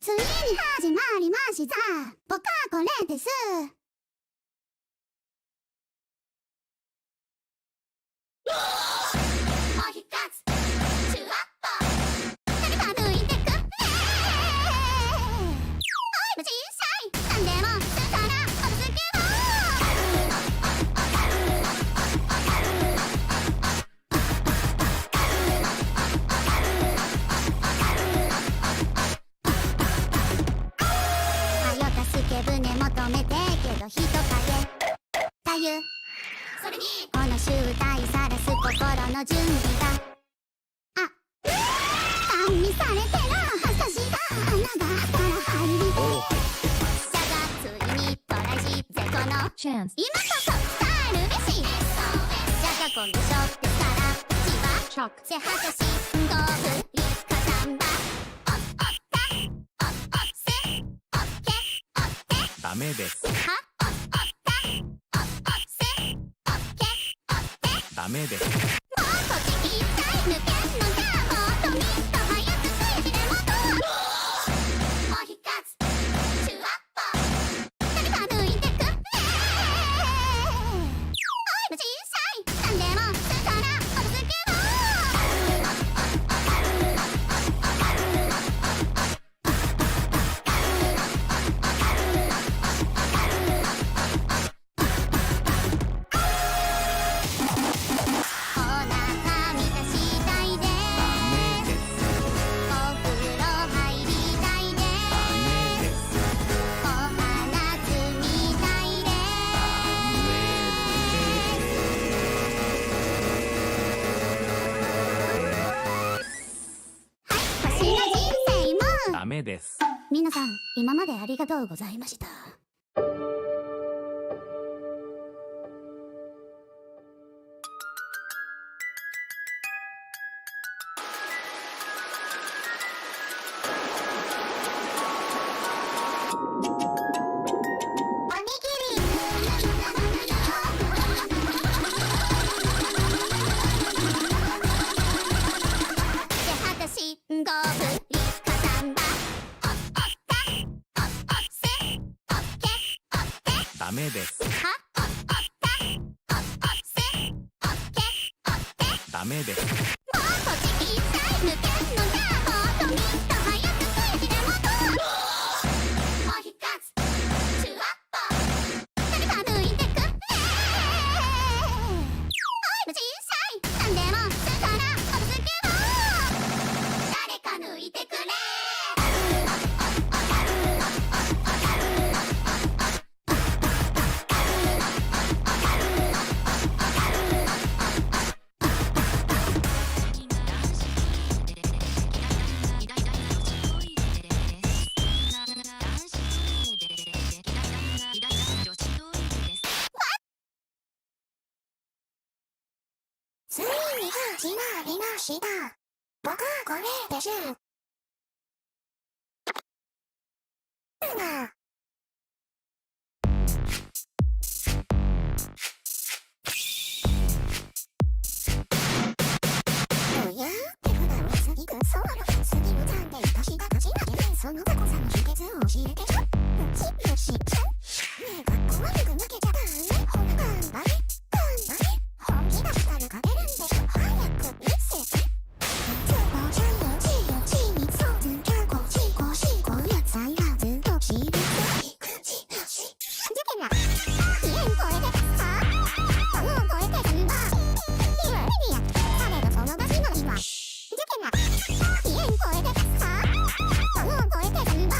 ついに始まりました。僕はこれです。もう一つシュワッと誰か抜いてくね。おい無小さいなんでもするからお続けを。はよ助け舟求めてけど人影たゆそれにこの集大さらす心の準備が管理されてるはさしが穴がから入りだがついにトライしぜこのチャンス今こそ伝えるべしじゃが今度しょってからちはチョックせはかしごぶりかさんだおったおせおけおってダメですはおったおせおけおってダメですもうこっち一体抜けんのじゃもっとみっと早くスイッチでもっともう一つシュワッポ誰か抜いてくね。おい無小さいなんでもするからお続けを。お腹満たしたいでダメですお風呂入りたいでダメですお花摘みたいで私の人生もダメです皆さん今までありがとうございました。おにぎりではたしごぶりかさんだおったおせおけおってダメですはおったおせおけおってダメですもうこっち一体抜けんのじゃもっとみっと早くスイッチでもっともう一つシュワッポ誰か抜いてくね。おい無小さいなんでもするからお続けを。誰か抜いてくれ。ついに始まりました。僕はこれです。おや手札を次くその次のターンで私が勝ち負けでその雑魚さの秘訣を教えてちょ無事無視ちゃねえかっこ悪く負けちゃダメほら頑張れ本気出したら勝てるんでしょ早く見せて通報者の自由地にそうずかこしこしこやつあいらずと知る口なしじゃけな家に超えてはあもう超えてんだ今意味やされどその場所の今じゃけな家に超えてはあもう超えてんだ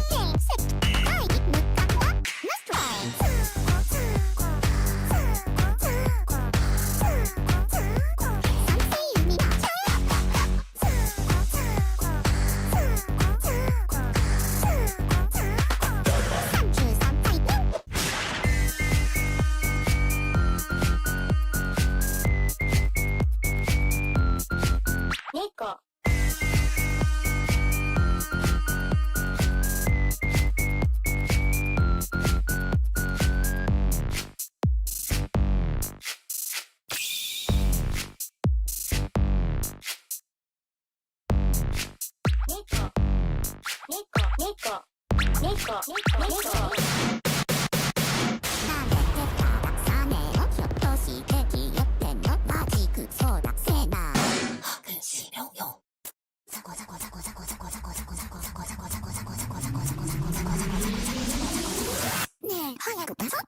現世界に向かったナストライ 네, 하얗고 다섯.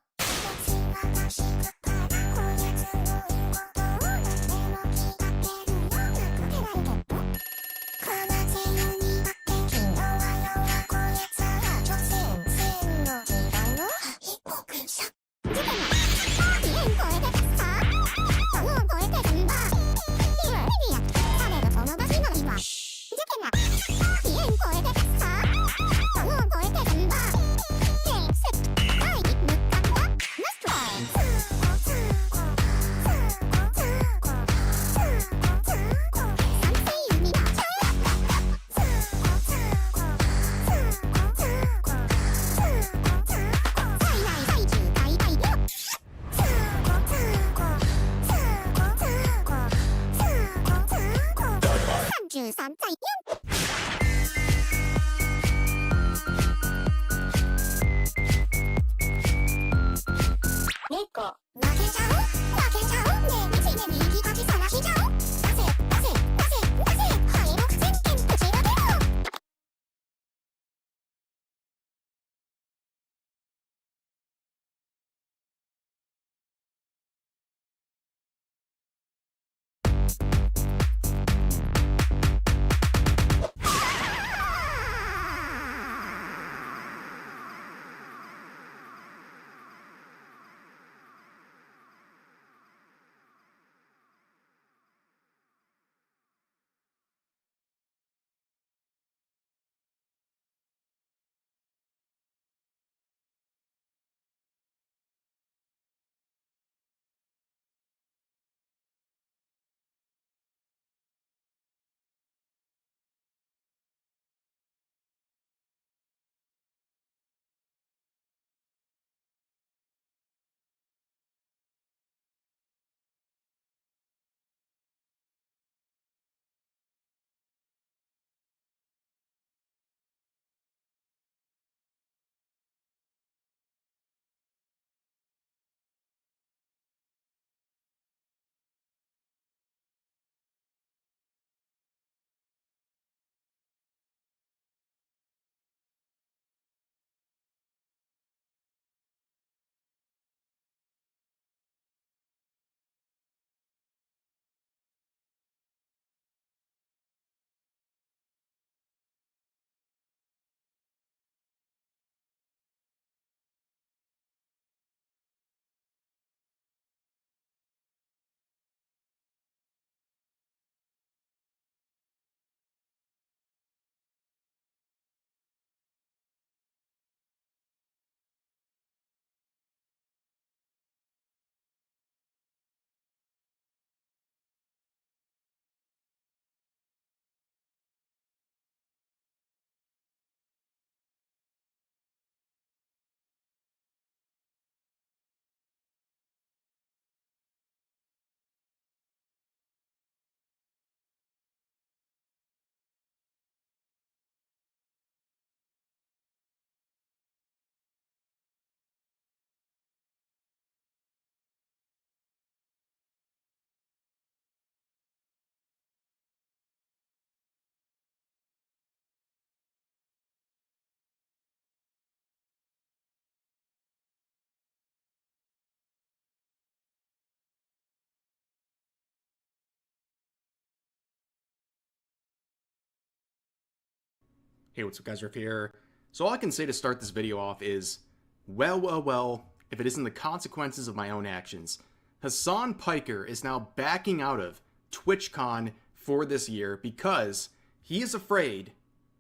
Hey, what's up guys, Riff here. So all I can say to start this video off is, well, if it isn't the consequences of my own actions. Hasan Piker is now backing out of TwitchCon for this year because he is afraid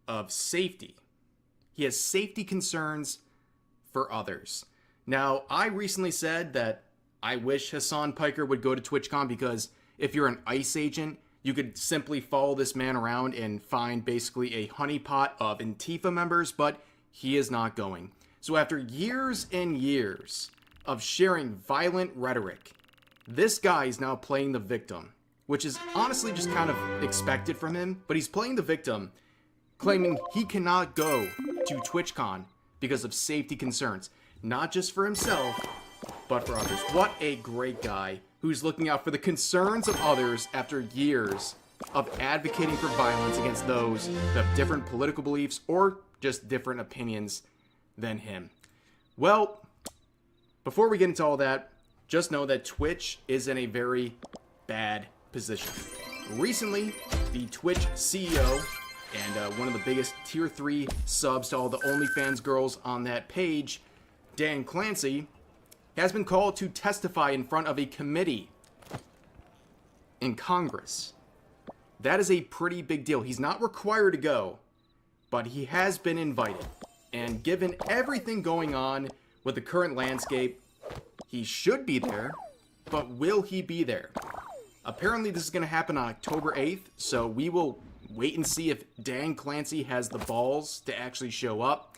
of safety. He has safety concerns for others. Now, I recently said that I wish Hasan Piker would go to TwitchCon because if you're an ICE agent, you could simply follow this man around and find basically a honeypot of Antifa members, but he is not going. So after years and years of sharing violent rhetoric, this guy is now playing the victim, which is honestly just kind of expected from him, but he's playing the victim, claiming he cannot go to TwitchCon because of safety concerns, not just for himself, but for others. What a great guy who's looking out for the concerns of others after years of advocating for violence against those who have different political beliefs or just different opinions than him. Well, before we get into all that, just know that Twitch is in a very bad position. Recently, the Twitch CEO and one of the biggest tier 3 subs to all the OnlyFans girls on that page, Dan Clancy, has been called to testify in front of a committee in Congress. That is a pretty big deal. He's not required to go, but he has been invited. And given everything going on with the current landscape, he should be there, but will he be there? Apparently this is going to happen on October 8th, so we will wait and see if Dan Clancy has the balls to actually show up.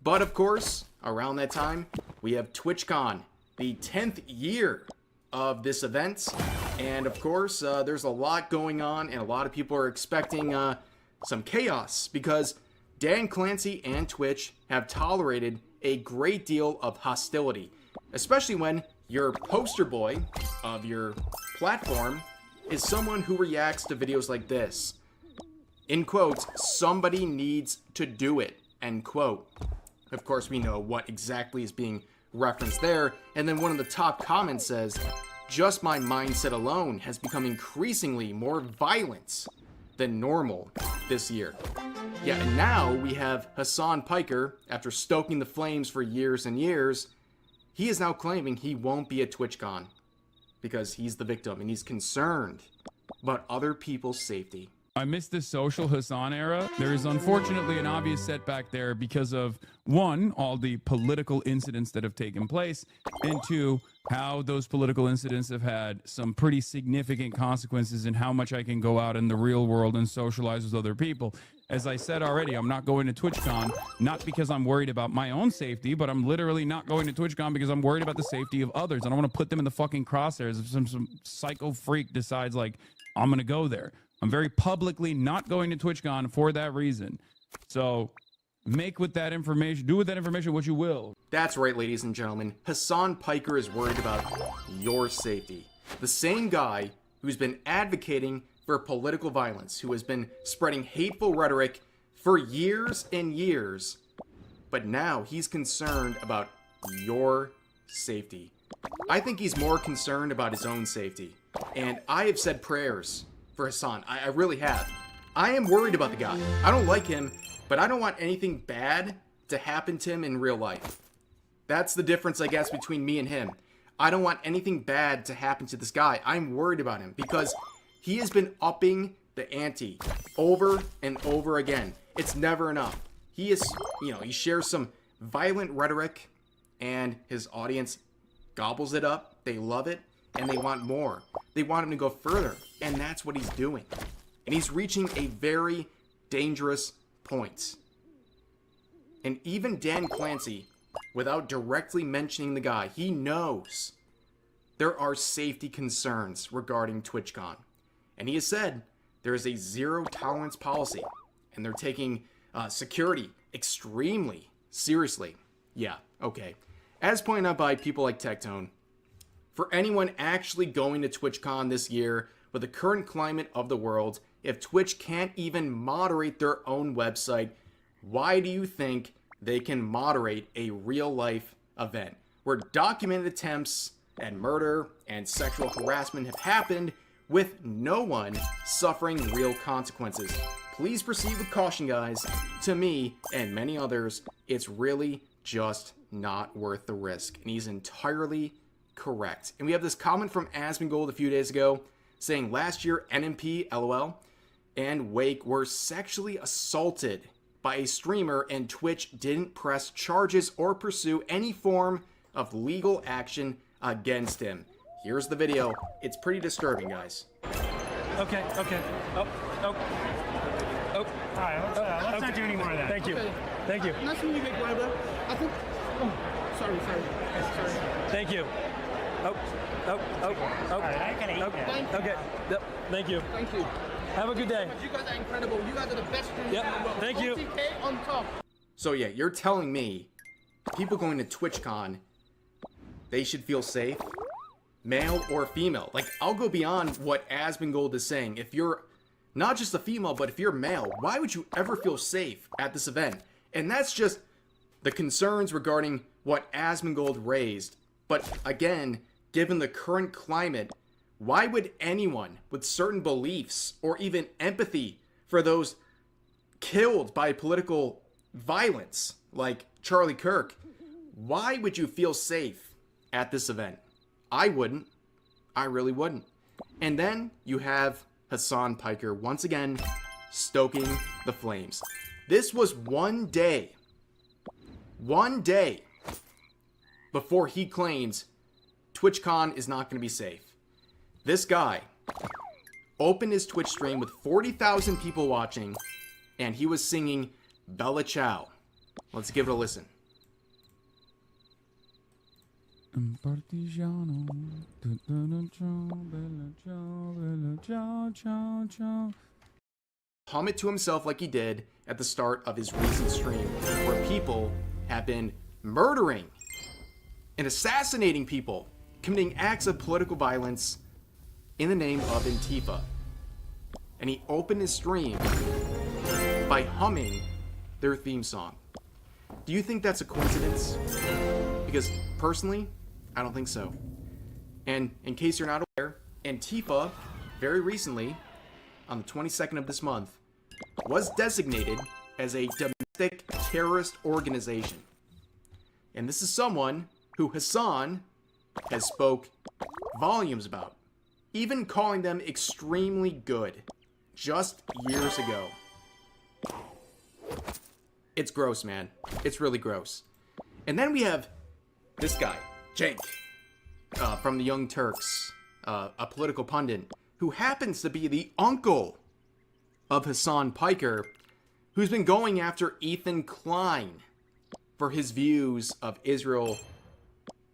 But of course, around that time, we have TwitchCon, the 10th year of this event. And of course, there's a lot going on, and a lot of people are expecting some chaos because Dan Clancy and Twitch have tolerated a great deal of hostility, especially when your poster boy of your platform is someone who reacts to videos like this. In quotes, somebody needs to do it, end quote. Of course, we know what exactly is being referenced there, and then one of the top comments says, just my mindset alone has become increasingly more violent than normal this year. Yeah, and now we have Hasan Piker, after stoking the flames for years and years, he is now claiming he won't be at TwitchCon because he's the victim and he's concerned about other people's safety. I missed the social Hasan era. There is unfortunately an obvious setback there because of, one, all the political incidents that have taken place, and two, how those political incidents have had some pretty significant consequences in how much I can go out in the real world and socialize with other people. As I said already, I'm not going to TwitchCon, not because I'm worried about my own safety, but I'm literally not going to TwitchCon because I'm worried about the safety of others. I don't want to put them in the fucking crosshairs if some psycho freak decides, like, I'm going to go there. I'm very publicly not going to TwitchCon for that reason. So make with that information, do with that information what you will. That's right, ladies and gentlemen. Hasan Piker is worried about your safety. The same guy who's been advocating for political violence, who has been spreading hateful rhetoric for years and years, but now he's concerned about your safety. I think he's more concerned about his own safety. And I have said prayers for Hasan. I really have. I am worried about the guy. I don't like him, but I don't want anything bad to happen to him in real life. That's the difference, I guess, between me and him. I don't want anything bad to happen to this guy. I'm worried about him because he has been upping the ante over and over again. It's never enough. He is, he shares some violent rhetoric and his audience gobbles it up. They love it and they want more. They want him to go further, and that's what he's doing. And he's reaching a very dangerous point. And even Dan Clancy, without directly mentioning the guy, he knows there are safety concerns regarding TwitchCon. And he has said there is a zero tolerance policy, and they're taking security extremely seriously. Yeah, okay. As pointed out by people like Tectone, for anyone actually going to TwitchCon this year, with the current climate of the world, if Twitch can't even moderate their own website, why do you think they can moderate a real-life event where documented attempts at murder and sexual harassment have happened with no one suffering real consequences? Please proceed with caution, guys. To me, and many others, it's really just not worth the risk. And he's entirely correct. And we have this comment from Asmongold a few days ago saying last year NMP, LOL, and Wake were sexually assaulted by a streamer and Twitch didn't press charges or pursue any form of legal action against him. Here's the video. It's pretty disturbing, guys. Okay. Oh. All right, let's not do any more of that. Thank you. Thank you. Nice to meet you, big brother. I think. Oh, sorry. Thank you. Oh. All right, I can eat that. Okay. Yep. Thank you. Thank you. Have a good day. You guys are incredible. You guys are the best streamers Yep. in the world. Thank you. OTK on top. So yeah, you're telling me people going to TwitchCon, they should feel safe, male or female. Like, I'll go beyond what Asmongold is saying. If you're not just a female, but if you're male, why would you ever feel safe at this event? And that's just the concerns regarding what Asmongold raised. But again, given the current climate, why would anyone with certain beliefs or even empathy for those killed by political violence, like Charlie Kirk, why would you feel safe at this event? I wouldn't. I really wouldn't. And then you have Hasan Piker once again stoking the flames. This was one day before he claims TwitchCon is not going to be safe. This guy opened his Twitch stream with 40,000 people watching, and he was singing Bella Ciao. Let's give it a listen. Partigiano, bella ciao, ciao, ciao. Hum it to himself like he did at the start of his recent stream, where people have been murdering and assassinating people, committing acts of political violence in the name of Antifa. And he opened his stream by humming their theme song. Do you think that's a coincidence? Because personally, I don't think so. And in case you're not aware, Antifa, very recently, on the 22nd of this month, was designated as a domestic terrorist organization. And this is someone who Hasan has spoke volumes about, even calling them extremely good just years ago. It's gross, man. It's really gross. And then we have this guy, Cenk, from the Young Turks, a political pundit, who happens to be the uncle of Hasan Piker, who's been going after Ethan Klein for his views of Israel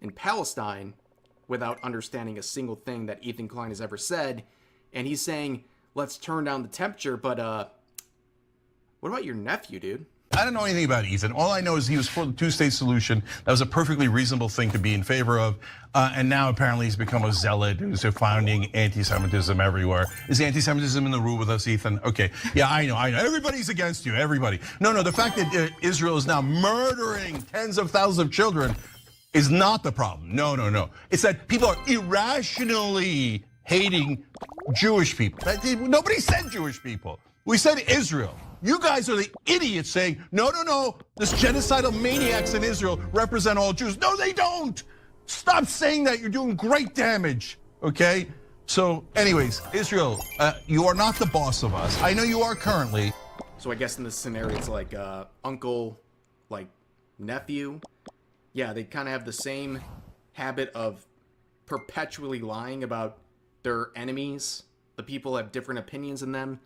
and Palestine without understanding a single thing that Ethan Klein has ever said. And he's saying, let's turn down the temperature, but what about your nephew, dude? I don't know anything about Ethan. All I know is he was for the two-state solution. That was a perfectly reasonable thing to be in favor of. And now apparently he's become a zealot who's founding anti-Semitism everywhere. Is anti-Semitism in the room with us, Ethan? Okay, yeah, I know. Everybody's against you, everybody. No, the fact that Israel is now murdering tens of thousands of children is not the problem. No. It's that people are irrationally hating Jewish people. Nobody said Jewish people. We said Israel. You guys are the idiots saying, no, this genocidal maniacs in Israel represent all Jews. No, they don't. Stop saying that. You're doing great damage, okay? So anyways, Israel, you are not the boss of us. I know you are currently. So I guess in this scenario, it's like uncle, like nephew. Yeah, they kind of have the same habit of perpetually lying about their enemies. The people have different opinions than them.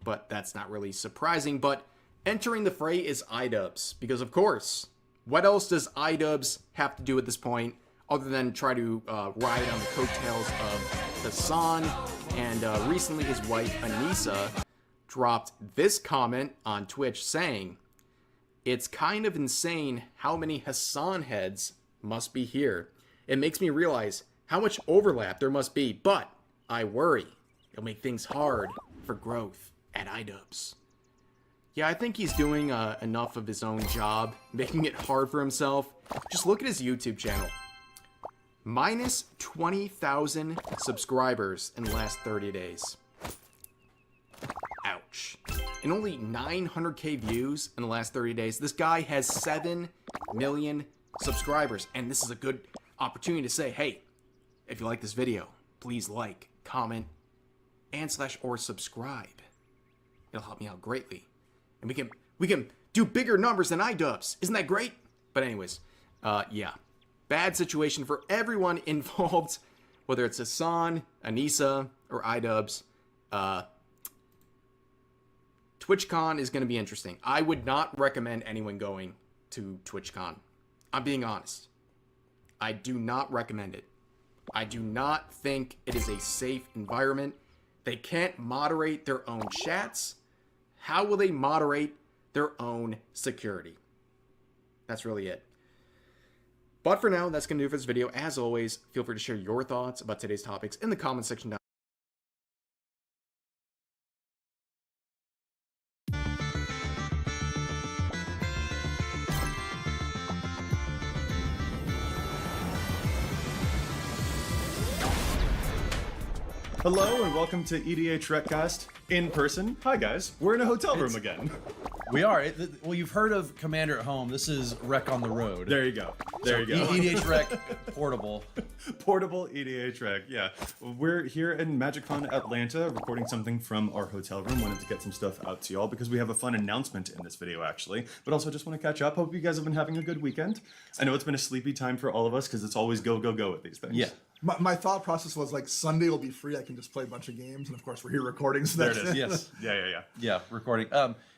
But that's not really surprising. But entering the fray is iDubbbz. Because of course, what else does iDubbbz have to do at this point other than try to ride on the coattails of Hasan? And recently his wife, Anissa, dropped this comment on Twitch saying, it's kind of insane how many Hasan heads must be here. It makes me realize how much overlap there must be. But I worry it'll make things hard for growth at iDubbbz. Yeah, I think he's doing enough of his own job, making it hard for himself. Just look at his YouTube channel. Minus 20,000 subscribers in the last 30 days. Ouch. And only 900k views in the last 30 days. This guy has 7 million subscribers. And this is a good opportunity to say, hey, if you like this video, please like, comment, and /or subscribe. It'll help me out greatly. And we can do bigger numbers than iDubbbz. Isn't that great? But anyways, yeah. Bad situation for everyone involved, whether it's Hasan, Anissa, or iDubbbz. TwitchCon is going to be interesting. I would not recommend anyone going to TwitchCon. I'm being honest. I do not recommend it. I do not think it is a safe environment. They can't moderate their own chats. How will they moderate their own security? That's really it. But for now, that's going to do it for this video. As always, feel free to share your thoughts about today's topics in the comment section down. Hello and welcome to EDH Recast in person. Hi guys, we're in a hotel room again. We are. Well, you've heard of Commander at Home. This is Rec on the Road. There you go. There you go. EDH Rec portable. Portable EDH Rec. Yeah, we're here in MagicCon Atlanta, recording something from our hotel room. Wanted to get some stuff out to y'all because we have a fun announcement in this video, actually. But also just want to catch up. Hope you guys have been having a good weekend. I know it's been a sleepy time for all of us because it's always go go go with these things. Yeah. My thought process was like Sunday will be free. I can just play a bunch of games, and of course we're here recording. So There it that's is. Yes. Yeah. Yeah. Recording.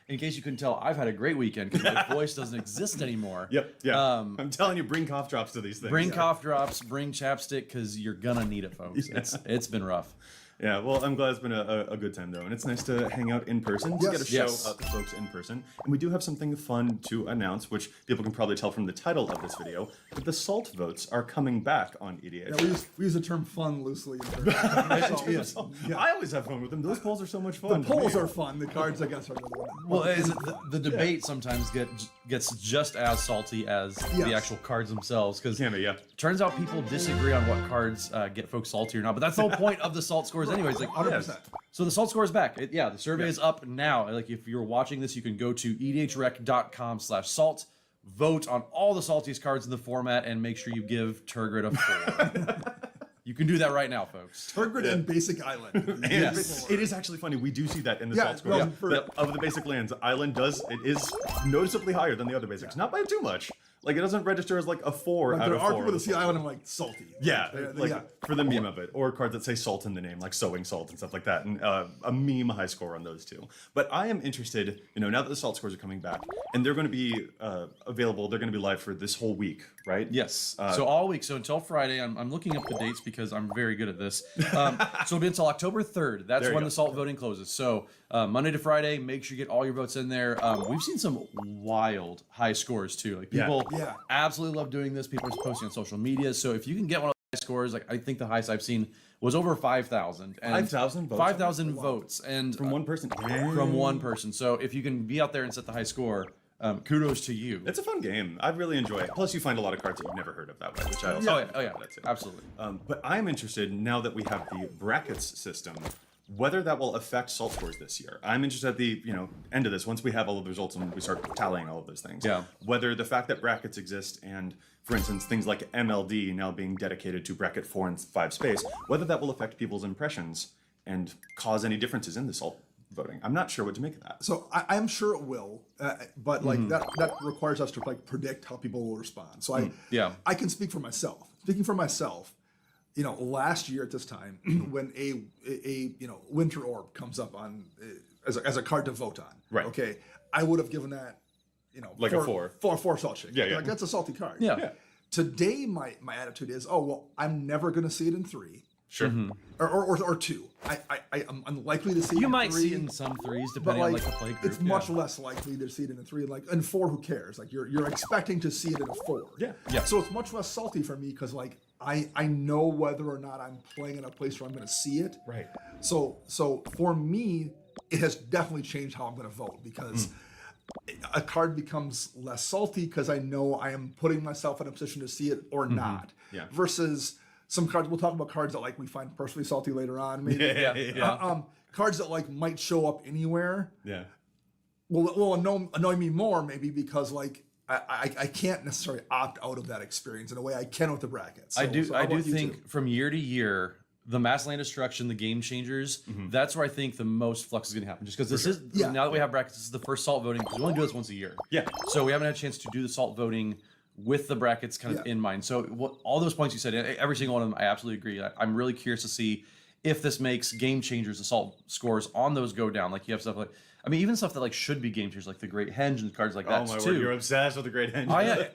In case you couldn't tell, I've had a great weekend because my voice doesn't exist anymore. Yep. Yeah. I'm telling you, bring cough drops to these things. Bring cough drops. Bring chapstick because you're gonna need it, folks. Yeah. It's been rough. Yeah, well, I'm glad it's been a good time, though. And it's nice to hang out in person, to Yes. get a show Yes. out to folks in person. And we do have something fun to announce, which people can probably tell from the title of this video, that the SALT votes are coming back on EDH. Yeah, we use the term "fun" loosely. In so, yes. Yeah. I always have fun with them. Those polls are so much fun. The polls are fun. The cards, I guess, are the one. Well, the debate sometimes gets just as salty as the Yes. actual cards themselves because Yeah, but yeah. turns out people disagree on what cards get folks salty or not. But that's the whole point of the salt scores, anyways. Like, 100%. so the salt score is back. The survey is up now. Like if you're watching this, you can go to edhrec.com/salt, vote on all the saltiest cards in the format, and make sure you give Turgid a 4. You can do that right now, folks. Turgid and Basic Island. Yes. It is actually funny. We do see that in the Yeah, SALT score. well, for- That of the basic lands, Island is noticeably higher than the other basics. Not by too much. Like, it doesn't register as like a 4 Like, out there of are 4. people that see Island and like salty. Yeah, like yeah. for the meme of it, or cards that say salt in the name, like sowing salt and stuff like that, and a meme high score on those two. But I am interested, now that the salt scores are coming back, and they're going to be available, they're going to be live for this whole week, right? Yes. So all week. So until Friday, I'm looking up the dates because I'm very good at this. So it'll be until October 3rd. That's There you when go. the salt voting closes. So Monday to Friday, make sure you get all your votes in there. We've seen some wild high scores too. Like people Yeah. absolutely love doing this. People are posting on social media. So if you can get one of the high scores, like I think the highest I've seen was over 5,000. 5,000 votes? 5,000 votes. And From one person. from one person. So if you can be out there and set the high score, kudos to you. It's a fun game. I really enjoy it. Plus, you find a lot of cards that you've never heard of that way, which I also Oh yeah, that's it. absolutely. But I'm interested, now that we have the brackets system, whether that will affect salt scores this year. I'm interested at the end of this, once we have all of the results and we start tallying all of those things. Yeah. Whether the fact that brackets exist and, for instance, things like MLD now being dedicated to bracket 4 and 5 space, whether that will affect people's impressions and cause any differences in the salt voting. I'm not sure what to make of that. So I'm sure it will, but like that requires us to like predict how people will respond. So I can speak for myself. Speaking for myself, last year at this time, when a Winter Orb comes up on as a card to vote on, Right. Okay, I would have given that, Like a 4. four salt shake. Yeah. Like that's a salty card. Yeah. Today, my attitude is, oh well, I'm never going to see it in 3. Sure. Or 2. I'm unlikely to see it You in might 3. see it in some threes, But depending on like the play group. it's much less likely to see it in a 3. Like in 4, who cares? Like you're expecting to see it in a 4. Yeah. So it's much less salty for me because like I know whether or not I'm playing in a place where I'm going to see it. Right. So for me, it has definitely changed how I'm going to vote because a card becomes less salty because I know I am putting myself in a position to see it or not. Yeah. Versus some cards, we'll talk about cards that like we find personally salty later on. Maybe. Cards that like might show up anywhere Yeah. will annoy me more maybe because like I can't necessarily opt out of that experience in a way I can with the brackets. I do how about you think two? from year to year, the mass land destruction, the game changers, that's where I think the most flux is going to happen. Just because this is Yeah. now that we have brackets, this is the first salt voting because we only do this once a year. Yeah. So we haven't had a chance to do the salt voting with the brackets kind of Yeah. in mind. So all those points you said, every single one of them, I absolutely agree. I'm really curious to see if this makes game changers, the salt scores on those go down. Like you have stuff like, even stuff that like should be game changers, like the Great Henge and cards like that Oh my too. word, you're obsessed with the Great Henge.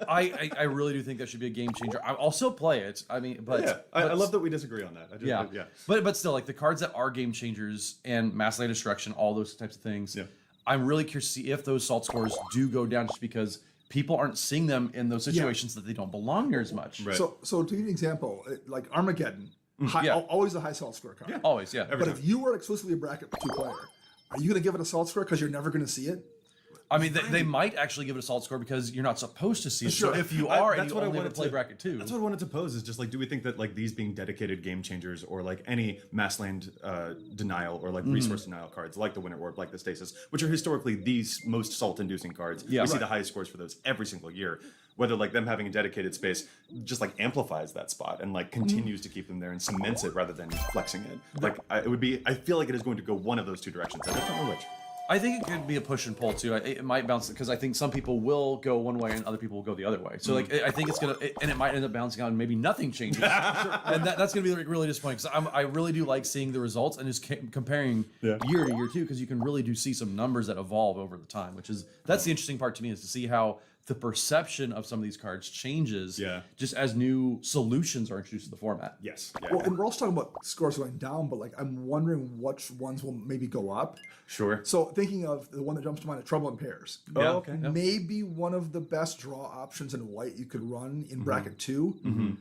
I really do think that should be a game changer. I'll still play it. I mean, but Yeah, I love that we disagree on that. I just, yeah. But still, like the cards that are game changers and mass land destruction, all those types of things. Yeah. I'm really curious to see if those salt scores do go down, just because people aren't seeing them in those situations that they don't belong here as much. Right. So to give you an example, like Armageddon, always a high salt score card. Always, yeah. But if you were exclusively a bracket 2 player, are you going to give it a salt score because you're never going to see it? I mean, they might actually give it a salt score because you're not supposed to see it. Sure. So if you are, and That's you what I only ever wanted play to bracket 2. That's what I wanted to pose is just like, do we think that like these being dedicated game changers or like any mass land denial or like resource denial cards, like the Winter Orb, like the Stasis, which are historically these most salt-inducing cards, we see the highest scores for those every single year. Whether like them having a dedicated space just like amplifies that spot and like continues to keep them there and cements it rather than flexing it. Like I feel like it is going to go one of those two directions. I just don't know which. I think it could be a push and pull too. It might bounce because I think some people will go one way and other people will go the other way. So like I think it's and it might end up bouncing out and maybe nothing changes. And that's gonna be like really disappointing because I really do like seeing the results and just comparing year to year too, because you can really do see some numbers that evolve over the time, that's the interesting part to me, is to see how the perception of some of these cards changes just as new solutions are introduced to the format. Yes. Well, and we're also talking about scores going down, but like I'm wondering which ones will maybe go up. Sure. So thinking of the one that jumps to mind, Trouble in Pairs. Oh, okay. Maybe one of the best draw options in white you could run in bracket 2.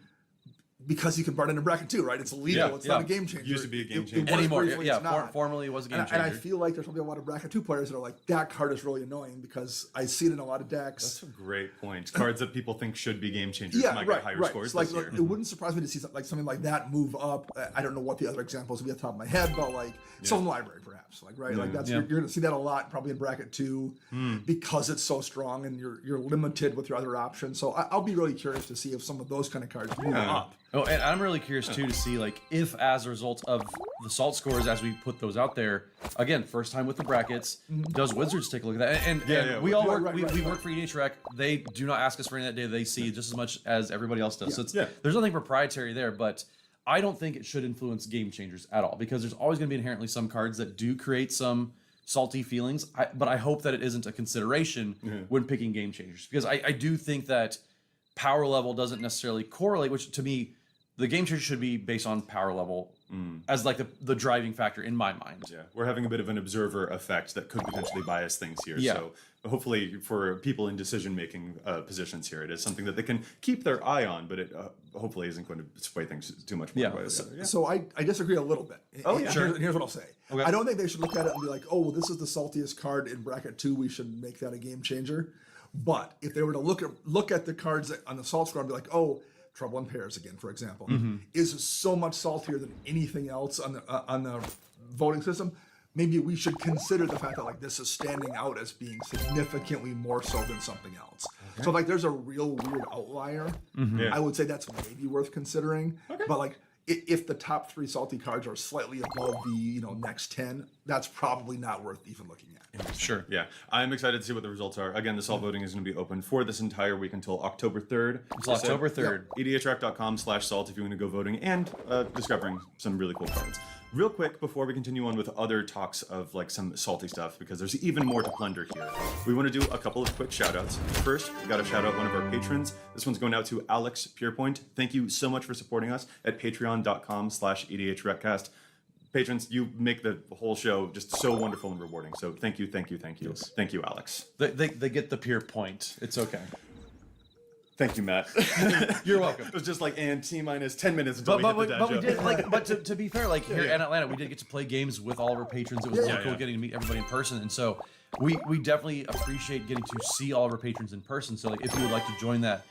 Because you can burn it in bracket 2, right? It's legal. It's not a game changer. Used to be a game It changer. was Anymore, briefly, it's not. formerly it was a game changer. And I feel like there's probably a lot of bracket 2 players that are like, that card is really annoying because I see it in a lot of decks. That's a great point. Cards that people think should be game changers might get higher scores So like, this year. it wouldn't surprise me to see something like that move up. I don't know what the other examples would be at the top of my head, but like Sylvan Library, perhaps. Like like that's you're going to see that a lot probably in bracket 2 because it's so strong and you're limited with your other options. So I'll be really curious to see if some of those kind of cards move up. Oh, and I'm really curious too to see like if, as a result of the salt scores, as we put those out there, again, first time with the brackets, does Wizards take a look at that? And we all work, we work for EDH Rec. They do not ask us for any of that data. They see just as much as everybody else does. So there's nothing proprietary there, but I don't think it should influence game changers at all because there's always going to be inherently some cards that do create some salty feelings. But I hope that it isn't a consideration when picking game changers, because I do think that power level doesn't necessarily correlate, which to me, the game changer should be based on power level as like the driving factor in my mind. Yeah, we're having a bit of an observer effect that could potentially bias things here. Yeah. So hopefully for people in decision-making positions here, it is something that they can keep their eye on, but it hopefully isn't going to sway things too much more. So I disagree a little bit. Sure. Here's what I'll say. Okay. I don't think they should look at it and be like, oh, well, this is the saltiest card in bracket 2. We should make that a game changer. But if they were to look at the cards on the salt score and be like, oh, Trouble in Pairs again, for example, is so much saltier than anything else on the voting system. Maybe we should consider the fact that like this is standing out as being significantly more so than something else. Okay. So like there's a real weird outlier. I would say that's maybe worth considering. But like if the top 3 salty cards are slightly above the next 10, that's probably not worth even looking at. Sure. Yeah. I'm excited to see what the results are. Again, the salt voting is going to be open for this entire week until October 3rd. Until October 3rd. EDHREC.com/salt if you want to go voting and discovering some really cool cards. Real quick, before we continue on with other talks of like some salty stuff, because there's even more to plunder here, we want to do a couple of quick shout outs. First, we got to shout out one of our patrons. This one's going out to Alex Purepoint. Thank you so much for supporting us at patreon.com/EDHRECcast. Patrons, you make the whole show just so wonderful and rewarding. So thank you. Yes. Thank you, Alex. They get the pure point. It's okay. Thank you, Matt. You're welcome. It was just like, and T-minus 10 minutes until we hit the dad but we joke. did like, but to be fair, like here in Atlanta, we did get to play games with all of our patrons. It was really cool getting to meet everybody in person, and so we definitely appreciate getting to see all of our patrons in person. So like, if you would like to join that,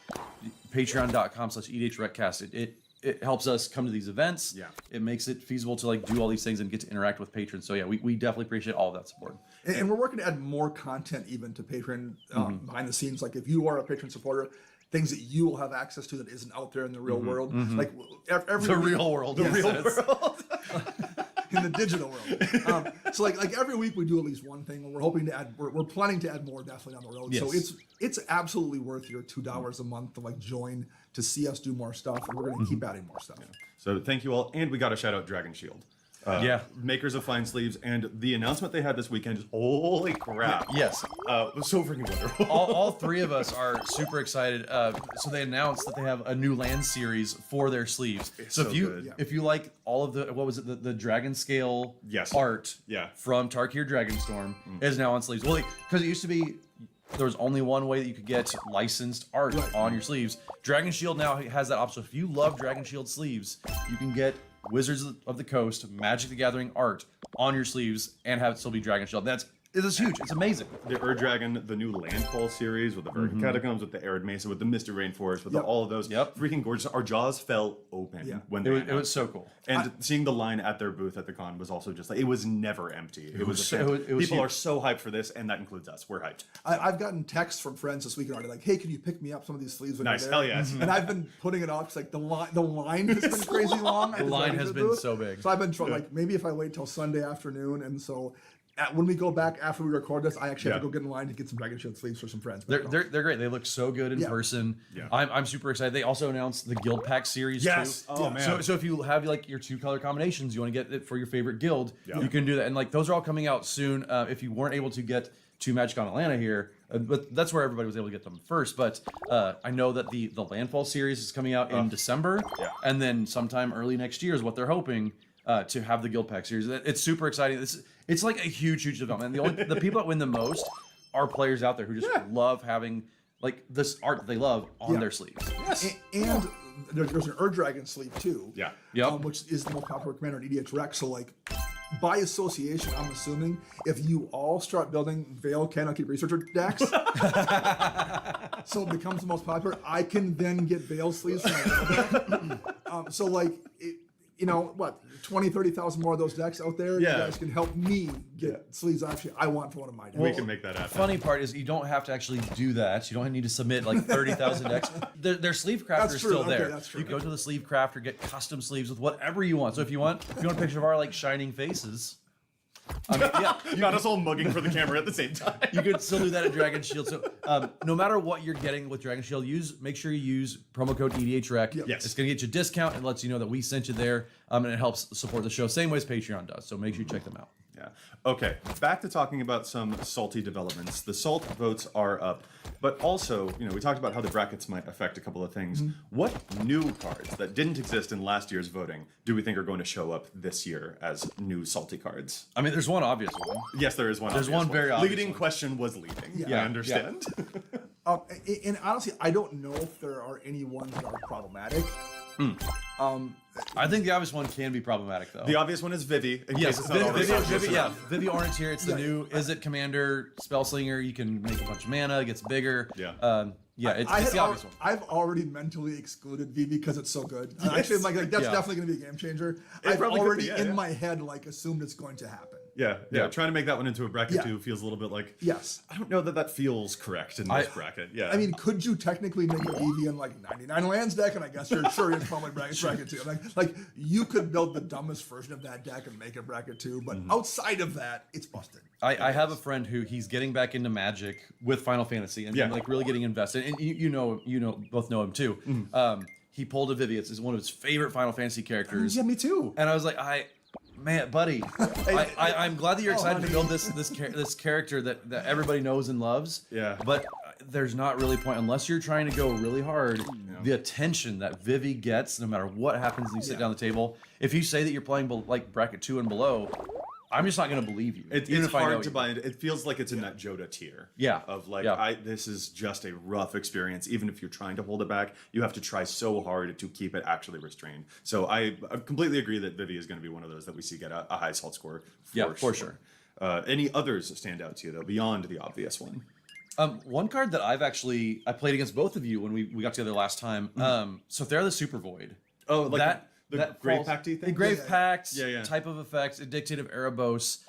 patreon.com/EDHRECcast, it helps us come to these events. Yeah. It makes it feasible to like do all these things and get to interact with patrons. So yeah, we definitely appreciate all of that support. And we're working to add more content even to Patreon behind the scenes. Like if you are a patron supporter, things that you will have access to that isn't out there in the real world. Like every real world. In the digital world. So like every week we do at least one thing, and we're hoping to add. We're planning to add more definitely down the road. Yes. So it's absolutely worth your $2 a month to like join to see us do more stuff, and we're going to keep adding more stuff. So thank you all, and we got to shout out Dragon Shield. Makers of fine sleeves, and the announcement they had this weekend is holy crap. Yes. It was so freaking wonderful. all 3 of us are super excited. So they announced that they have a new land series for their sleeves. So if you like all of the dragon scale art from Tarkir Dragonstorm is now on sleeves. Well, because it used to be there was only one way that you could get licensed art on your sleeves. Dragon Shield now has that option. So if you love Dragon Shield sleeves, you can get Wizards of the Coast, Magic the Gathering art on your sleeves and have it still be Dragon Shield. It's huge. It's amazing. The Ur-Dragon, the new Landfall series with the Verdant Catacombs, with the Arid Mesa, with the Misty Rainforest, with all of those. Freaking gorgeous. Our jaws fell open when they It was so cool. And seeing the line at their booth at the con was also just like, it was never empty. It was people huge. are so hyped for this, and that includes us. We're hyped. I've gotten texts from friends this weekend already, like, "Hey, can you pick me up some of these sleeves?" When Nice, you're there? hell yes. And I've been putting it off because like the line has been crazy long. The line has been so big. So I've been trying, like, maybe if I wait till Sunday afternoon, and so. When we go back after we record this, I actually have to go get in line to get some Dragon Shield sleeves for some friends. They're great. They look so good in person. Yeah. I'm super excited. They also announced the Guild Pack series too. Oh man. So if you have like your 2 color combinations, you want to get it for your favorite guild, you can do that. And like those are all coming out soon. If you weren't able to get to MagicCon Atlanta here, but that's where everybody was able to get them first. But I know that the Landfall series is coming out in December, and then sometime early next year is what they're hoping to have the Guild Pack series. It's super exciting. It's like a huge development. The people that win the most are players out there who just love having like this art that they love on their sleeves. Yes. And there's an Ur-Dragon sleeve too. Yeah. Yep. Which is the most popular commander in EDH Rec. So like, by association, I'm assuming if you all start building Veil Candlekeep Researcher decks, so it becomes the most popular, I can then get Veil sleeves from my deck. So like, you know what, 20, 30,000 more of those decks out there. Yeah. You guys can help me get sleeves actually I want for one of my decks. We can make that happen. Funny part is you don't have to actually do that. You don't need to submit like 30,000 decks. Their sleeve crafter That's is true. still Okay, there. that's true. You can go to the sleeve crafter, get custom sleeves with whatever you want. So if you want a picture of our like shining faces, I mean, You got us all mugging for the camera at the same time. you could still do that at Dragon Shield. So no matter what you're getting with Dragon Shield, make sure you use promo code EDHREC. Yes. It's going to get you a discount and lets you know that we sent you there, and it helps support the show, same way as Patreon does. So make sure you check them out. Yeah. Okay. Back to talking about some salty developments. The salt votes are up, but also, we talked about how the brackets might affect a couple of things. What new cards that didn't exist in last year's voting do we think are going to show up this year as new salty cards? I mean, there's one obvious one. Yes, there is one. There's obvious one very obvious leading one. question was leading. Yeah. I understand. And honestly, I don't know if there are any ones that are problematic. I think the obvious one can be problematic, though. The obvious one is Vivi. In Yes, case it's not already obvious enough. Vivi Orange here. It's the new Izzet Commander Spellslinger. You can make a bunch of mana. It gets bigger. Yeah. It's the obvious one. I've already mentally excluded Vivi because it's so good. Actually, I'm like that's definitely going to be a game changer. I've probably could already be, in my head assumed it's going to happen. Yeah. Trying to make that one into a bracket too feels a little bit like. Yes. I don't know that feels correct in this bracket. Yeah. I mean, could you technically make a Vivi in like 99 lands deck? And I guess you're sure it's probably bracket two. Like you could build the dumbest version of that deck and make it bracket two, but outside of that, it's busted. I have a friend who he's getting back into Magic with Final Fantasy and like really getting invested. And both know him too. He pulled a Vivi. It's one of his favorite Final Fantasy characters. Yeah, me too. And I was like, man, buddy, I'm glad that you're excited to build this character that everybody knows and loves. Yeah. But there's not really point unless you're trying to go really hard. The attention that Vivi gets, no matter what happens, when you sit down the table. If you say that you're playing like bracket 2 and below, I'm just not going to believe you. It's hard to buy. It feels like it's in that Joda tier. Yeah. Of like, this is just a rough experience. Even if you're trying to hold it back, you have to try so hard to keep it actually restrained. So I completely agree that Vivi is going to be one of those that we see get a high salt score. For sure. Any others stand out to you though beyond the obvious one? One card that I played against both of you when we got together last time. So Thera the Super Void. Oh, like that. The Grave Pact-y thing? The Grave Pact type of effect, Dictative Erebos.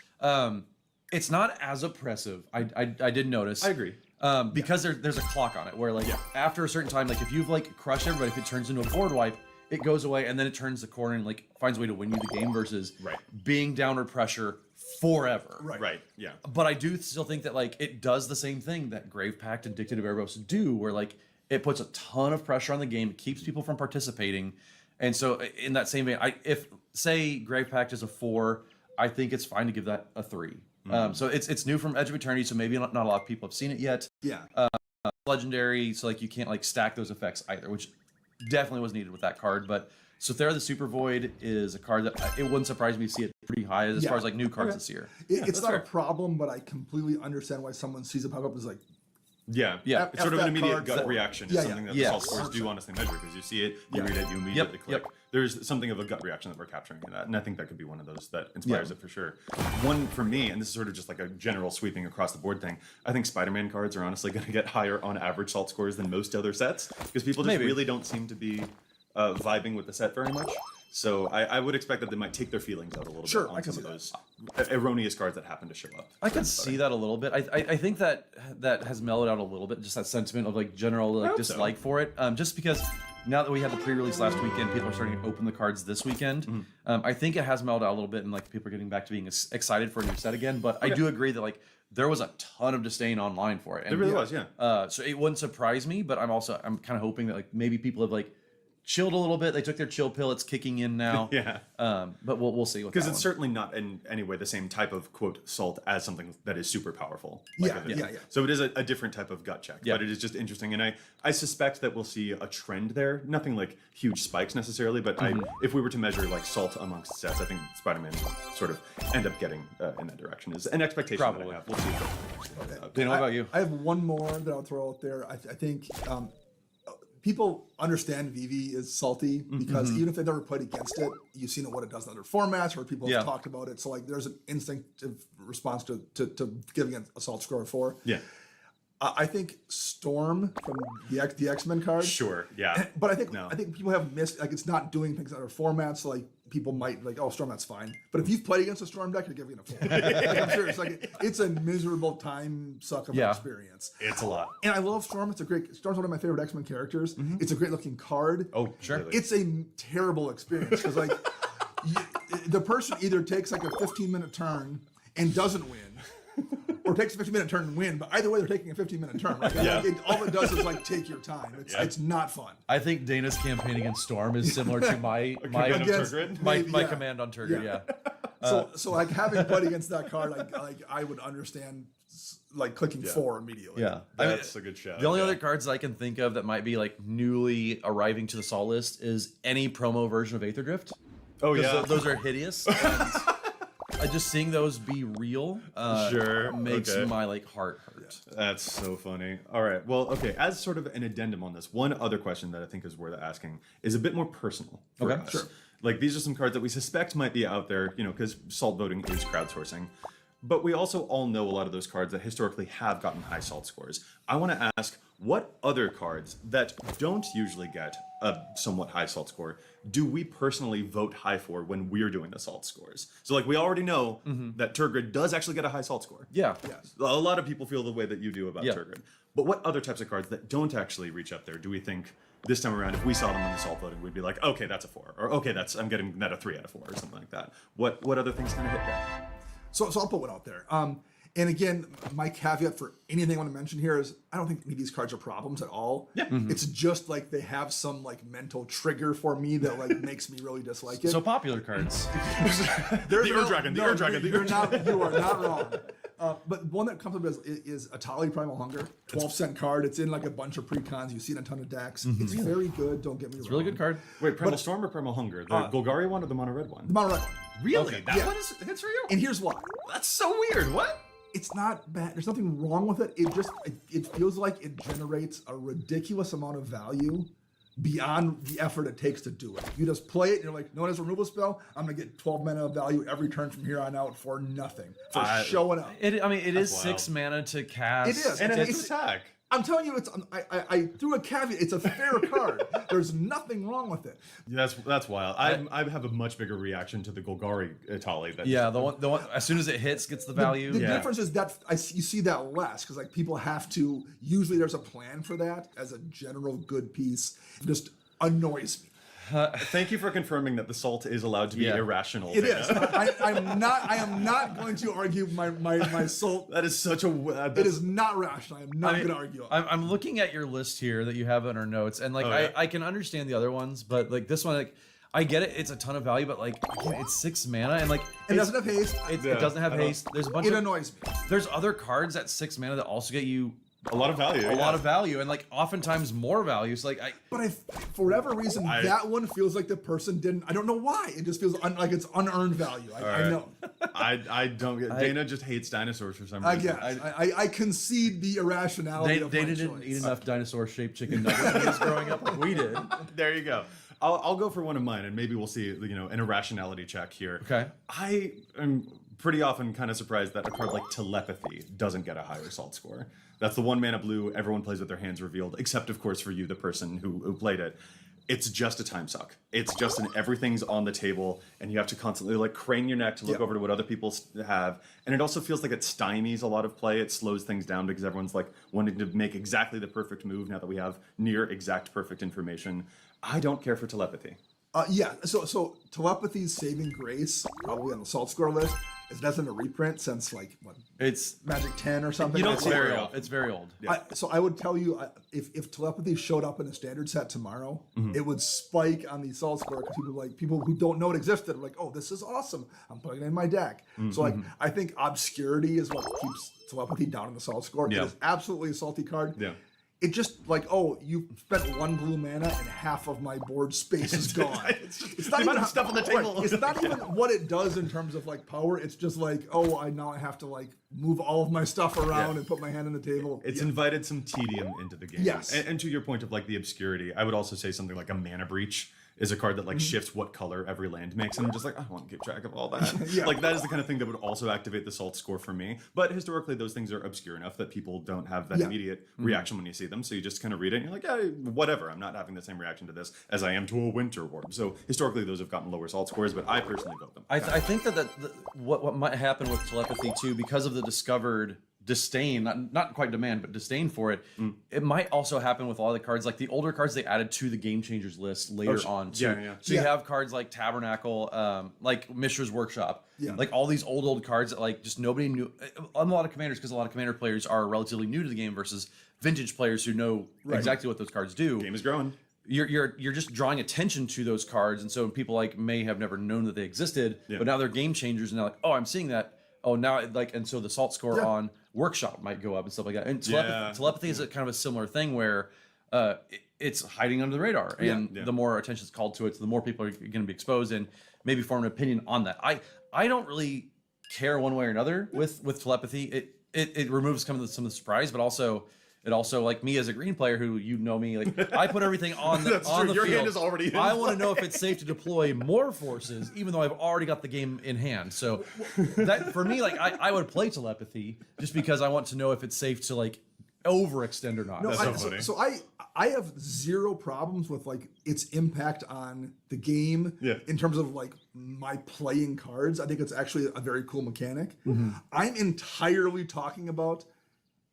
It's not as oppressive. I did notice. I agree. Because there's a clock on it where after a certain time, like if you've crushed everybody, if it turns into a board wipe, it goes away and then it turns the corner and finds a way to win you the game versus being downward pressure forever. Right. Yeah. But I do still think that it does the same thing that Grave Pact and Dictative Erebos do, where it puts a ton of pressure on the game, it keeps people from participating. And so in that same vein, if say Grave Pact is a 4, I think it's fine to give that a 3. So it's new from Edge of Eternity, so maybe not a lot of people have seen it yet. Yeah. Legendary, so you can't stack those effects either, which definitely was needed with that card. But so Thera the Super Void is a card that it wouldn't surprise me to see it pretty high as far as new cards this year. It's not a problem, but I completely understand why someone sees it pop up as Yeah, Yeah. It's sort of F an that immediate card gut for- reaction is Yeah, something that yeah. the salt Yes. scores do honestly measure because you see it, you read it, you immediately click. yep. There's something of a gut reaction that we're capturing in that, and I think that could be one of those that inspires it for sure. One for me, and this is sort of just like a general sweeping across the board thing. I think Spider-Man cards are honestly going to get higher on average salt scores than most other sets because people just Maybe. really don't seem to be vibing with the set very much. So I would expect that they might take their feelings out a little Sure, bit I on can some of see those erroneous cards that happen to show up. I can see that a little bit. I think that has mellowed out a little bit, just that sentiment of like general like hope so. dislike for it. Just because now that we had the pre-release last weekend, people are starting to open the cards this weekend. I think it has mellowed out a little bit, and like people are getting back to being excited for a new set again. But I do agree that like there was a ton of disdain online for it. And, It really was, yeah. So it wouldn't surprise me, but I'm kind of hoping that like maybe people have like chilled a little bit. They took their chill pill. It's kicking in now. Yeah. But we'll see. Because it's certainly not in any way the same type of quote salt as something that is super powerful. Yeah, it is. yeah. So it is a different type of gut check, Yeah. but it is just interesting, and I suspect that we'll see a trend there. Nothing like huge spikes necessarily, but if we were to measure like salt amongst sets, I think Spider-Man will sort of end up getting in that direction. Is an expectation that Probably. I have. We'll see. If it Dana, what about you? I have one more that I'll throw out there. I think people understand Vivi is salty because even if they've never played against it, you've seen what it does in other formats where people have talked about it. So like there's an instinctive response to giving it a salt score of 4. Yeah. I think Storm from the X-Men card. Sure. Yeah. But I think people have missed, like, it's not doing things in other formats. Like people might like, oh, Storm, that's fine. But if you've played against a Storm deck, you're giving it a 4. Like, I'm serious. Like it's a miserable time suck of an experience. It's a lot. And I love Storm. Storm's one of my favorite X-Men characters. It's a great looking card. Oh, sure. It's a terrible experience because like the person either takes like a 15-minute turn and doesn't win, or takes a 15-minute turn and win. But either way, they're taking a 15-minute turn. Right? Yeah. All it does is like take your time. It's not fun. I think Dana's campaign against Storm is similar to my command of Turgid? my Yeah. command on Turgid. Yeah. So like having played against that card, I would understand like clicking 4 immediately. Yeah. That's a good shout. The only other cards I can think of that might be like newly arriving to the salt list is any promo version of Aether Drift. Oh 'Cause yeah. those are hideous. And just seeing those be real Sure, makes okay. my like heart hurt. That's so funny. All right. Well, okay. As sort of an addendum on this, one other question that I think is worth asking is a bit more personal for Okay, us. sure. Like these are some cards that we suspect might be out there, you know, because salt voting is crowdsourcing. But we also all know a lot of those cards that historically have gotten high salt scores. I want to ask, what other cards that don't usually get a somewhat high salt score do we personally vote high for when we're doing the salt scores? So like we already know that Turgid does actually get a high salt score. Yeah. A lot of people feel the way that you do about Yeah. Turgid. But what other types of cards that don't actually reach up there do we think this time around, if we saw them on the salt voting, we'd be like, okay, that's a 4, or okay, I'm getting that a 3 out of 4, or something like that. What other things kind of hit there? So I'll put one out there. And again, my caveat for anything I want to mention here is I don't think any of these cards are problems at all. Yeah. It's just like they have some like mental trigger for me that like makes me really dislike it. So popular cards. There's The Ur Dragon, the Ur Dragon, the Ur You are not wrong. But one that comes up is Atali Primal Hunger, 12-cent card. It's in like a bunch of pre-cons. You see it in a ton of decks. It's very good. Don't get me wrong. It's a really good card. Wait, Primal Storm or Primal Hunger? The Golgari one or the Mono Red one? The Mono Red. Really? That Yeah. one hits for you? And here's why. That's so weird. What? It's not bad. There's nothing wrong with it. It feels like it generates a ridiculous amount of value beyond the effort it takes to do it. You just play it and you're like, no one has a removal spell. I'm gonna get 12 mana of value every turn from here on out for nothing. For showing up. It is wild. 6 mana to cast. It is. And It's- it's attack. I'm telling you, I threw a caveat. It's a fair card. There's nothing wrong with it. That's wild. I have a much bigger reaction to the Golgari Atali. Yeah, the one as soon as it hits gets the value. The Yeah. difference is that you see that less because like people have to. Usually, there's a plan for that as a general good piece. It just annoys me. Thank you for confirming that the salt is allowed to be Yeah. irrational. It Dana. is. I am not going to argue my soul. That is such a. It is not rational. I'm not going to argue. I'm looking at your list here that you have in our notes, and like yeah. I can understand the other ones, but like this one, like I get it, it's a ton of value, but like again, it's 6 mana, and like It doesn't have haste. it doesn't have haste. There's a bunch It of annoys me. there's other cards at 6 mana that also get you A lot of value. a lot of value, and like oftentimes more value. So like But for whatever reason, that one feels like the person didn't. I don't know why. It just feels like it's unearned value. I know. I don't get. Dana just hates dinosaurs for some I reason. guess. I concede the irrationality of my Dana didn't choice. eat enough dinosaur-shaped chicken nuggets when he was growing up like we did. There you go. I'll go for one of mine, and maybe we'll see, an irrationality check here. Okay. I am pretty often kind of surprised that a card like Telepathy doesn't get a higher salt score. That's the 1 mana blue, everyone plays with their hands revealed, except of course for you, the person who played it. It's just a time suck. It's just everything's on the table, and you have to constantly like crane your neck to look over to what other people have. And it also feels like it stymies a lot of play. It slows things down because everyone's like wanting to make exactly the perfect move now that we have near exact perfect information. I don't care for Telepathy. Yeah, so Telepathy's saving grace, probably on the salt score list, is it hasn't a reprint since like what? It's Magic 10 or something. you don't It's see very it. old. It's very old. So I would tell you, if Telepathy showed up in a standard set tomorrow, it would spike on the salt score because people who don't know it existed are like, oh, this is awesome. I'm putting it in my deck. So like, I think obscurity is what keeps Telepathy down in the salt score. Yeah. It is absolutely a salty card. Yeah. It just like, oh, you spent 1 blue mana and half of my board space is gone. It's not even stuff on the table. Right, it's not even what it does in terms of like power. It's just like, oh, I have to like move all of my stuff around and put my hand on the table. It's invited some tedium into the game. Yes. And to your point of like the obscurity, I would also say something like a Mana Breach is a card that like shifts what color every land makes, and I'm just like, I don't want to keep track of all that. Yeah. Like that is the kind of thing that would also activate the salt score for me. But historically, those things are obscure enough that people don't have that immediate reaction when you see them. So you just kind of read it and you're like, yeah, whatever. I'm not having the same reaction to this as I am to a Winter Orb. So historically, those have gotten lower salt scores, but I personally vote them. I think that what might happen with Telepathy too, because of the discovered disdain, not quite demand, but disdain for it, it might also happen with all the cards, like the older cards they added to the Game Changers list later on too. Yeah. So you have cards like Tabernacle, like Mishra's Workshop, like all these old cards that like just nobody knew on a lot of commanders, because a lot of commander players are relatively new to the game versus vintage players who know exactly what those cards do. Game is growing. You're just drawing attention to those cards, and so people like may have never known that they existed, but now they're game changers, and they're like, oh, I'm seeing that. Oh, now like, and so the salt score on Workshop might go up and stuff like that. And Telepathy is a kind of a similar thing where it's hiding under the radar, and the more attention is called to it, so the more people are going to be exposed and maybe form an opinion on that. I don't really care one way or another with Telepathy. It removes some of the surprise, but also. It also, like me as a green player who you know me, like I put everything on the That's on true. the Your field. hand is already in. I want to know if it's safe to deploy more forces, even though I've already got the game in hand. So that for me, like I would play Telepathy just because I want to know if it's safe to like overextend or not. No, That's so funny. so I have zero problems with like its impact on the game in terms of like my playing cards. I think it's actually a very cool mechanic. I'm entirely talking about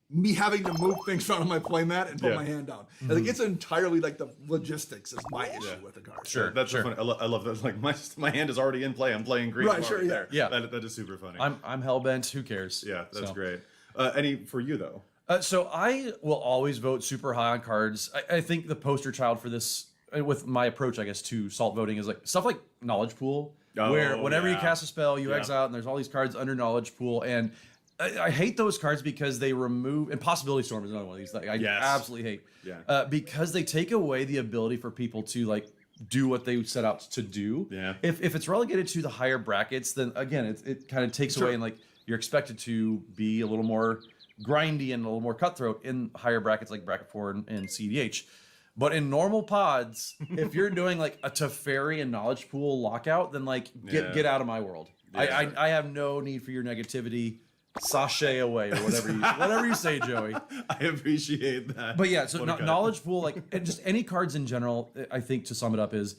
me having to move things around on my playmat and put my hand down. Like it's entirely like the logistics is my issue with the card. Sure, that's so funny. I love that. Like my hand is already in play. I'm playing green. Right, I'm sure, already yeah. there. That is super funny. I'm hellbent. Who cares? Yeah, that's So. great. Any for you though? So I will always vote super high on cards. I think the poster child for this, with my approach, I guess, to salt voting is like stuff like Knowledge Pool, where whenever you cast a spell, you exile, and there's all these cards under Knowledge Pool, and I hate those cards because they remove, and Possibility Storm is another one of these that I absolutely hate. Yeah. Because they take away the ability for people to like do what they set out to do. Yeah. If it's relegated to the higher brackets, then again it kind of takes away, and like you're expected to be a little more grindy and a little more cutthroat in higher brackets like bracket 4 and CDH. But in normal pods, if you're doing like a Teferi and Knowledge Pool lockout, then like get out of my world. I have no need for your negativity. Sashay away or whatever you say, Joey. I appreciate that. But yeah, so Knowledge Pool, like and just any cards in general, I think to sum it up is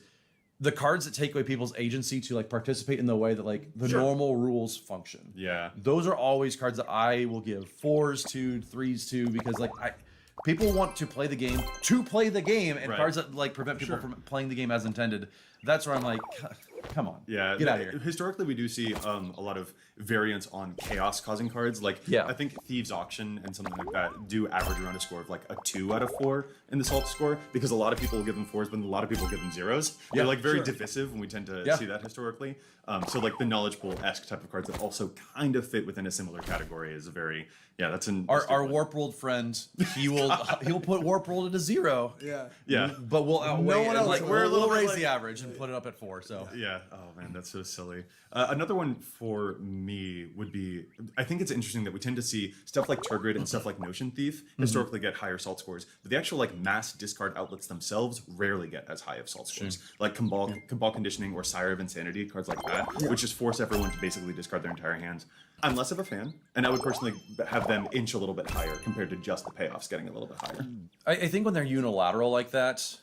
the cards that take away people's agency to like participate in the way that like the normal rules function. Yeah. Those are always cards that I will give 4s to, 3s to, because like people want to play the game, and cards that like prevent people from playing the game as intended. That's where I'm like, Come on. Yeah, Get out of here. Historically, we do see a lot of variants on chaos causing cards. Like, Yeah. I think Thieves Auction and something like that do average around a score of like a 2 out of 4 in the Salt score, because a lot of people will give them 4s, but a lot of people give them 0s. They're like very divisive, and we tend to see that historically. So like the Knowledge Pool-esque type of cards that also kind of fit within a similar category is a very, that's an Our Warp World friend, he'll put Warp World at a 0. Yeah. But we'll outweigh one it. else Like, will. we'll raise the average and put it up at 4. So Yeah. Oh man, that's so silly. Another one for me would be, I think it's interesting that we tend to see stuff like Turgid and stuff like Notion Thief historically get higher salt scores, but the actual like mass discard outlets themselves rarely get as high of salt scores. Like Cabal Conditioning or Sire of Insanity, cards like that, which just force everyone to basically discard their entire hands. I'm less of a fan, and I would personally have them inch a little bit higher compared to just the payoffs getting a little bit higher. I think when they're unilateral like that,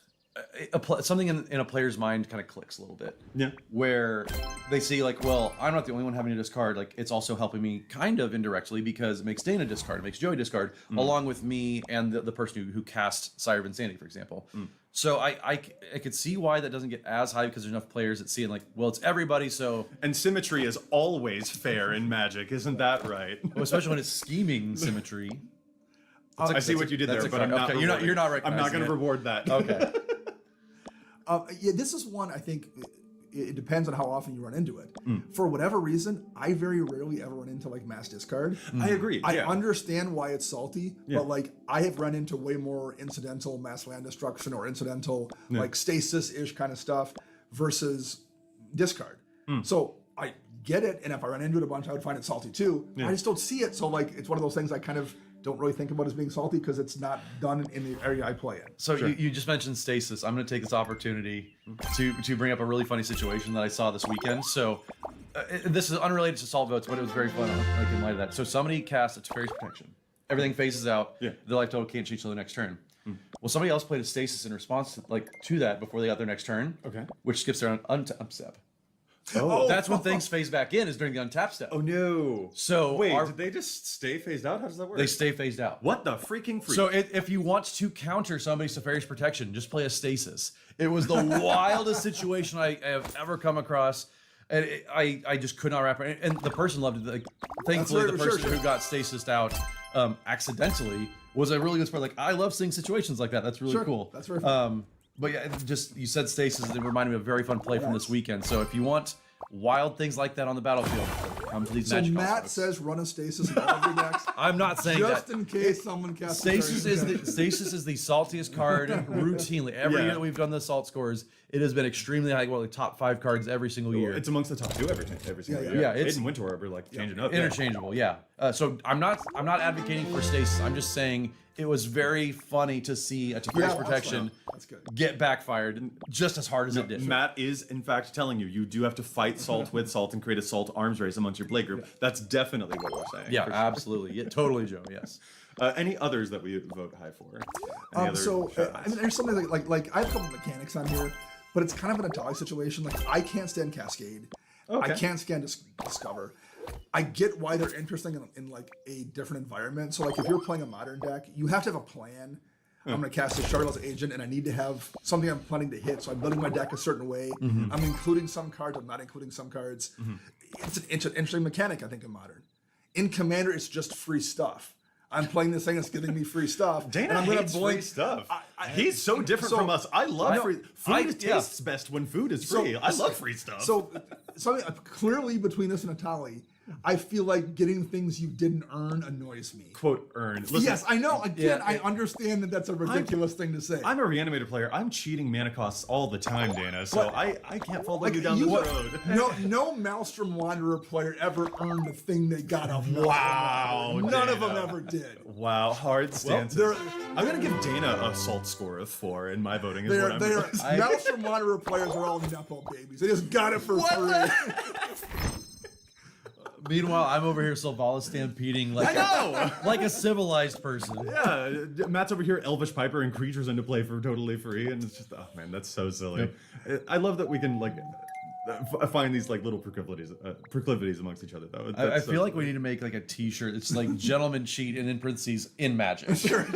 something in a player's mind kind of clicks a little bit. Yeah. Where they see like, well, I'm not the only one having to discard. Like, it's also helping me kind of indirectly because it makes Dana discard, it makes Joey discard, along with me and the person who cast Sire of Insanity, for example. So I could see why that doesn't get as high, because there's enough players that see it like, well, it's everybody, so... And symmetry is always fair in Magic, isn't that right? Well, especially when it's scheming symmetry. I see what you did there, but I'm not. Okay, you're not I'm not recognizing going to it. reward that. Okay. This is one I think it depends on how often you run into it. For whatever reason, I very rarely ever run into like mass discard. I agree. I understand why it's salty, but like I have run into way more incidental mass land destruction or incidental like stasis-ish kind of stuff versus discard. So I get it, and if I run into it a bunch, I would find it salty too. I just don't see it, so like it's one of those things I kind of don't really think about as being salty because it's not done in the area I play in. So you just mentioned stasis. I'm going to take this opportunity to bring up a really funny situation that I saw this weekend. So this is unrelated to salt votes, but it was very fun like in light of that. So somebody cast a Teferi's Protection. Everything phases out. Their life total can't change till the next turn. Well, somebody else played a stasis in response to that before they got their next turn. Okay. Which skips their untap step. Oh, That's when things phase back in, is during the untap step. Oh no! So wait, did they just stay phased out? How does that work? They stay phased out. What the freaking freak? So if you want to counter somebody's Teferi's Protection, just play a stasis. It was the wildest situation I have ever come across, and I just could not wrap it. And the person loved it. Like, thankfully, the person who got stasised out accidentally was a really good sport. Like, I love seeing situations like that. That's really cool. That's very fun. But yeah, just you said stasis, and it reminded me of a very fun play from this weekend. So if you want wild things like that on the battlefield, come to these So Magic Matt Concerts. says run a stasis in all of your decks. I'm not saying just that. in case someone casts Stasis is the saltiest card routinely. Every year that we've done the salt scores, it has been extremely high. Well, the top 5 cards every single year. It's amongst the top 2 every single year. Yeah, it's Aiden Winter are like changing up. interchangeable. Yeah. So I'm not advocating for stasis. I'm just saying it was very funny to see a Teferi's Protection get backfired just as hard as it did. Matt is in fact telling you do have to fight salt with salt and create a salt arms race amongst your play group. That's definitely what we're saying. Yeah, absolutely. Yeah, totally, Joe. Yes. Any others that we vote high for? Any other I mean, there's something like I have a couple mechanics on here, but it's kind of an Atali situation. Like I can't stand Cascade. I can't stand Discover. I get why they're interesting in like a different environment. So like if you're playing a modern deck, you have to have a plan. I'm going to cast a Shardless Agent, and I need to have something I'm planning to hit. So I'm building my deck a certain way. I'm including some cards. I'm not including some cards. It's an interesting mechanic, I think, in Modern. In Commander, it's just free stuff. I'm playing this thing that's giving me free stuff. Dana and I'm gonna hates free stuff. He's so different from us. I love free. Food tastes best when food is free. I love free stuff. So clearly between this and Atali, I feel like getting things you didn't earn annoys me. Quote, earn. Listen, yes, I know. Again, I understand that that's a ridiculous thing to say. I'm a Reanimator player. I'm cheating mana costs all the time, Dana. So I can't follow you down this road. No Maelstrom Wanderer player ever earned the thing they got off. Wow. None of them ever did. Wow, hard stances. I'm going to give Dana a salt score of 4 in my voting. Maelstrom Wanderer players are all Nepo babies. They just got it for free. Meanwhile, I'm over here Sylvala stampeding like a civilized person. Yeah, Matt's over here Elvish Piper and creatures into play for totally free, and it's just, oh man, that's so silly. I love that we can like find these like little proclivities amongst each other though. I feel like we need to make like a T-shirt. It's like gentlemen cheat and in parentheses in Magic. Sure.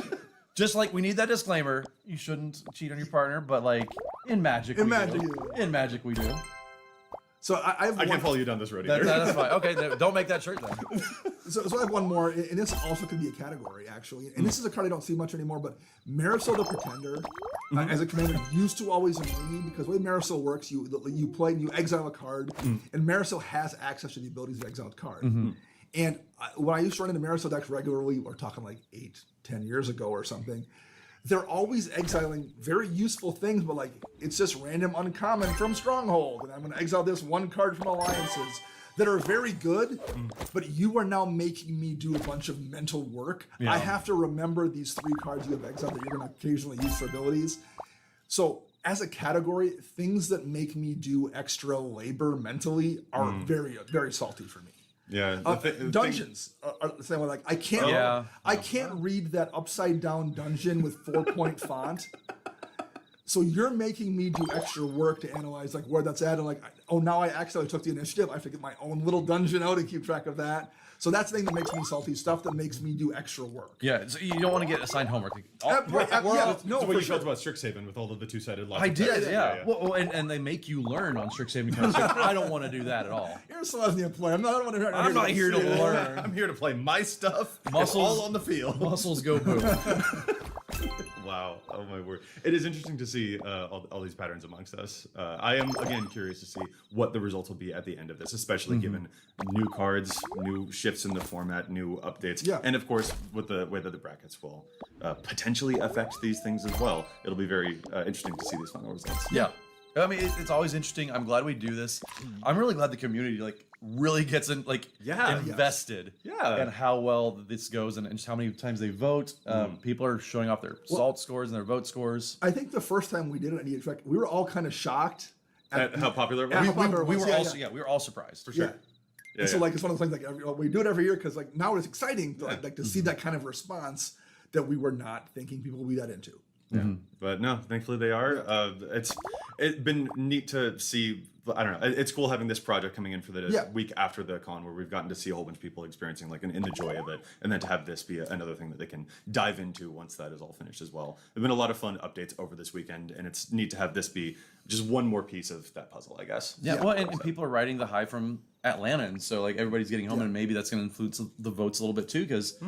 Just like we need that disclaimer, you shouldn't cheat on your partner, but like in Magic, we do. In Magic, we do. So I have I can't one, follow you down this road either. That's fine. Okay, don't make that shirt then. so I have one more, and this also could be a category actually. And this is a card I don't see much anymore, but Marisol the Pretender, as a commander, used to always annoy me because the way Marisol works, you play and you exile a card, and Marisol has access to the abilities of the exiled card. And when I used to run into Marisol decks regularly, we're talking like 8-10 years ago or something, they're always exiling very useful things, but like it's just random uncommon from Stronghold, and I'm going to exile this one card from Alliances that are very good, but you are now making me do a bunch of mental work. Yeah. I have to remember these 3 cards you have exiled that you're going to occasionally use for abilities. So as a category, things that make me do extra labor mentally are very, very salty for me. Yeah. Dungeons are the same way. Like I can't read that upside down dungeon with 4-point font. So you're making me do extra work to analyze like where that's at, and like, oh, now I accidentally took the initiative. I have to get my own little dungeon out and keep track of that. So that's the thing that makes me salty. Stuff that makes me do extra work. Yeah, so you don't want to get assigned homework. No, So what for you sure. felt about Strixhaven with all of the 2-sided logic. I did, text. yeah. Well, and they make you learn on Strixhaven concepts. I don't want to do that at all. You're still as the employee. I'm not here to learn. I'm here to play my stuff. Muscles- It's all on the field. Muscles go boom. Wow. Oh my word. It is interesting to see all these patterns amongst us. I am again curious to see what the results will be at the end of this, especially given new cards, new shifts in the format, new updates, and of course with the way that the brackets will potentially affect these things as well. It'll be very interesting to see these final results. Yeah. I mean, it's always interesting. I'm glad we do this. I'm really glad the community really gets invested in how well this goes and just how many times they vote. People are showing off their salt scores and their vote scores. I think the first time we did it at EDH, we were all kind of shocked At how popular it was. how popular it We was. were also we were all surprised for sure. Yeah. And so like it's one of those things like we do it every year because like now it's exciting to see that kind of response that we were not thinking people would be that into. Yeah, but no, thankfully they are. It's been neat to see. I don't know. It's cool having this project coming in for the week after the con, where we've gotten to see a whole bunch of people experiencing like in the joy of it, and then to have this be another thing that they can dive into once that is all finished as well. There've been a lot of fun updates over this weekend, and it's neat to have this be just one more piece of that puzzle, I guess. Yeah, well, and people are riding the high from Atlanta, and so like everybody's getting home, and maybe that's going to influence the votes a little bit too, because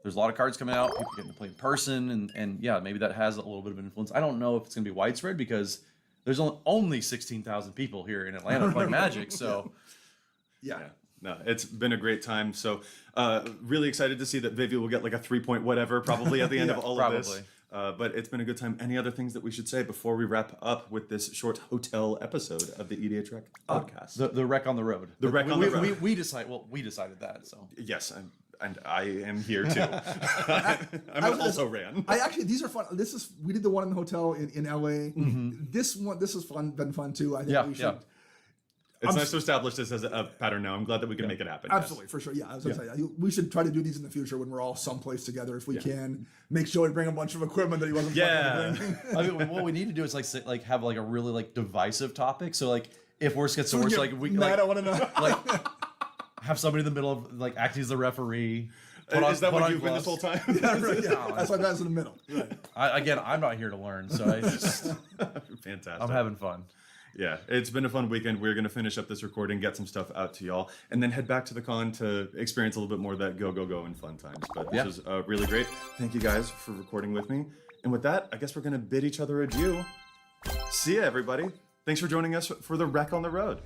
there's a lot of cards coming out, people getting to play in person, and yeah, maybe that has a little bit of an influence. I don't know if it's going to be widespread because there's only 16,000 people here in Atlanta playing Magic, so Yeah. No, it's been a great time. So really excited to see that Vivi will get like a 3-point whatever probably at the end of all of this. But it's been a good time. Any other things that we should say before we wrap up with this short hotel episode of the EDH Rec podcast? the wreck on the road. The wreck on the road. We decided that. So Yes, and I am here too. I also ran. These are fun. We did the one in the hotel in LA. This has been fun too. I think we should. It's nice to establish this as a pattern now. I'm glad that we can make it happen. Absolutely, for sure. Yeah, I was gonna say we should try to do these in the future when we're all someplace together if we can. Make Joey bring a bunch of equipment that he wasn't planning to bring. I mean, what we need to do is like have like a really like divisive topic. So like if worse gets to worse, like we I don't want to know. like have somebody in the middle of like acting as the referee. Is that what you've been this whole time? That's why guys in the middle. Right. I'm not here to learn, so Fantastic. I'm having fun. Yeah, it's been a fun weekend. We're going to finish up this recording, get some stuff out to y'all, and then head back to the con to experience a little bit more of that go, and fun times. But this was really great. Thank you guys for recording with me. And with that, I guess we're going to bid each other adieu. See ya, everybody. Thanks for joining us for the Wreck on the Road.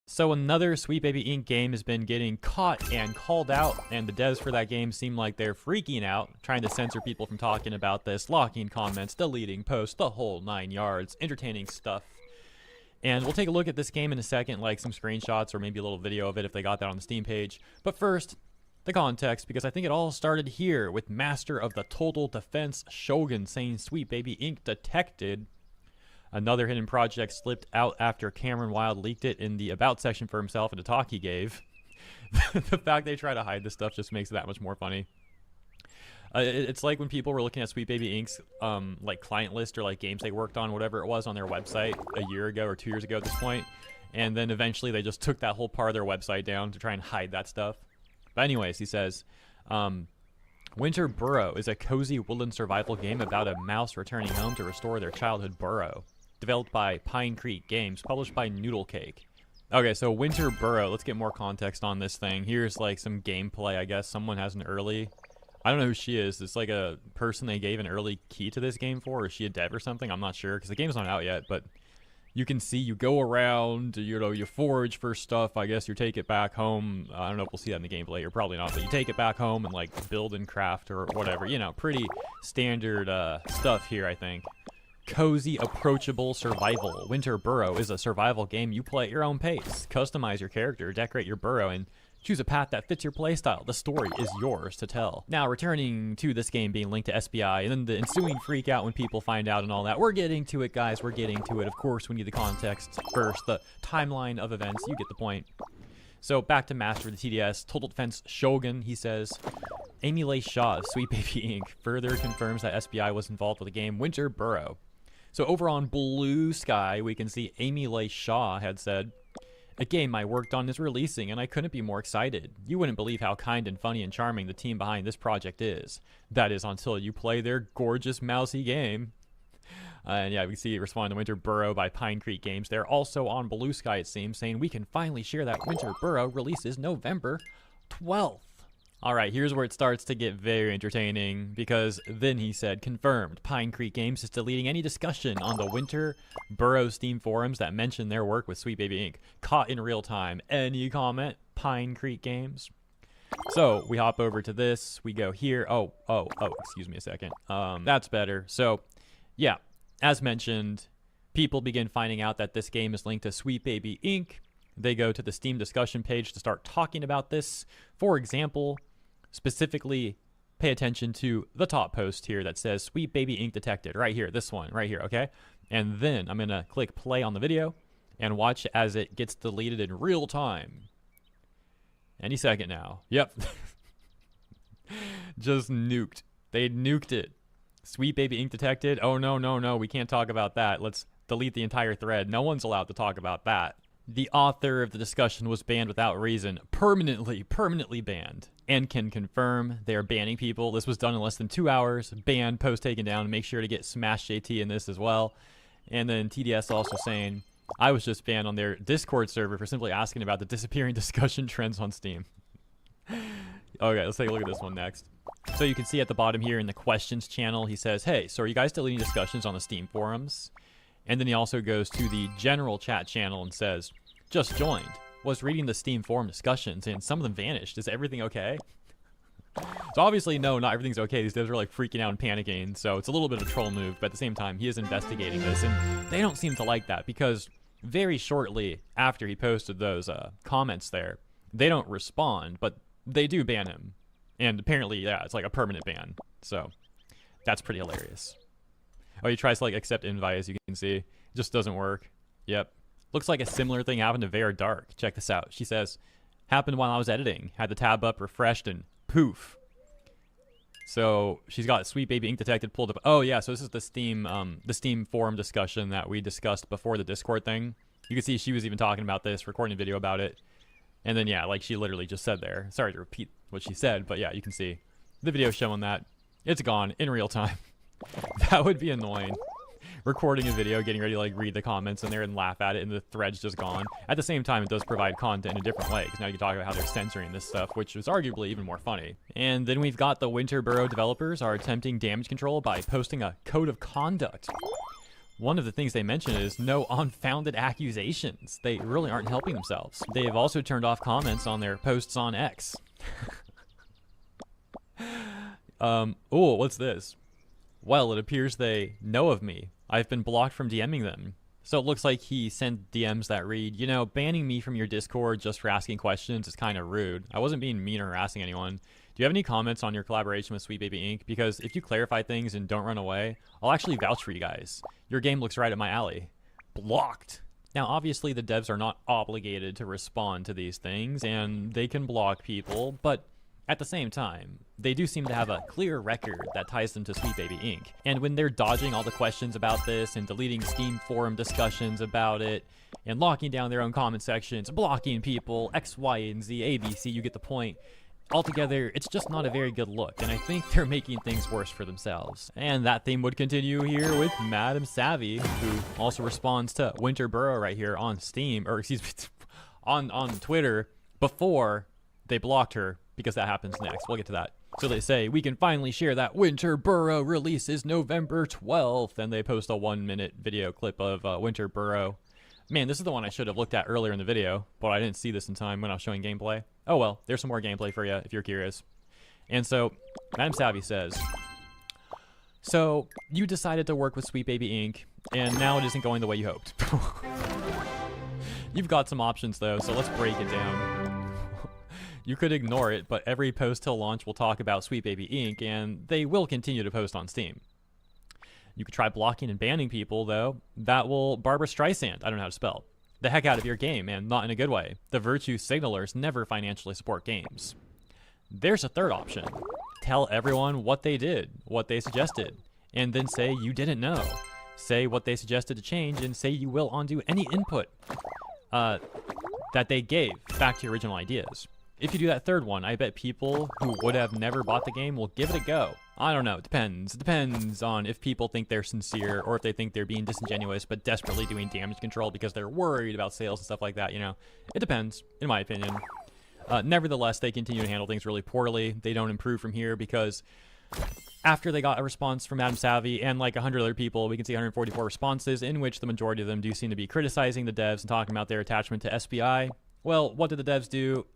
So another Sweet Baby Inc. game has been getting caught and called out, and the devs for that game seem like they're freaking out, trying to censor people from talking about this, locking comments, deleting posts, the whole 9 yards, entertaining stuff. And we'll take a look at this game in a second, like some screenshots or maybe a little video of it if they got that on the Steam page. But first, the context, because I think it all started here with Master of the Total Defense Shogun saying Sweet Baby Inc. detected. Another hidden project slipped out after Cameron Wild leaked it in the About section for himself in a talk he gave. The fact they try to hide this stuff just makes it that much more funny. It's like when people were looking at Sweet Baby Inc.'s like client list or like games they worked on, whatever it was, on their website a year ago or 2 years ago at this point, and then eventually they just took that whole part of their website down to try and hide that stuff. But anyways, he says, Winter Burrow is a cozy woodland survival game about a mouse returning home to restore their childhood burrow. Developed by Pine Creek Games, published by Noodle Cake. Okay, so Winter Burrow, let's get more context on this thing. Here's like some gameplay, I guess. Someone has an early... I don't know who she is. It's like a person they gave an early key to this game for. Is she a dev or something? I'm not sure, because the game's not out yet, but... You can see you go around, you know, you forage for stuff. I guess you take it back home. I don't know if we'll see that in the gameplay, or probably not, but you take it back home and, like, build and craft or whatever. You know, pretty standard stuff here, I think. Cozy, approachable survival. Winter Burrow is a survival game you play at your own pace. Customize your character, decorate your burrow, and choose a path that fits your playstyle. The story is yours to tell. Now, returning to this game being linked to SBI, and then the ensuing freak out when people find out and all that. We're getting to it, guys. We're getting to it. Of course, we need the context first, the timeline of events. You get the point. So, back to Master of the TDS. Total Defense Shogun, he says. Amy Leigh Shaw of Sweet Baby Inc. further confirms that SBI was involved with the game Winter Burrow. So, over on Blue Sky, we can see Amy Leigh Shaw had said, "A game I worked on is releasing, and I couldn't be more excited. You wouldn't believe how kind and funny and charming the team behind this project is. That is until you play their gorgeous mousy game." And yeah, we see it respond to Winter Burrow by Pine Creek Games. They're also on Blue Sky, it seems, saying we can finally share that Winter Burrow releases November 12th. All right, here's where it starts to get very entertaining, because then he said, confirmed, Pine Creek Games is deleting any discussion on the Winter Burrow Steam forums that mention their work with Sweet Baby Inc. Caught in real time. Any comment, Pine Creek Games? So we hop over to this. We go here. Oh, excuse me a second. That's better. So, yeah, as mentioned, people begin finding out that this game is linked to Sweet Baby Inc. They go to the Steam discussion page to start talking about this. For example, specifically pay attention to the top post here that says Sweet Baby Inc. detected. Right here, this one, right here, okay? And then I'm going to click play on the video and watch as it gets deleted in real time. Any second now. Yep. Just nuked. They nuked it. Sweet Baby Inc. detected. Oh, no, we can't talk about that. Let's delete the entire thread. No one's allowed to talk about that. The author of the discussion was banned without reason. Permanently banned. And can confirm they're banning people. This was done in less than 2 hours. Banned, post taken down. Make sure to get Smash JT in this as well. And then TDS also saying, I was just banned on their Discord server for simply asking about the disappearing discussion trends on Steam. Okay, let's take a look at this one next. So you can see at the bottom here in the questions channel, he says, hey, so are you guys deleting discussions on the Steam forums? And then he also goes to the general chat channel and says, just joined. Was reading the Steam forum discussions and some of them vanished. Is everything okay? So obviously, no, not everything's okay. These devs are like freaking out and panicking. So it's a little bit of a troll move, but at the same time, he is investigating this. And they don't seem to like that because very shortly after he posted those comments there, they don't respond, but they do ban him. And apparently, yeah, it's like a permanent ban. So that's pretty hilarious. Oh, he tries to like accept invite, as you can see. It just doesn't work. Yep. Looks like a similar thing happened to Vera Dark. Check this out. She says, happened while I was editing. Had the tab up, refreshed, and poof. So she's got Sweet Baby Inc. detected, pulled up. Oh yeah, so this is the Steam forum discussion that we discussed before the Discord thing. You can see she was even talking about this, recording a video about it. And then yeah, like she literally just said there. Sorry to repeat what she said, but yeah, you can see the video showing that it's gone in real time. That would be annoying. Recording a video, getting ready to like read the comments in there and laugh at it, and the thread's just gone. At the same time, it does provide content in a different way, because now you can talk about how they're censoring this stuff, which is arguably even more funny. And then we've got the Winter Burrow developers are attempting damage control by posting a code of conduct. One of the things they mention is no unfounded accusations. They really aren't helping themselves. They've also turned off comments on their posts on X. Oh, what's this? Well, it appears they know of me. I've been blocked from DMing them. So it looks like he sent DMs that read, you know, banning me from your Discord just for asking questions is kind of rude. I wasn't being mean or harassing anyone. Do you have any comments on your collaboration with Sweet Baby Inc? Because if you clarify things and don't run away, I'll actually vouch for you guys. Your game looks right up my alley. Blocked. Now, obviously, the devs are not obligated to respond to these things, and they can block people, but at the same time, they do seem to have a clear record that ties them to Sweet Baby Inc. And when they're dodging all the questions about this and deleting Steam forum discussions about it and locking down their own comment sections, blocking people, X, Y, and Z, ABC, you get the point. Altogether, it's just not a very good look, and I think they're making things worse for themselves. And that theme would continue here with Madam Savvy, who also responds to Winter Burrow right here on Steam, or excuse me, on Twitter, before they blocked her, because that happens next. We'll get to that. So they say, we can finally share that Winter Burrow release is November 12th, and they post a 1-minute video clip of Winter Burrow. Man, this is the one I should have looked at earlier in the video, but I didn't see this in time when I was showing gameplay. Oh well, there's some more gameplay for you if you're curious. And so, Madam Savvy says, so you decided to work with Sweet Baby Inc., and now it isn't going the way you hoped. You've got some options though, so let's break it down. You could ignore it, but every post till launch will talk about Sweet Baby Inc., and they will continue to post on Steam. You could try blocking and banning people, though. That will Barbara Streisand, I don't know how to spell, the heck out of your game, and not in a good way. The virtue signalers never financially support games. There's a third option. Tell everyone what they did, what they suggested, and then say you didn't know. Say what they suggested to change, and say you will undo any input that they gave back to your original ideas. If you do that third one, I bet people who would have never bought the game will give it a go. I don't know, it depends. It depends on if people think they're sincere or if they think they're being disingenuous but desperately doing damage control because they're worried about sales and stuff like that, you know. It depends, in my opinion. Nevertheless, they continue to handle things really poorly. They don't improve from here because after they got a response from Madam Savvy and like 100 other people, we can see 144 responses in which the majority of them do seem to be criticizing the devs and talking about their attachment to SBI. Well, what did the devs do?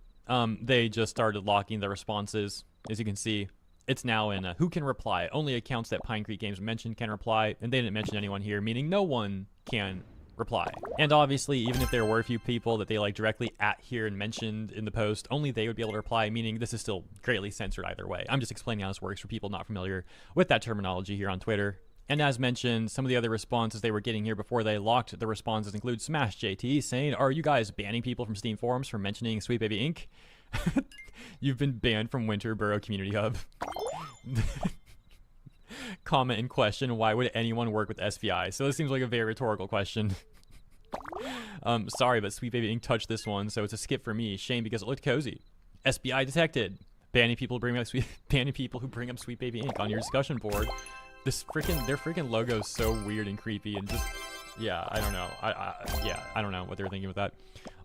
They just started locking the responses. As you can see, it's now in who can reply. Only accounts that Pine Creek Games mentioned can reply, and they didn't mention anyone here, meaning no one can reply. And obviously, even if there were a few people that they like directly at here and mentioned in the post, only they would be able to reply, meaning this is still greatly censored either way. I'm just explaining how this works for people not familiar with that terminology here on Twitter. And as mentioned, some of the other responses they were getting here before they locked the responses include Smash JT saying, are you guys banning people from Steam forums for mentioning Sweet Baby Inc.? You've been banned from Winter Burrow Community Hub. Comment in question, why would anyone work with SBI? So this seems like a very rhetorical question. Sorry, but Sweet Baby Inc. touched this one, so it's a skip for me. Shame because it looked cozy. SBI detected. Banning people who bring up Sweet Baby Inc. on your discussion board. Their freaking logo is so weird and creepy and just, yeah, I don't know. I don't know what they were thinking with that.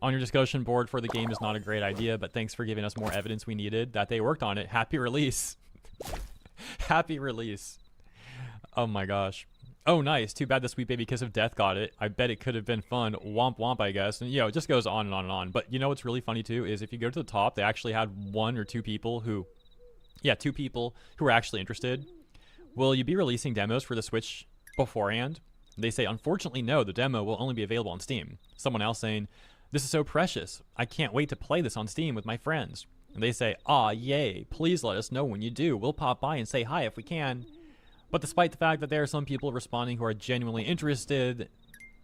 On your discussion board for the game is not a great idea, but thanks for giving us more evidence we needed that they worked on it. Happy release. Happy release. Oh my gosh. Oh, nice. Too bad the Sweet Baby Kiss of Death got it. I bet it could have been fun. Womp womp, I guess. And, it just goes on and on and on. But you know what's really funny, too, is if you go to the top, they actually had one or two people who were actually interested. Will you be releasing demos for the Switch beforehand? They say, unfortunately, no. The demo will only be available on Steam. Someone else saying, this is so precious. I can't wait to play this on Steam with my friends. And they say, aw, yay. Please let us know when you do. We'll pop by and say hi if we can. But despite the fact that there are some people responding who are genuinely interested,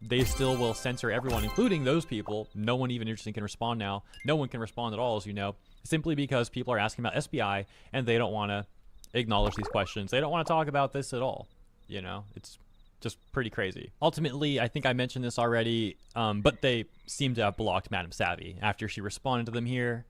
they still will censor everyone, including those people. No one even interested can respond now. No one can respond at all, as you know, simply because people are asking about SBI and they don't want to acknowledge these questions. They don't want to talk about this at all. It's just pretty crazy. Ultimately, I think I mentioned this already, but they seem to have blocked Madam Savvy after she responded to them here.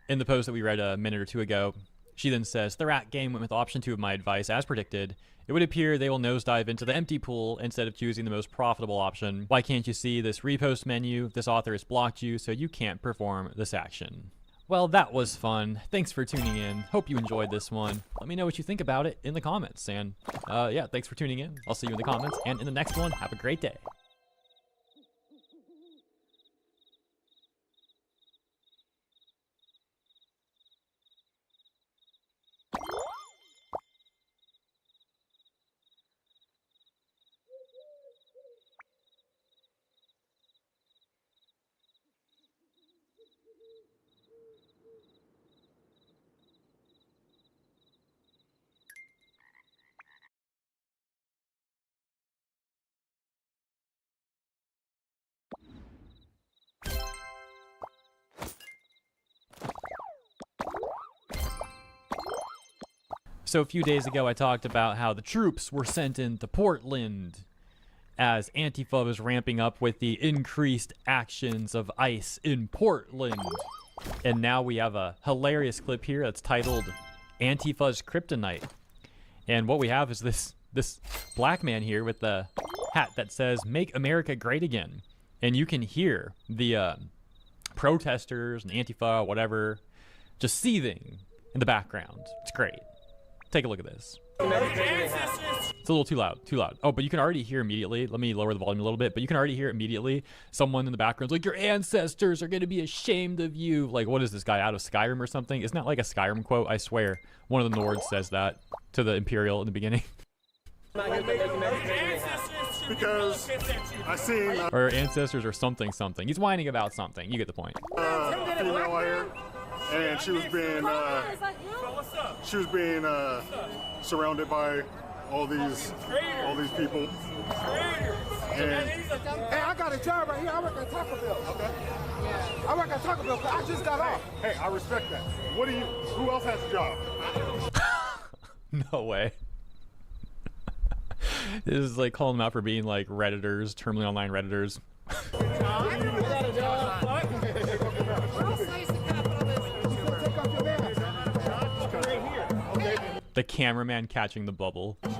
In the post that we read a minute or two ago, she then says, the rat game went with option 2 of my advice, as predicted. It would appear they will nosedive into the empty pool instead of choosing the most profitable option. Why can't you see this repost menu? This author has blocked you, so you can't perform this action. Well, that was fun. Thanks for tuning in. Hope you enjoyed this one. Let me know what you think about it in the comments. And yeah, thanks for tuning in. I'll see you in the comments. And in the next one, have a great day. So a few days ago, I talked about how the troops were sent into Portland as Antifa was ramping up with the increased actions of ICE in Portland. And now we have a hilarious clip here that's titled Antifa's Kryptonite. And what we have is this black man here with the hat that says "Make America Great Again." And you can hear the protesters and Antifa, whatever, just seething in the background. It's great. Take a look at this. It's a little too loud. Oh, but you can already hear immediately. Let me lower the volume a little bit, but you can already hear immediately someone in the background's like, your ancestors are going to be ashamed of you. Like, what is this guy, out of Skyrim or something? Isn't that like a Skyrim quote? I swear. One of the Nords says that to the Imperial in the beginning. Because I seen or ancestors or something. He's whining about something. You get the point. Female here, and she was being surrounded by all these people. And hey, I got a job right here. I work at Taco Bell. Okay. I work at Taco Bell. I just got off. Hey, I respect that. Who else has a job? No way. This is like calling them out for being like Redditors, terminally online Redditors. The cameraman catching the bubble. The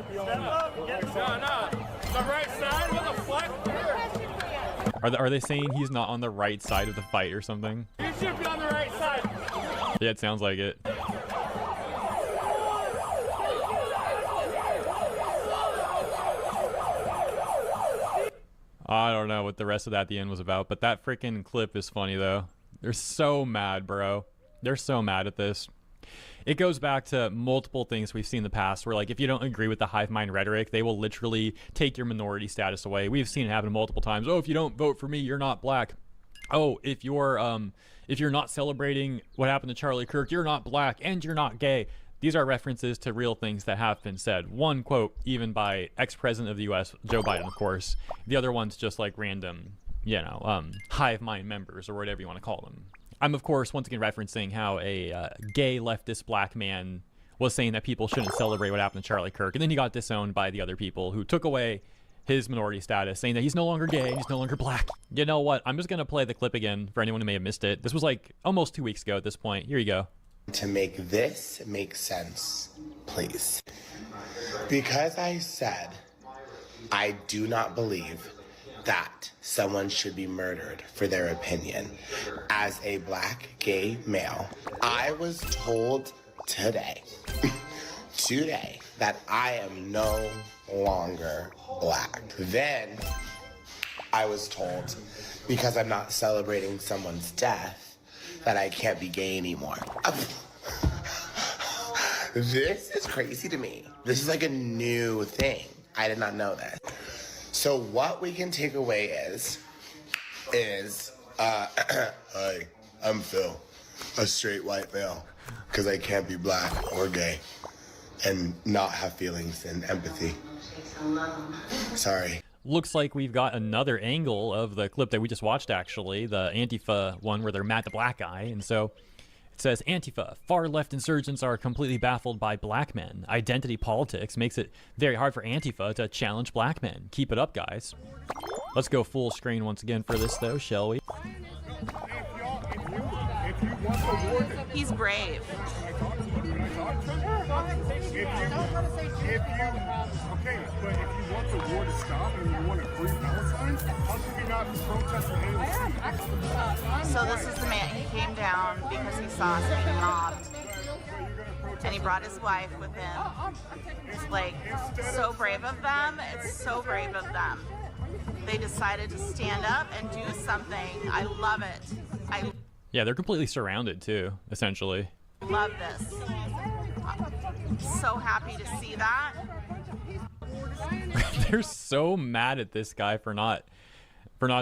right side? What the fuck? Are they saying he's not on the right side of the fight or something? You should be on the right side. Yeah, it sounds like it. I don't know what the rest of that at the end was about, but that freaking clip is funny though. They're so mad, bro. They're so mad at this. It goes back to multiple things we've seen in the past where, like, if you don't agree with the hive mind rhetoric, they will literally take your minority status away. We've seen it happen multiple times. Oh, if you don't vote for me, you're not black. Oh, if you're not celebrating what happened to Charlie Kirk, you're not black and you're not gay. These are references to real things that have been said. One quote even by ex-president of the U.S., Joe Biden, of course. The other one's just like random, hive mind members or whatever you want to call them. I'm, of course, once again referencing how a gay leftist black man was saying that people shouldn't celebrate what happened to Charlie Kirk. And then he got disowned by the other people who took away his minority status, saying that he's no longer gay and he's no longer black. You know what? I'm just going to play the clip again for anyone who may have missed it. This was like almost 2 weeks ago at this point. Here you go. To make this make sense, please. Because I said I do not believe that someone should be murdered for their opinion. As a black gay male, I was told today that I am no longer black. Then I was told, because I'm not celebrating someone's death, that I can't be gay anymore. This is crazy to me. This is like a new thing. I did not know that. So what we can take away is hi, I'm Phil, a straight white male, because I can't be black or gay and not have feelings and empathy. Sorry. Looks like we've got another angle of the clip that we just watched, actually, the Antifa one where they're mad at the black guy. And so it says, Antifa, far left insurgents are completely baffled by black men. Identity politics makes it very hard for Antifa to challenge black men. Keep it up, guys. Let's go full screen once again for this, though, shall we? He's brave. Okay, but if you want the war to stop and you want to free Palestine, how can we not protest the AOC? So this is the man. He came down because he saw us being mobbed, and he brought his wife with him. It's like so brave of them. It's so brave of them. They decided to stand up and do something. I love it. Yeah, they're completely surrounded too, essentially. Love this. I'm so happy to see that. They're so mad at this guy for not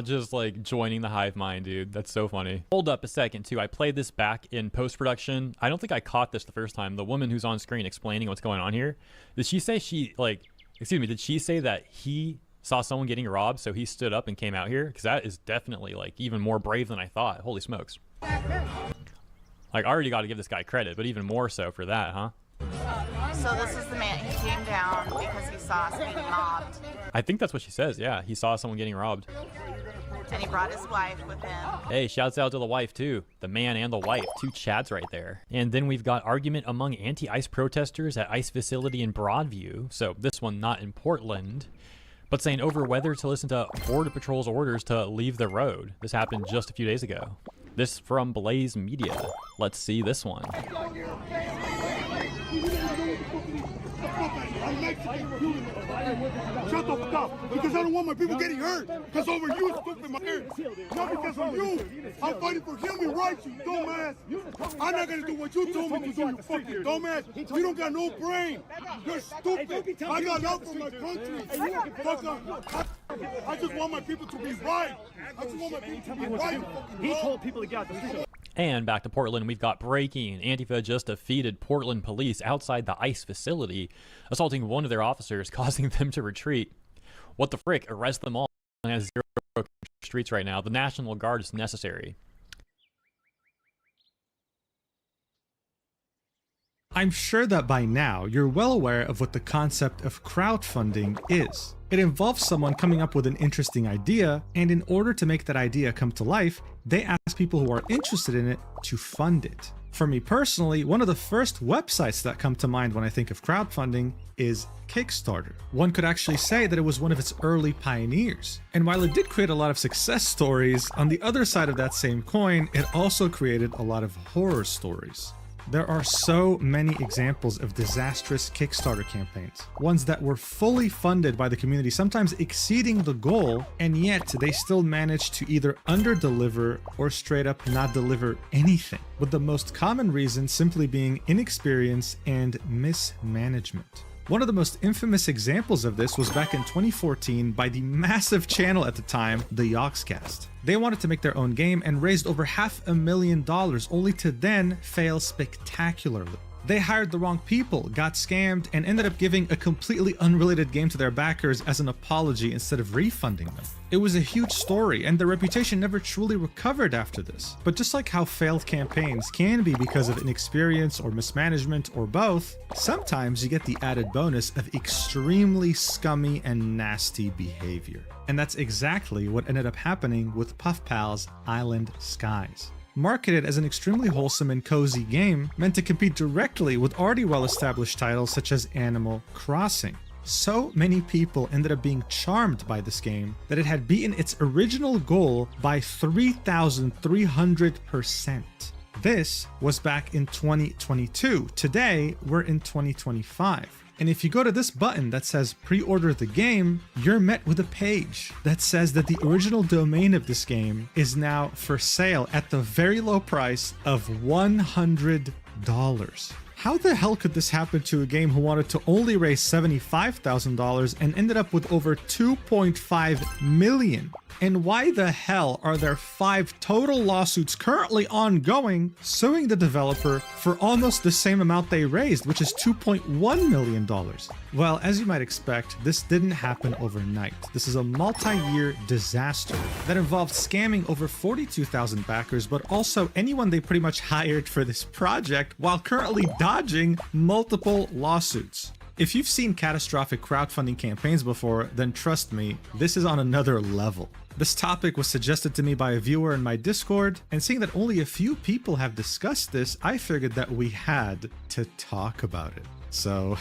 just like joining the hive mind, dude. That's so funny. Hold up a second too. I played this back in post-production. I don't think I caught this the first time. The woman who's on screen explaining what's going on here, did she say did she say that he saw someone getting robbed, so he stood up and came out here? Because that is definitely like even more brave than I thought. Holy smokes. Like, I already got to give this guy credit, but even more so for that, huh? So this is the man. He came down because he saw us being mobbed. I think that's what she says. Yeah, he saw someone getting robbed. and he brought his wife with him. Hey, shouts out to the wife too. The man and the wife, two chads right there. And then we've got argument among anti-ICE protesters at ICE facility in Broadview. So this one not in Portland, but saying over whether to listen to Border Patrol's orders to leave the road. This happened just a few days ago. This from Blaze Media. Let's see this one. Shut the fuck up, because I don't want my people getting hurt. Because over you, stupid my ears. Not because of you. I'm fighting for human rights, you dumbass. I'm not gonna do what you told me to do, you fucking dumbass. You don't got no brain. You're stupid. I got love for my country. Fuck up. I just want my people to be right. I just want my people to be right. He told people to get out the street. And back to Portland, we've got breaking. Antifa just defeated Portland police outside the ICE facility, assaulting one of their officers, causing them to retreat. What the frick? Arrest them all. And has zero streets right now. The National Guard is necessary. I'm sure that by now you're well aware of what the concept of crowdfunding is. It involves someone coming up with an interesting idea, and in order to make that idea come to life, they ask people who are interested in it to fund it. For me personally, one of the first websites that come to mind when I think of crowdfunding is Kickstarter. One could actually say that it was one of its early pioneers. And while it did create a lot of success stories, on the other side of that same coin, it also created a lot of horror stories. There are so many examples of disastrous Kickstarter campaigns, ones that were fully funded by the community, sometimes exceeding the goal, and yet they still managed to either under-deliver or straight up not deliver anything, with the most common reason simply being inexperience and mismanagement. One of the most infamous examples of this was back in 2014 by the massive channel at the time, the Yogscast. They wanted to make their own game and raised over $500,000 only to then fail spectacularly. They hired the wrong people, got scammed, and ended up giving a completely unrelated game to their backers as an apology instead of refunding them. It was a huge story, and their reputation never truly recovered after this. But just like how failed campaigns can be because of inexperience or mismanagement or both, sometimes you get the added bonus of extremely scummy and nasty behavior. And that's exactly what ended up happening with PuffPal's Island Skies. Marketed as an extremely wholesome and cozy game meant to compete directly with already well-established titles such as Animal Crossing. So many people ended up being charmed by this game that it had beaten its original goal by 3,300%. This was back in 2022. Today, we're in 2025. And if you go to this button that says pre-order the game, you're met with a page that says that the original domain of this game is now for sale at the very low price of $100. How the hell could this happen to a game who wanted to only raise $75,000 and ended up with over $2.5 million? And why the hell are there 5 total lawsuits currently ongoing suing the developer for almost the same amount they raised, which is $2.1 million? Well, as you might expect, this didn't happen overnight. This is a multi-year disaster that involved scamming over 42,000 backers, but also anyone they pretty much hired for this project while currently dodging multiple lawsuits. If you've seen catastrophic crowdfunding campaigns before, then trust me, this is on another level. This topic was suggested to me by a viewer in my Discord, and seeing that only a few people have discussed this, I figured that we had to talk about it. So,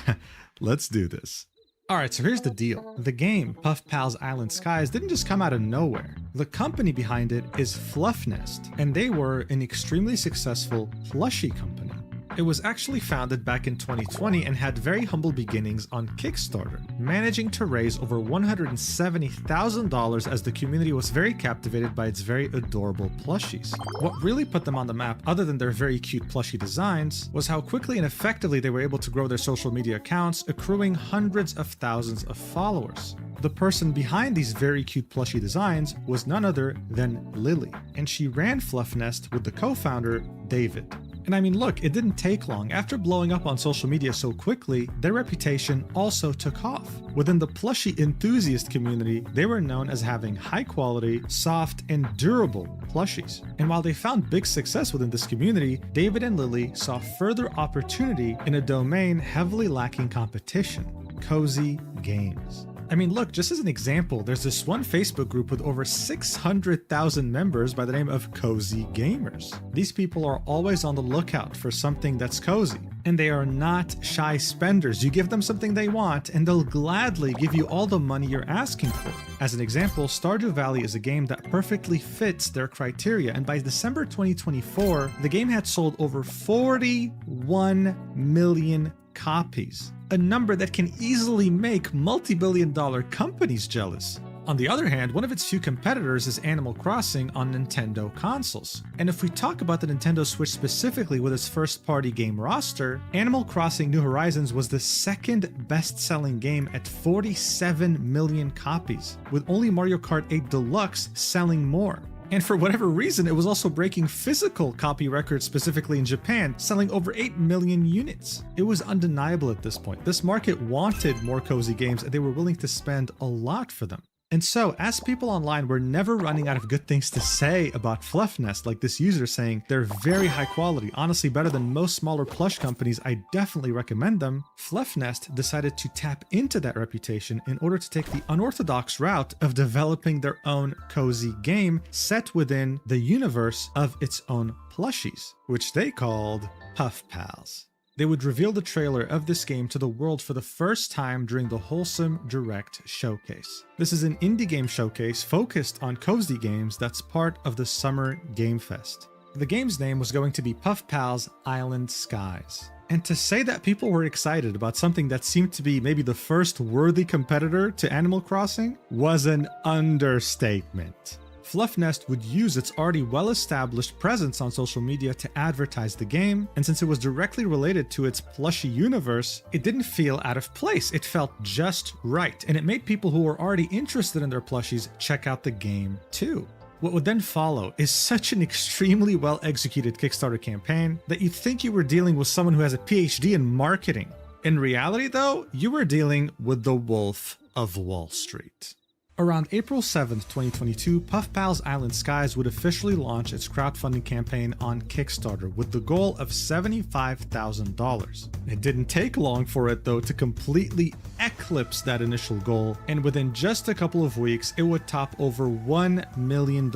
let's do this. Alright, so here's the deal. The game, PuffPal's Island Skies, didn't just come out of nowhere. The company behind it is Fluffnest, and they were an extremely successful plushie company. It was actually founded back in 2020 and had very humble beginnings on Kickstarter, managing to raise over $170,000 as the community was very captivated by its very adorable plushies. What really put them on the map, other than their very cute plushie designs, was how quickly and effectively they were able to grow their social media accounts, accruing hundreds of thousands of followers. The person behind these very cute plushie designs was none other than Lily, and she ran Fluffnest with the co-founder, David. And I mean, look, it didn't take long. After blowing up on social media so quickly, their reputation also took off. Within the plushie enthusiast community, they were known as having high quality, soft, and durable plushies. And while they found big success within this community, David and Lily saw further opportunity in a domain heavily lacking competition: cozy games. I mean, look, just as an example, there's this one Facebook group with over 600,000 members by the name of Cozy Gamers. These people are always on the lookout for something that's cozy, and they are not shy spenders. You give them something they want, and they'll gladly give you all the money you're asking for. As an example, Stardew Valley is a game that perfectly fits their criteria, and by December 2024, the game had sold over 41 million copies, a number that can easily make multi-billion-dollar companies jealous. On the other hand, one of its few competitors is Animal Crossing on Nintendo consoles. And if we talk about the Nintendo Switch specifically with its first-party game roster, Animal Crossing New Horizons was the second best-selling game at 47 million copies, with only Mario Kart 8 Deluxe selling more. And for whatever reason, it was also breaking physical copy records, specifically in Japan, selling over 8 million units. It was undeniable at this point. This market wanted more cozy games, and they were willing to spend a lot for them. And so, as people online were never running out of good things to say about Fluff Nest, like this user saying they're very high quality, honestly better than most smaller plush companies, I definitely recommend them, Fluff Nest decided to tap into that reputation in order to take the unorthodox route of developing their own cozy game set within the universe of its own plushies, which they called Puff Pals. They would reveal the trailer of this game to the world for the first time during the Wholesome Direct showcase. This is an indie game showcase focused on cozy games that's part of the Summer Game Fest. The game's name was going to be Puff Pals Island Skies. And to say that people were excited about something that seemed to be maybe the first worthy competitor to Animal Crossing was an understatement. Fluff Nest would use its already well-established presence on social media to advertise the game, and since it was directly related to its plushie universe, it didn't feel out of place. It felt just right, and it made people who were already interested in their plushies check out the game too. What would then follow is such an extremely well-executed Kickstarter campaign that you'd think you were dealing with someone who has a PhD in marketing. In reality though, you were dealing with the Wolf of Wall Street. Around April 7th, 2022, Puff Pals Island Skies would officially launch its crowdfunding campaign on Kickstarter with the goal of $75,000. It didn't take long for it though to completely eclipse that initial goal, and within just a couple of weeks, it would top over $1 million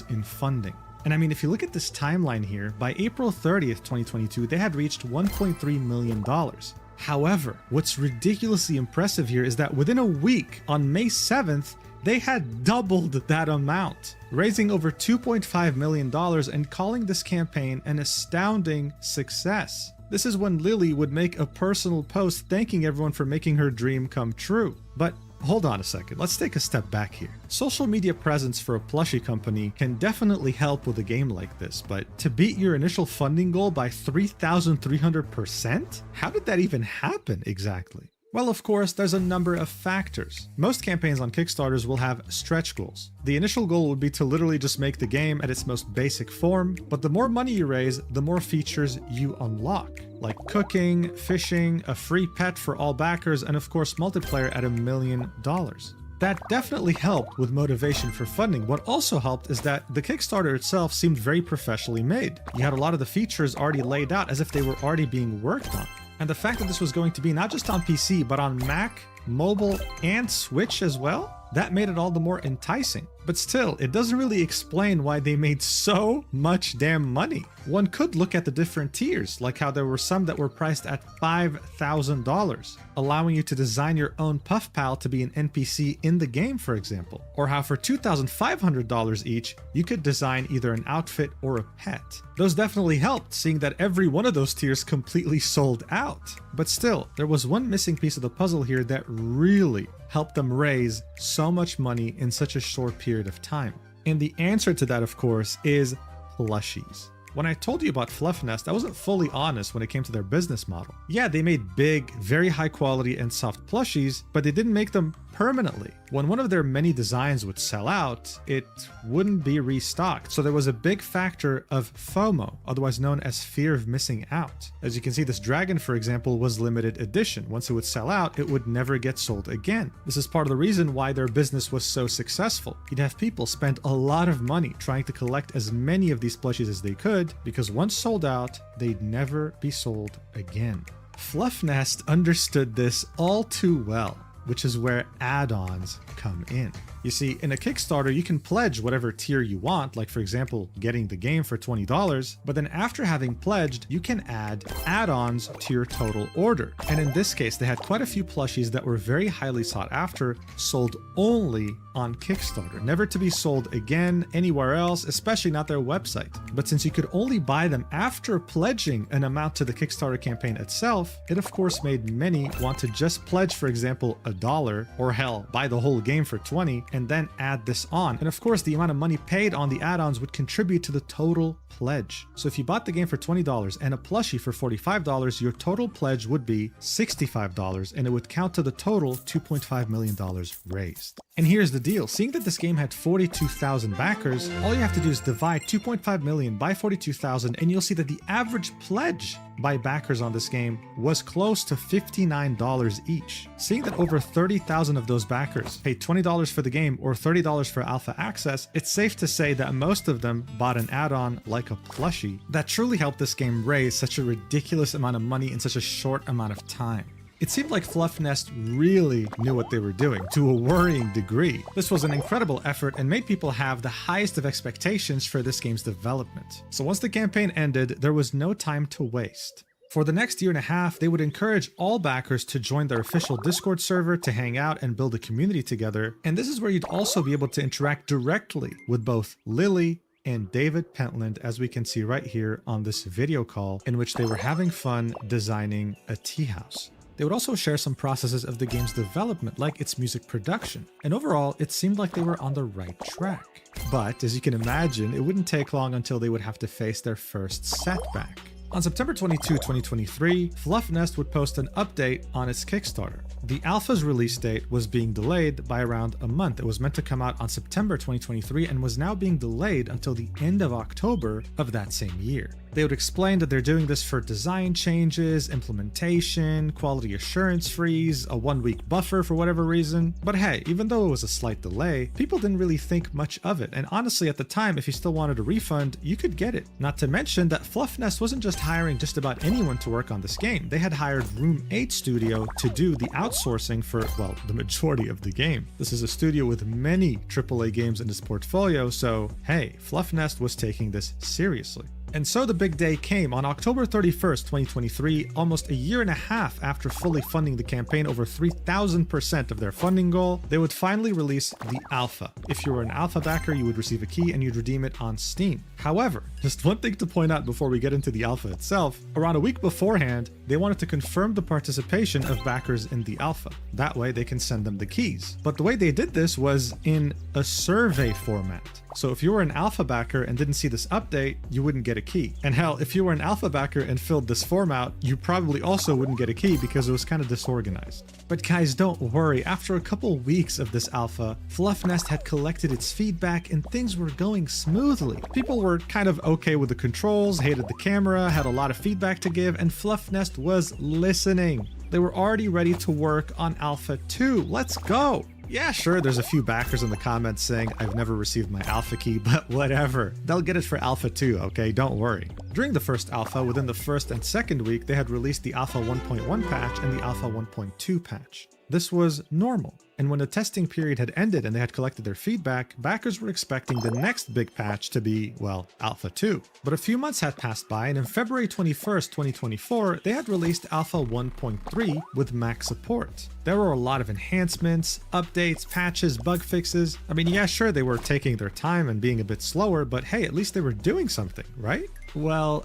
in funding. And I mean, if you look at this timeline here, by April 30th, 2022, they had reached $1.3 million. However, what's ridiculously impressive here is that within a week, on May 7th, they had doubled that amount, raising over $2.5 million and calling this campaign an astounding success. This is when Lily would make a personal post thanking everyone for making her dream come true. But hold on a second, let's take a step back here. Social media presence for a plushie company can definitely help with a game like this, but to beat your initial funding goal by 3,300%? How did that even happen exactly? Well, of course, there's a number of factors. Most campaigns on Kickstarters will have stretch goals. The initial goal would be to literally just make the game at its most basic form, but the more money you raise, the more features you unlock, like cooking, fishing, a free pet for all backers, and of course multiplayer at $1 million. That definitely helped with motivation for funding. What also helped is that the Kickstarter itself seemed very professionally made. You had a lot of the features already laid out as if they were already being worked on. And the fact that this was going to be not just on PC, but on Mac, mobile, and Switch as well, that made it all the more enticing. But still, it doesn't really explain why they made so much damn money. One could look at the different tiers, like how there were some that were priced at $5,000, allowing you to design your own Puff Pal to be an NPC in the game, for example. Or how for $2,500 each, you could design either an outfit or a pet. Those definitely helped, seeing that every one of those tiers completely sold out. But still, there was one missing piece of the puzzle here that really helped them raise so much money in such a short period of time. And the answer to that, of course, is plushies. When I told you about Fluff Nest, I wasn't fully honest when it came to their business model. Yeah, they made big, very high quality and soft plushies, but they didn't make them permanently. When one of their many designs would sell out, it wouldn't be restocked. So there was a big factor of FOMO, otherwise known as fear of missing out. As you can see, this dragon, for example, was limited edition. Once it would sell out, it would never get sold again. This is part of the reason why their business was so successful. You'd have people spend a lot of money trying to collect as many of these plushies as they could, because once sold out, they'd never be sold again. Fluff Nest understood this all too well. which is where add-ons come in. You see, in a Kickstarter, you can pledge whatever tier you want, like for example, getting the game for $20, but then after having pledged, you can add add-ons to your total order. And in this case, they had quite a few plushies that were very highly sought after, sold only on Kickstarter, never to be sold again anywhere else, especially not their website. But since you could only buy them after pledging an amount to the Kickstarter campaign itself, it of course made many want to just pledge, for example, $1, or hell, buy the whole game for $20, and then add this on. And of course, the amount of money paid on the add-ons would contribute to the total pledge. So if you bought the game for $20 and a plushie for $45, your total pledge would be $65, and it would count to the total $2.5 million raised. And here's the deal. Seeing that this game had 42,000 backers, all you have to do is divide 2.5 million by 42,000, and you'll see that the average pledge by backers on this game was close to $59 each. Seeing that over 30,000 of those backers paid $20 for the game or $30 for alpha access, it's safe to say that most of them bought an add-on like a plushie that truly helped this game raise such a ridiculous amount of money in such a short amount of time. It seemed like Fluff Nest really knew what they were doing, to a worrying degree. This was an incredible effort and made people have the highest of expectations for this game's development. So once the campaign ended, there was no time to waste. For the next year and a half, they would encourage all backers to join their official Discord server to hang out and build a community together. And this is where you'd also be able to interact directly with both Lily and David Pentland, as we can see right here on this video call, in which they were having fun designing a tea house. They would also share some processes of the game's development, like its music production, and overall, it seemed like they were on the right track. But, as you can imagine, it wouldn't take long until they would have to face their first setback. On September 22, 2023, Fluff Nest would post an update on its Kickstarter. The alpha's release date was being delayed by around a month. It was meant to come out on September 2023 and was now being delayed until the end of October of that same year. They would explain that they're doing this for design changes, implementation, quality assurance freeze, a 1-week buffer for whatever reason. But hey, even though it was a slight delay, people didn't really think much of it. And honestly, at the time, if you still wanted a refund, you could get it. Not to mention that Fluff Nest wasn't just hiring just about anyone to work on this game. They had hired Room 8 Studio to do the outsourcing for, well, the majority of the game. This is a studio with many AAA games in its portfolio, so hey, Fluff Nest was taking this seriously. And so the big day came. On October 31st, 2023, almost a year and a half after fully funding the campaign over 3,000% of their funding goal, they would finally release the alpha. If you were an alpha backer, you would receive a key and you'd redeem it on Steam. However, just one thing to point out before we get into the alpha itself, around a week beforehand, they wanted to confirm the participation of backers in the alpha. That way they can send them the keys. But the way they did this was in a survey format. So if you were an alpha backer and didn't see this update, you wouldn't get a key. And hell, if you were an alpha backer and filled this form out, you probably also wouldn't get a key because it was kind of disorganized. But guys, don't worry. After a couple weeks of this alpha, Fluff Nest had collected its feedback and things were going smoothly. People were kind of okay with the controls, hated the camera, had a lot of feedback to give, and Fluff Nest was listening. They were already ready to work on Alpha 2. Let's go! Yeah, sure, there's a few backers in the comments saying I've never received my alpha key, but whatever. They'll get it for Alpha 2, okay? Don't worry. During the first alpha, within the first and second week, they had released the Alpha 1.1 patch and the Alpha 1.2 patch. This was normal. And when the testing period had ended and they had collected their feedback, backers were expecting the next big patch to be, well, Alpha 2. But a few months had passed by, and in February 21st, 2024, they had released Alpha 1.3 with max support. There were a lot of enhancements, updates, patches, bug fixes. I mean, yeah, sure, they were taking their time and being a bit slower, but hey, at least they were doing something, right? Well,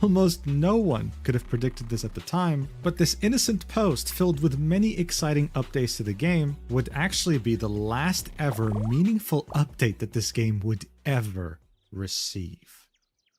almost no one could have predicted this at the time, but this innocent post filled with many exciting updates to the game would actually be the last ever meaningful update that this game would ever receive.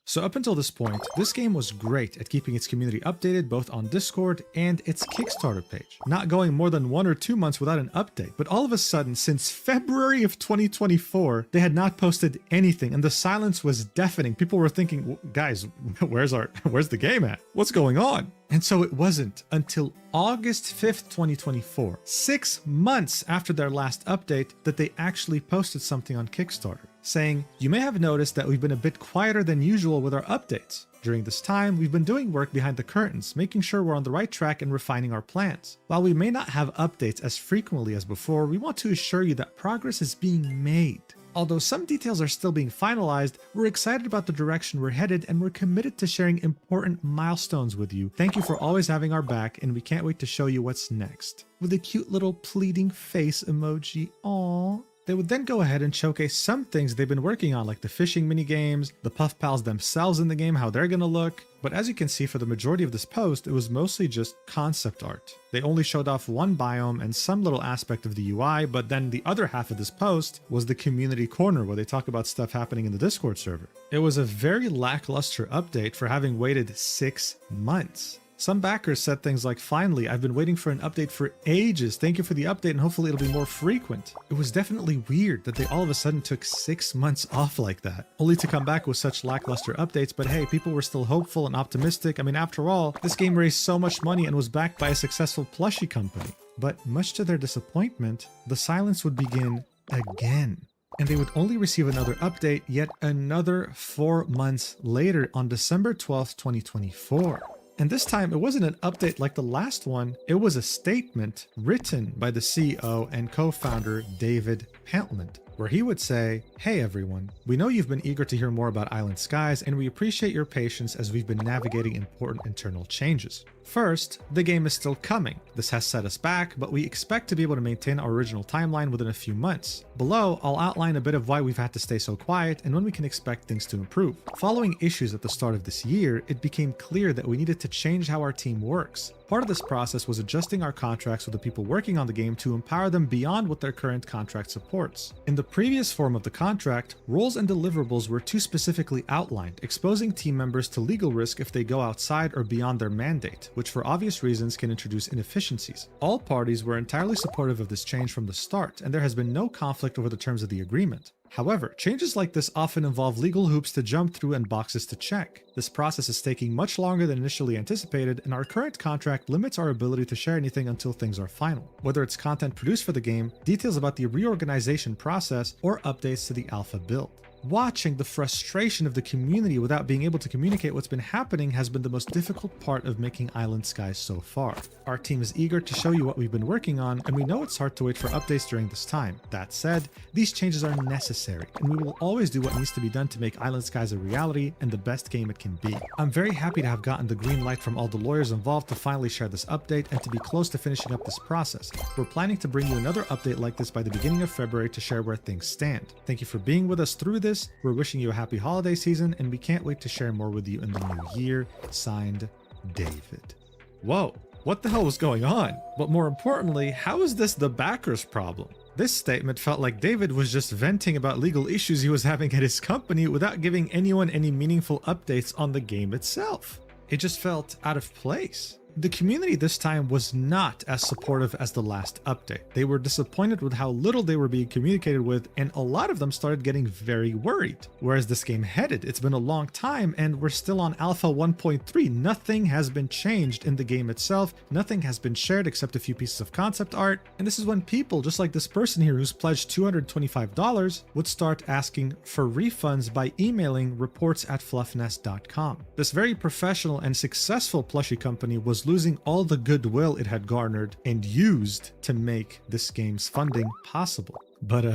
So up until this point, this game was great at keeping its community updated both on Discord and its Kickstarter page, not going more than 1 or 2 months without an update. But all of a sudden, since February of 2024, they had not posted anything and the silence was deafening. People were thinking, guys, where's the game at? What's going on? And so it wasn't until August 5th, 2024, 6 months after their last update, that they actually posted something on Kickstarter, saying, "You may have noticed that we've been a bit quieter than usual with our updates. During this time, we've been doing work behind the curtains, making sure we're on the right track and refining our plans. While we may not have updates as frequently as before, we want to assure you that progress is being made. Although some details are still being finalized, we're excited about the direction we're headed and we're committed to sharing important milestones with you. Thank you for always having our back, and we can't wait to show you what's next. With a cute little pleading face emoji. Aww. They would then go ahead and showcase some things they've been working on, like the fishing minigames, the Puff Pals themselves in the game, how they're gonna look. But as you can see, for the majority of this post, it was mostly just concept art. They only showed off one biome and some little aspect of the UI, but then the other half of this post was the community corner where they talk about stuff happening in the Discord server. It was a very lackluster update for having waited 6 months. Some backers said things like, "Finally, I've been waiting for an update for ages. Thank you for the update and hopefully it'll be more frequent." It was definitely weird that they all of a sudden took 6 months off like that, only to come back with such lackluster updates. But hey, people were still hopeful and optimistic. I mean, after all, this game raised so much money and was backed by a successful plushie company. But much to their disappointment, the silence would begin again. And they would only receive another update yet another 4 months later on December 12th, 2024. And this time, it wasn't an update like the last one, it was a statement written by the CEO and co-founder David Pentland, where he would say, "Hey everyone, we know you've been eager to hear more about Island Skies, and we appreciate your patience as we've been navigating important internal changes. First, the game is still coming. This has set us back, but we expect to be able to maintain our original timeline within a few months. Below, I'll outline a bit of why we've had to stay so quiet and when we can expect things to improve. Following issues at the start of this year, it became clear that we needed to change how our team works. Part of this process was adjusting our contracts with the people working on the game to empower them beyond what their current contract supports. In the previous form of the contract, roles and deliverables were too specifically outlined, exposing team members to legal risk if they go outside or beyond their mandate, which for obvious reasons can introduce inefficiencies. All parties were entirely supportive of this change from the start, and there has been no conflict over the terms of the agreement. However, changes like this often involve legal hoops to jump through and boxes to check. This process is taking much longer than initially anticipated, and our current contract limits our ability to share anything until things are final. Whether it's content produced for the game, details about the reorganization process, or updates to the alpha build. Watching the frustration of the community without being able to communicate what's been happening has been the most difficult part of making Island Skies so far. Our team is eager to show you what we've been working on, and we know it's hard to wait for updates during this time. That said, these changes are necessary, and we will always do what needs to be done to make Island Skies a reality and the best game it can be. I'm very happy to have gotten the green light from all the lawyers involved to finally share this update and to be close to finishing up this process. We're planning to bring you another update like this by the beginning of February to share where things stand. Thank you for being with us through this. We're wishing you a happy holiday season, and we can't wait to share more with you in the new year. Signed, David." Whoa, what the hell was going on? But more importantly, how is this the backer's problem? This statement felt like David was just venting about legal issues he was having at his company without giving anyone any meaningful updates on the game itself. It just felt out of place. The community this time was not as supportive as the last update. They were disappointed with how little they were being communicated with, and a lot of them started getting very worried. Whereas this game headed, it's been a long time and we're still on Alpha 1.3. Nothing has been changed in the game itself. Nothing has been shared except a few pieces of concept art. And this is when people, just like this person here who's pledged $225, would start asking for refunds by emailing reports@fluffnest.com. This very professional and successful plushie company was losing all the goodwill it had garnered and used to make this game's funding possible. But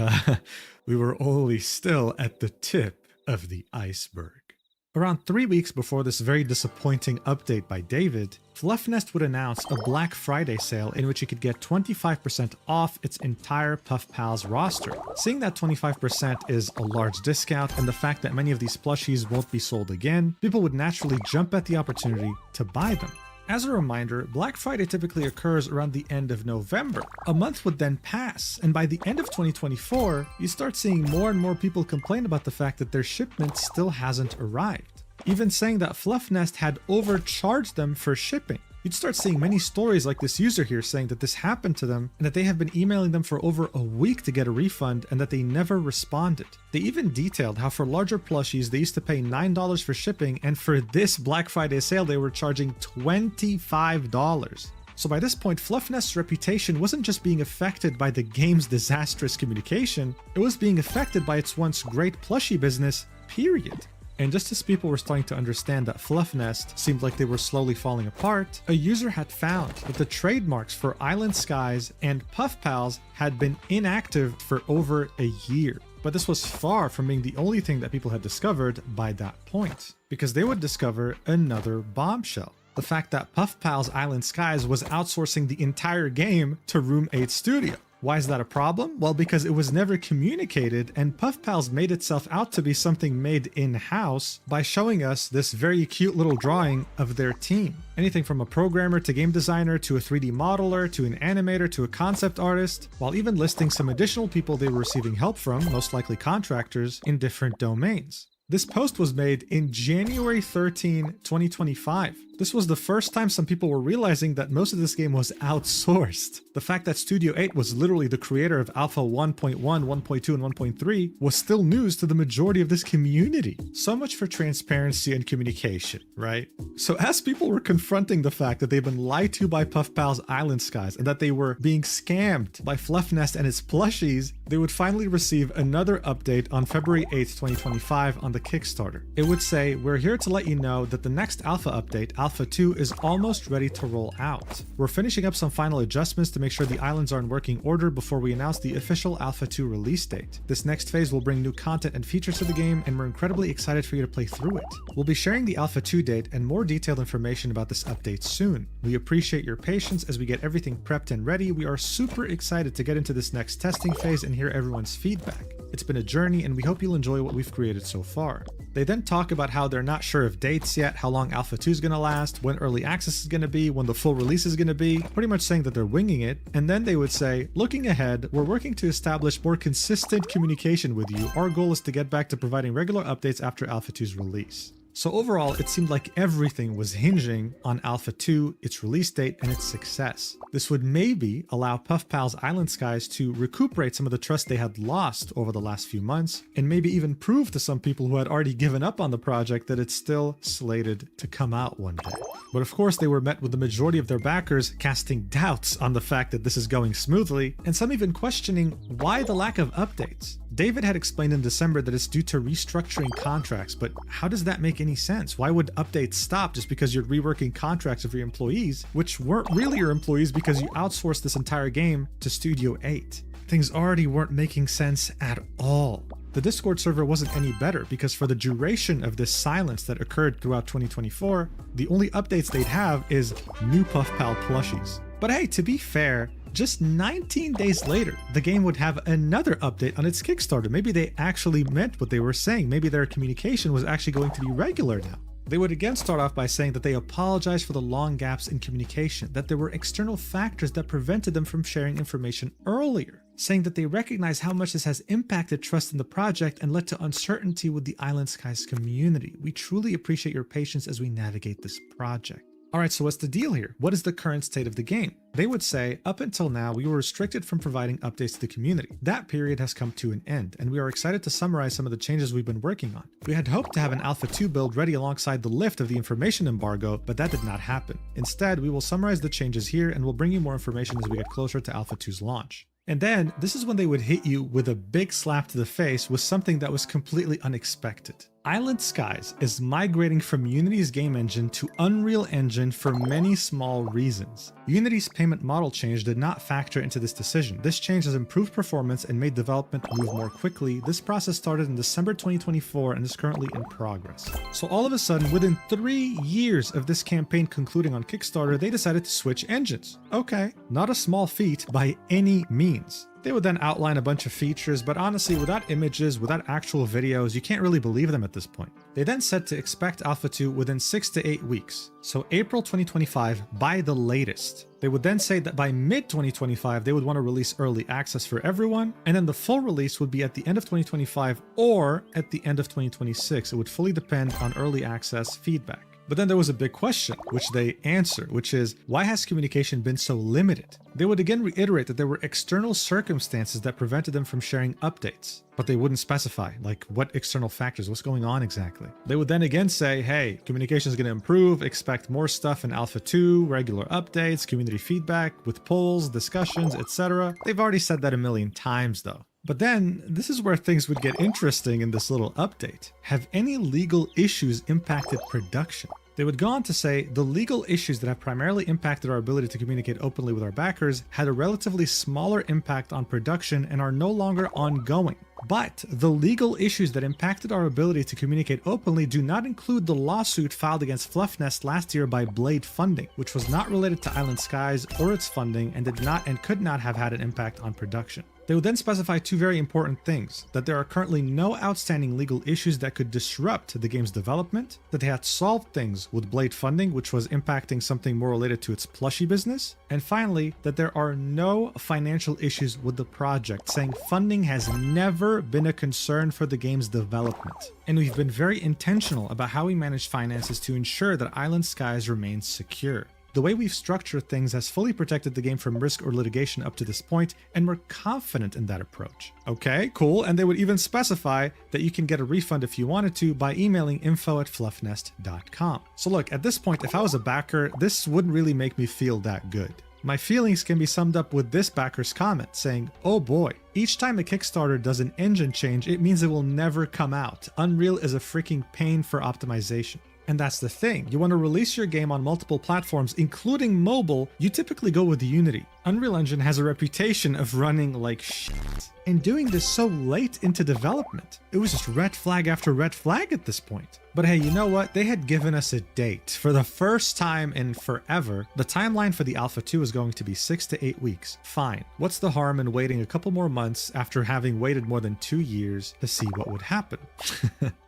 we were only still at the tip of the iceberg. Around 3 weeks before this very disappointing update by David, Fluffnest would announce a Black Friday sale in which you could get 25% off its entire Puff Pals roster. Seeing that 25% is a large discount and the fact that many of these plushies won't be sold again, people would naturally jump at the opportunity to buy them. As a reminder, Black Friday typically occurs around the end of November. A month would then pass, and by the end of 2024, you start seeing more and more people complain about the fact that their shipment still hasn't arrived, even saying that Fluffnest had overcharged them for shipping. You'd start seeing many stories like this user here saying that this happened to them and that they have been emailing them for over a week to get a refund and that they never responded. They even detailed how for larger plushies they used to pay $9 for shipping, and for this Black Friday sale they were charging $25. So by this point, Fluffnest's reputation wasn't just being affected by the game's disastrous communication, it was being affected by its once great plushie business, period. And just as people were starting to understand that Fluffnest seemed like they were slowly falling apart, a user had found that the trademarks for Island Skies and Puff Pals had been inactive for over a year. But this was far from being the only thing that people had discovered by that point, because they would discover another bombshell. The fact that Puff Pals Island Skies was outsourcing the entire game to Room 8 Studio. Why is that a problem? Well, because it was never communicated, and Puff Pals made itself out to be something made in-house by showing us this very cute little drawing of their team. Anything from a programmer to game designer to a 3D modeler to an animator to a concept artist, while even listing some additional people they were receiving help from, most likely contractors, in different domains. This post was made in January 13, 2025. This was the first time some people were realizing that most of this game was outsourced. The fact that Studio 8 was literally the creator of Alpha 1.1, 1.2, and 1.3 was still news to the majority of this community. So much for transparency and communication, right? So as people were confronting the fact that they've been lied to by Puff Pals Island Skies and that they were being scammed by Fluffnest and its plushies, they would finally receive another update on February 8th, 2025 on the Kickstarter. It would say, "We're here to let you know that the next alpha update, Alpha 2, is almost ready to roll out. We're finishing up some final adjustments to make sure the islands are in working order before we announce the official Alpha 2 release date. This next phase will bring new content and features to the game, and we're incredibly excited for you to play through it. We'll be sharing the Alpha 2 date and more detailed information about this update soon. We appreciate your patience as we get everything prepped and ready. We are super excited to get into this next testing phase and hear everyone's feedback. It's been a journey, and we hope you'll enjoy what we've created so far." They then talk about how they're not sure of dates yet, how long Alpha 2 is going to last, when early access is going to be, when the full release is going to be, pretty much saying that they're winging it. And then they would say, "Looking ahead, we're working to establish more consistent communication with you. Our goal is to get back to providing regular updates after Alpha 2's release." So overall, it seemed like everything was hinging on Alpha 2, its release date, and its success. This would maybe allow Puff Pals Island Skies to recuperate some of the trust they had lost over the last few months, and maybe even prove to some people who had already given up on the project that it's still slated to come out one day. But of course, they were met with the majority of their backers casting doubts on the fact that this is going smoothly, and some even questioning why the lack of updates. David had explained in December that it's due to restructuring contracts, but how does that make any sense? Why would updates stop just because you're reworking contracts of your employees, which weren't really your employees because you outsourced this entire game to Studio 8? Things already weren't making sense at all. The Discord server wasn't any better because for the duration of this silence that occurred throughout 2024, the only updates they'd have is new Puff Pal plushies. But hey, to be fair, just 19 days later, the game would have another update on its Kickstarter. Maybe they actually meant what they were saying. Maybe their communication was actually going to be regular now. They would again start off by saying that they apologized for the long gaps in communication, that there were external factors that prevented them from sharing information earlier, saying that they recognize how much this has impacted trust in the project and led to uncertainty with the Island Skies community. We truly appreciate your patience as we navigate this project. Alright, so what's the deal here? What is the current state of the game? They would say, up until now, we were restricted from providing updates to the community. That period has come to an end, and we are excited to summarize some of the changes we've been working on. We had hoped to have an Alpha 2 build ready alongside the lift of the information embargo, but that did not happen. Instead, we will summarize the changes here, and we'll bring you more information as we get closer to Alpha 2's launch. And then, this is when they would hit you with a big slap to the face with something that was completely unexpected. Island Skies is migrating from Unity's game engine to Unreal Engine for many small reasons. Unity's payment model change did not factor into this decision. This change has improved performance and made development move more quickly. This process started in December 2024 and is currently in progress. So all of a sudden, within 3 years of this campaign concluding on Kickstarter, they decided to switch engines. Okay, not a small feat by any means. They would then outline a bunch of features, but honestly, without images, without actual videos, you can't really believe them at this point. They then said to expect Alpha 2 within 6 to 8 weeks, so April 2025 by the latest. They would then say that by mid-2025, they would want to release early access for everyone, and then the full release would be at the end of 2025 or at the end of 2026. It would fully depend on early access feedback. But then there was a big question, which they answer, which is, why has communication been so limited? They would again reiterate that there were external circumstances that prevented them from sharing updates, but they wouldn't specify, like, what external factors, what's going on exactly. They would then again say, hey, communication is going to improve, expect more stuff in Alpha 2, regular updates, community feedback, with polls, discussions, etc. They've already said that a million times though. But then, this is where things would get interesting in this little update. Have any legal issues impacted production? They would go on to say, the legal issues that have primarily impacted our ability to communicate openly with our backers had a relatively smaller impact on production and are no longer ongoing. But the legal issues that impacted our ability to communicate openly do not include the lawsuit filed against Fluffnest last year by Blade Funding, which was not related to Island Skies or its funding and did not and could not have had an impact on production. They would then specify two very important things: that there are currently no outstanding legal issues that could disrupt the game's development, that they had solved things with Blade Funding, which was impacting something more related to its plushie business, and finally, that there are no financial issues with the project, saying funding has never been a concern for the game's development. And we've been very intentional about how we manage finances to ensure that Island Skies remains secure. The way we've structured things has fully protected the game from risk or litigation up to this point, and we're confident in that approach. Okay, cool, and they would even specify that you can get a refund if you wanted to by emailing info@fluffnest.com. So look, at this point, if I was a backer, this wouldn't really make me feel that good. My feelings can be summed up with this backer's comment saying, "Oh boy, each time a Kickstarter does an engine change, it means it will never come out. Unreal is a freaking pain for optimization." And that's the thing, you want to release your game on multiple platforms, including mobile, you typically go with Unity. Unreal Engine has a reputation of running like shit, and doing this so late into development. It was just red flag after red flag at this point. But hey, you know what? They had given us a date. For the first time in forever, the timeline for the Alpha 2 is going to be 6 to 8 weeks. Fine. What's the harm in waiting a couple more months after having waited more than 2 years to see what would happen?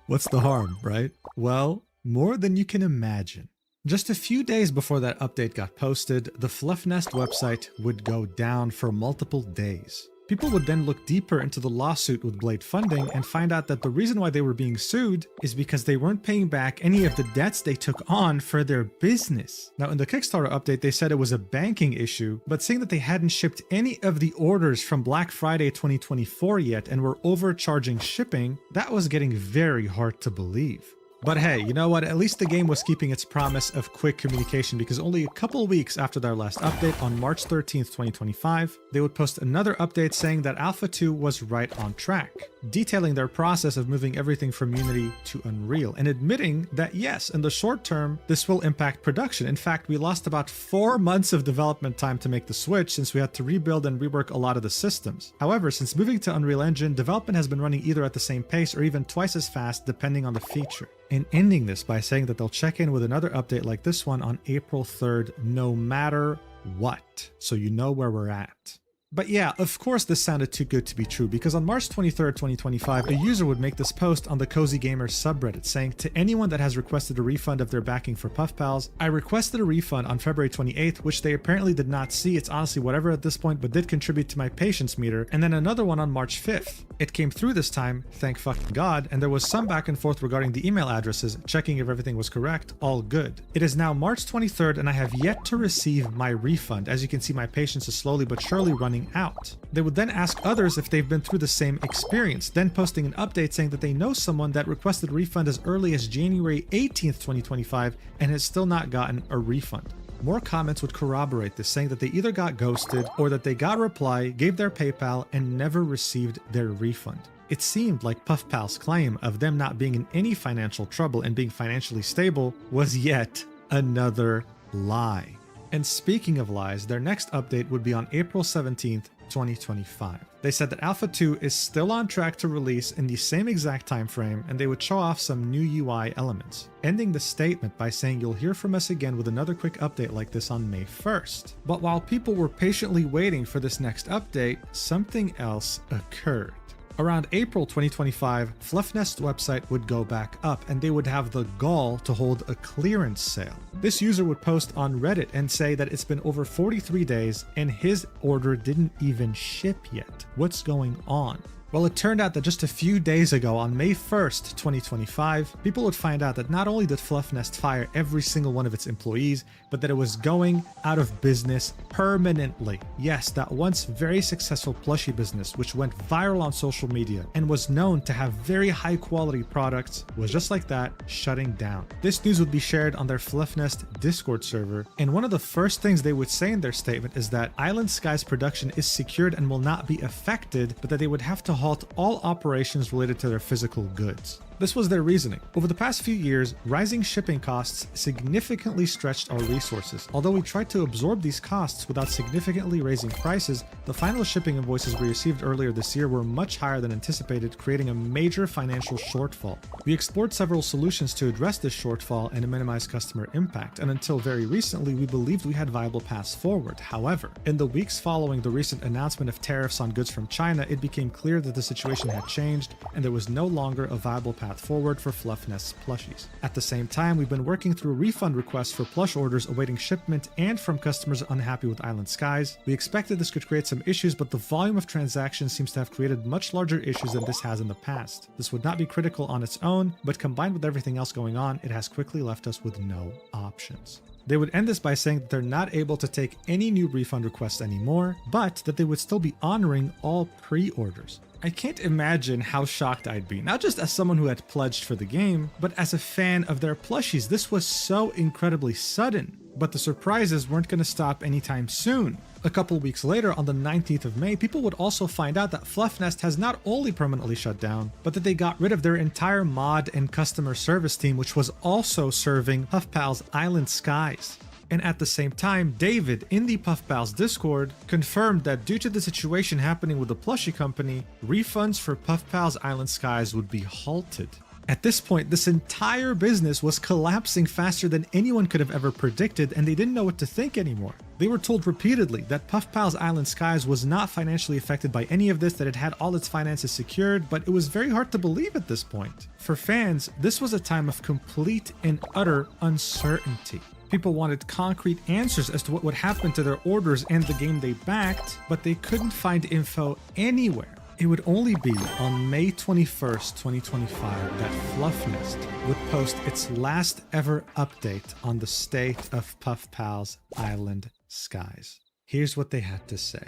What's the harm, right? Well, more than you can imagine. Just a few days before that update got posted, the Fluffnest website would go down for multiple days. People would then look deeper into the lawsuit with Blade Funding and find out that the reason why they were being sued is because they weren't paying back any of the debts they took on for their business. Now, in the Kickstarter update, they said it was a banking issue, but seeing that they hadn't shipped any of the orders from Black Friday 2024 yet and were overcharging shipping, that was getting very hard to believe. But hey, you know what? At least the game was keeping its promise of quick communication, because only a couple weeks after their last update on March 13th, 2025, they would post another update saying that Alpha 2 was right on track, detailing their process of moving everything from Unity to Unreal, and admitting that yes, in the short term, this will impact production. In fact, we lost about 4 months of development time to make the switch since we had to rebuild and rework a lot of the systems. However, since moving to Unreal Engine, development has been running either at the same pace or even twice as fast depending on the feature. And ending this by saying that they'll check in with another update like this one on April 3rd, no matter what. So you know where we're at. But yeah, of course this sounded too good to be true, because on March 23rd, 2025, a user would make this post on the Cozy Gamer subreddit saying, "To anyone that has requested a refund of their backing for Puff Pals, I requested a refund on February 28th, which they apparently did not see. It's honestly whatever at this point, but did contribute to my patience meter. And then another one on March 5th. It came through this time, thank fucking God, and there was some back and forth regarding the email addresses, checking if everything was correct, all good. It is now March 23rd and I have yet to receive my refund. As you can see, my patience is slowly but surely running out." They would then ask others if they've been through the same experience, then posting an update saying that they know someone that requested a refund as early as January 18th, 2025 and has still not gotten a refund. More comments would corroborate this, saying that they either got ghosted or that they got a reply, gave their PayPal, and never received their refund. It seemed like Puff Pal's claim of them not being in any financial trouble and being financially stable was yet another lie. And speaking of lies, their next update would be on April 17th, 2025. They said that Alpha 2 is still on track to release in the same exact time frame, and they would show off some new UI elements, ending the statement by saying you'll hear from us again with another quick update like this on May 1st. But while people were patiently waiting for this next update, something else occurred. Around April 2025, Fluffnest's website would go back up and they would have the gall to hold a clearance sale. This user would post on Reddit and say that it's been over 43 days and his order didn't even ship yet. What's going on? Well, it turned out that just a few days ago, on May 1st, 2025, people would find out that not only did Fluff Nest fire every single one of its employees, but that it was going out of business permanently. Yes, that once very successful plushie business, which went viral on social media and was known to have very high quality products, was just like that, shutting down. This news would be shared on their Fluff Nest Discord server, and one of the first things they would say in their statement is that Island Sky's production is secured and will not be affected, but that they would have to halt all operations related to their physical goods. This was their reasoning. Over the past few years, rising shipping costs significantly stretched our resources. Although we tried to absorb these costs without significantly raising prices, the final shipping invoices we received earlier this year were much higher than anticipated, creating a major financial shortfall. We explored several solutions to address this shortfall and to minimize customer impact, and until very recently, we believed we had viable paths forward. However, in the weeks following the recent announcement of tariffs on goods from China, it became clear that the situation had changed and there was no longer a viable path forward for Fluff Nest's plushies. At the same time, we've been working through refund requests for plush orders awaiting shipment and from customers unhappy with Island Skies. We expected this could create some issues, but the volume of transactions seems to have created much larger issues than this has in the past. This would not be critical on its own, but combined with everything else going on, it has quickly left us with no options. They would end this by saying that they're not able to take any new refund requests anymore, but that they would still be honoring all pre-orders. I can't imagine how shocked I'd be, not just as someone who had pledged for the game, but as a fan of their plushies. This was so incredibly sudden. But the surprises weren't going to stop anytime soon. A couple weeks later, on the 19th of May, people would also find out that Fluff Nest has not only permanently shut down, but that they got rid of their entire mod and customer service team, which was also serving Puff Pal's Island Skies. And at the same time, David, in the Puff Pals Discord, confirmed that due to the situation happening with the plushie company, refunds for Puff Pals Island Skies would be halted. At this point, this entire business was collapsing faster than anyone could have ever predicted, and they didn't know what to think anymore. They were told repeatedly that Puff Pals Island Skies was not financially affected by any of this, that it had all its finances secured, but it was very hard to believe at this point. For fans, this was a time of complete and utter uncertainty. People wanted concrete answers as to what would happen to their orders and the game they backed, but they couldn't find info anywhere. It would only be on May 21st, 2025 that Fluff Nest would post its last ever update on the state of Puff Pal's Island Skies. Here's what they had to say.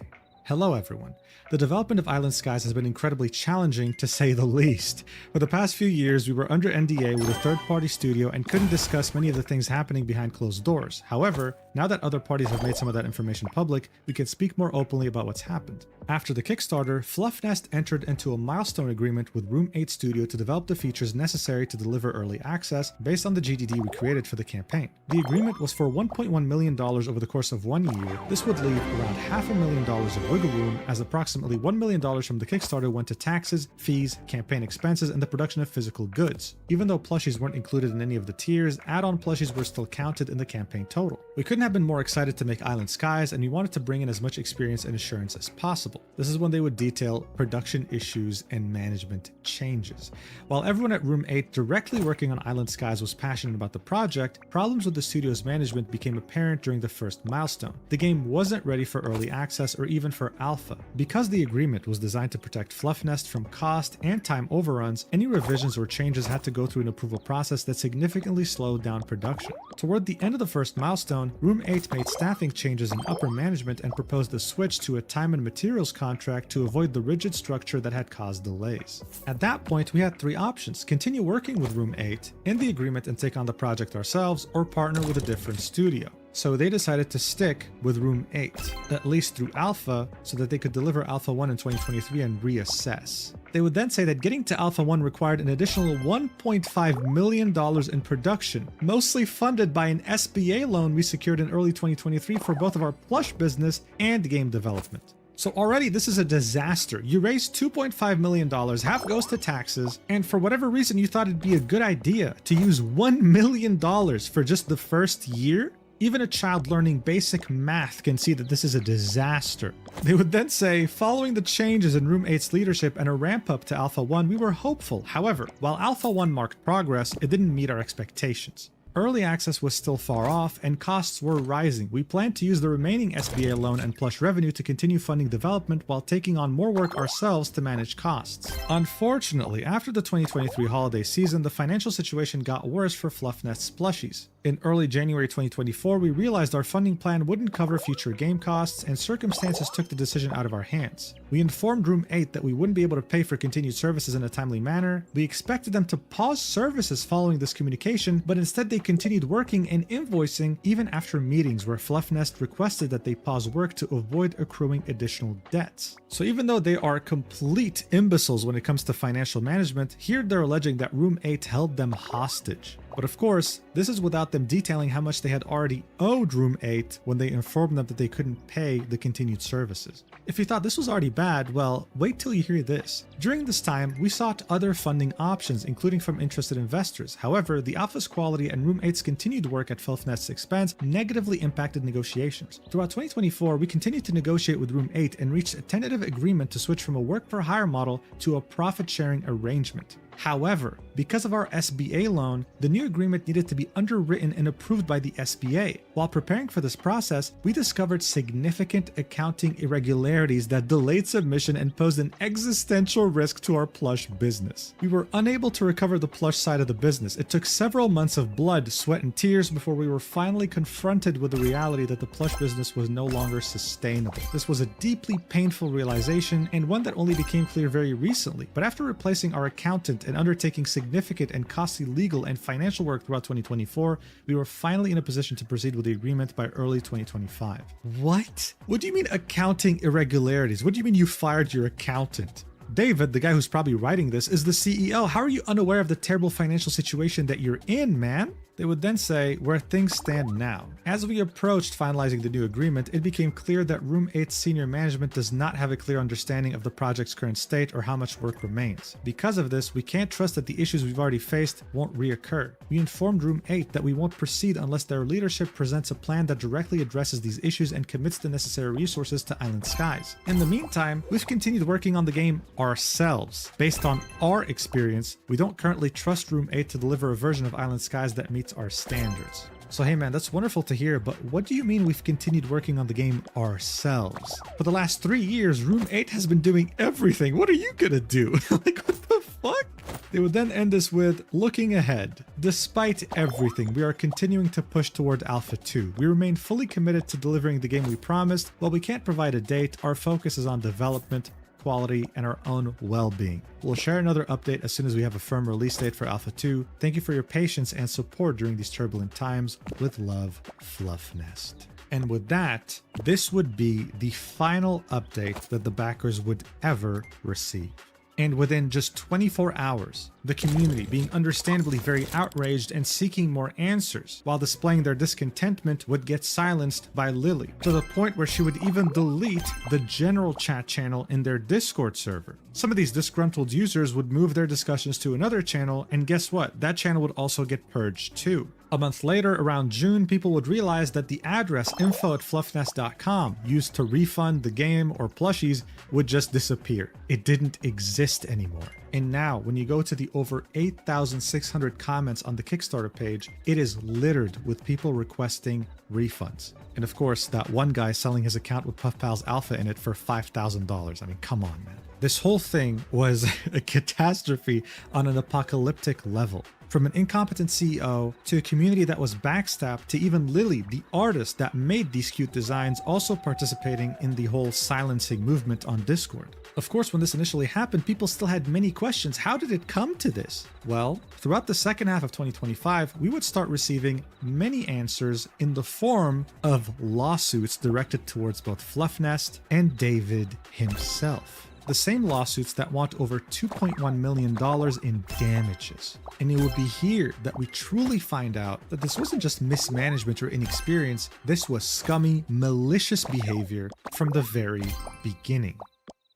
Hello everyone. The development of Island Skies has been incredibly challenging, to say the least. For the past few years, we were under NDA with a third-party studio and couldn't discuss many of the things happening behind closed doors. However, now that other parties have made some of that information public, we can speak more openly about what's happened. After the Kickstarter, Fluff Nest entered into a milestone agreement with Room 8 Studio to develop the features necessary to deliver early access based on the GDD we created for the campaign. The agreement was for $1.1 million over the course of 1 year. This would leave around $500,000 of wiggle room, as approximately $1 million from the Kickstarter went to taxes, fees, campaign expenses, and the production of physical goods. Even though plushies weren't included in any of the tiers, add-on plushies were still counted in the campaign total. We couldn't have been more excited to make Island Skies, and we wanted to bring in as much experience and assurance as possible. This is when they would detail production issues and management changes. While everyone at Room 8 directly working on Island Skies was passionate about the project, problems with the studio's management became apparent during the first milestone. The game wasn't ready for early access or even for alpha. Because the agreement was designed to protect Fluff Nest from cost and time overruns, any revisions or changes had to go through an approval process that significantly slowed down production. Toward the end of the first milestone, Room 8 made staffing changes in upper management and proposed a switch to a time and materials contract to avoid the rigid structure that had caused delays. At that point, we had three options: continue working with Room 8 in the agreement and take on the project ourselves, or partner with a different studio. So they decided to stick with Room 8, at least through Alpha, so that they could deliver Alpha 1 in 2023 and reassess. They would then say that getting to Alpha 1 required an additional $1.5 million in production, mostly funded by an SBA loan we secured in early 2023 for both of our plush business and game development. So already this is a disaster. You raised $2.5 million, half goes to taxes, and for whatever reason you thought it'd be a good idea to use $1 million for just the first year? Even a child learning basic math can see that this is a disaster. They would then say, following the changes in Room 8's leadership and a ramp up to Alpha 1, we were hopeful. However, while Alpha 1 marked progress, it didn't meet our expectations. early access was still far off and costs were rising, we planned to use the remaining SBA loan and plush revenue to continue funding development while taking on more work ourselves to manage costs. Unfortunately, after the 2023 holiday season, the financial situation got worse for Fluffnest's plushies. In early January 2024, we realized our funding plan wouldn't cover future game costs, and circumstances took the decision out of our hands. We informed Room 8 that we wouldn't be able to pay for continued services in a timely manner. We expected them to pause services following this communication, but instead they continued working and invoicing even after meetings where Fluffnest requested that they pause work to avoid accruing additional debts. So even though they are complete imbeciles when it comes to financial management, here they're alleging that Room 8 held them hostage. But of course, this is without them detailing how much they had already owed Room 8 when they informed them that they couldn't pay the continued services. If you thought this was already bad, well, wait till you hear this. During this time, we sought other funding options, including from interested investors. However, the alpha's quality and Room 8's continued work at Fluffnest's expense negatively impacted negotiations. Throughout 2024, we continued to negotiate with Room 8 and reached a tentative agreement to switch from a work-for-hire model to a profit-sharing arrangement. However, because of our SBA loan, the new agreement needed to be underwritten and approved by the SBA. While preparing for this process, we discovered significant accounting irregularities that delayed submission and posed an existential risk to our plush business. We were unable to recover the plush side of the business. It took several months of blood, sweat, and tears before we were finally confronted with the reality that the plush business was no longer sustainable. This was a deeply painful realization and one that only became clear very recently. But after replacing our accountant and undertaking significant and costly legal and financial work throughout 2024, we were finally in a position to proceed with the agreement by early 2025. What? What do you mean accounting irregularities? What do you mean you fired your accountant? David, the guy who's probably writing this, is the CEO. How are you unaware of the terrible financial situation that you're in, man? They would then say where things stand now. As we approached finalizing the new agreement, it became clear that Room 8's senior management does not have a clear understanding of the project's current state or how much work remains. Because of this, we can't trust that the issues we've already faced won't reoccur. We informed Room 8 that we won't proceed unless their leadership presents a plan that directly addresses these issues and commits the necessary resources to Island Skies. In the meantime, we've continued working on the game ourselves. Based on our experience, we don't currently trust Room 8 to deliver a version of Island Skies that meets our standards. So hey man, that's wonderful to hear, but what do you mean we've continued working on the game ourselves? For the last 3 years, Room 8 has been doing everything. What are you gonna do? Like, what the fuck? They would then end this with, looking ahead. Despite everything, we are continuing to push toward Alpha 2. We remain fully committed to delivering the game we promised. While we can't provide a date, our focus is on development, quality, and our own well-being. We'll share another update as soon as we have a firm release date for Alpha 2. Thank you for your patience and support during these turbulent times. With love, Fluffnest. And with that, this would be the final update that the backers would ever receive. And within just 24 hours, the community being understandably very outraged and seeking more answers, while displaying their discontentment, would get silenced by Lily, to the point where she would even delete the general chat channel in their Discord server. Some of these disgruntled users would move their discussions to another channel, and guess what? That channel would also get purged too. A month later, around June, people would realize that the address info@fluffnest.com used to refund the game or plushies would just disappear. It didn't exist anymore. And now, when you go to the over 8,600 comments on the Kickstarter page, it is littered with people requesting refunds. And of course, that one guy selling his account with Puff Pals Alpha in it for $5,000. I mean, come on, man. This whole thing was a catastrophe on an apocalyptic level. From an incompetent CEO to a community that was backstabbed to even Lily, the artist that made these cute designs, also participating in the whole silencing movement on Discord. Of course, when this initially happened, people still had many questions. How did it come to this? Well, throughout the second half of 2025, we would start receiving many answers in the form of lawsuits directed towards both Fluffnest and David himself. The same lawsuits that want over $2.1 million in damages. And it will be here that we truly find out that this wasn't just mismanagement or inexperience, this was scummy, malicious behavior from the very beginning.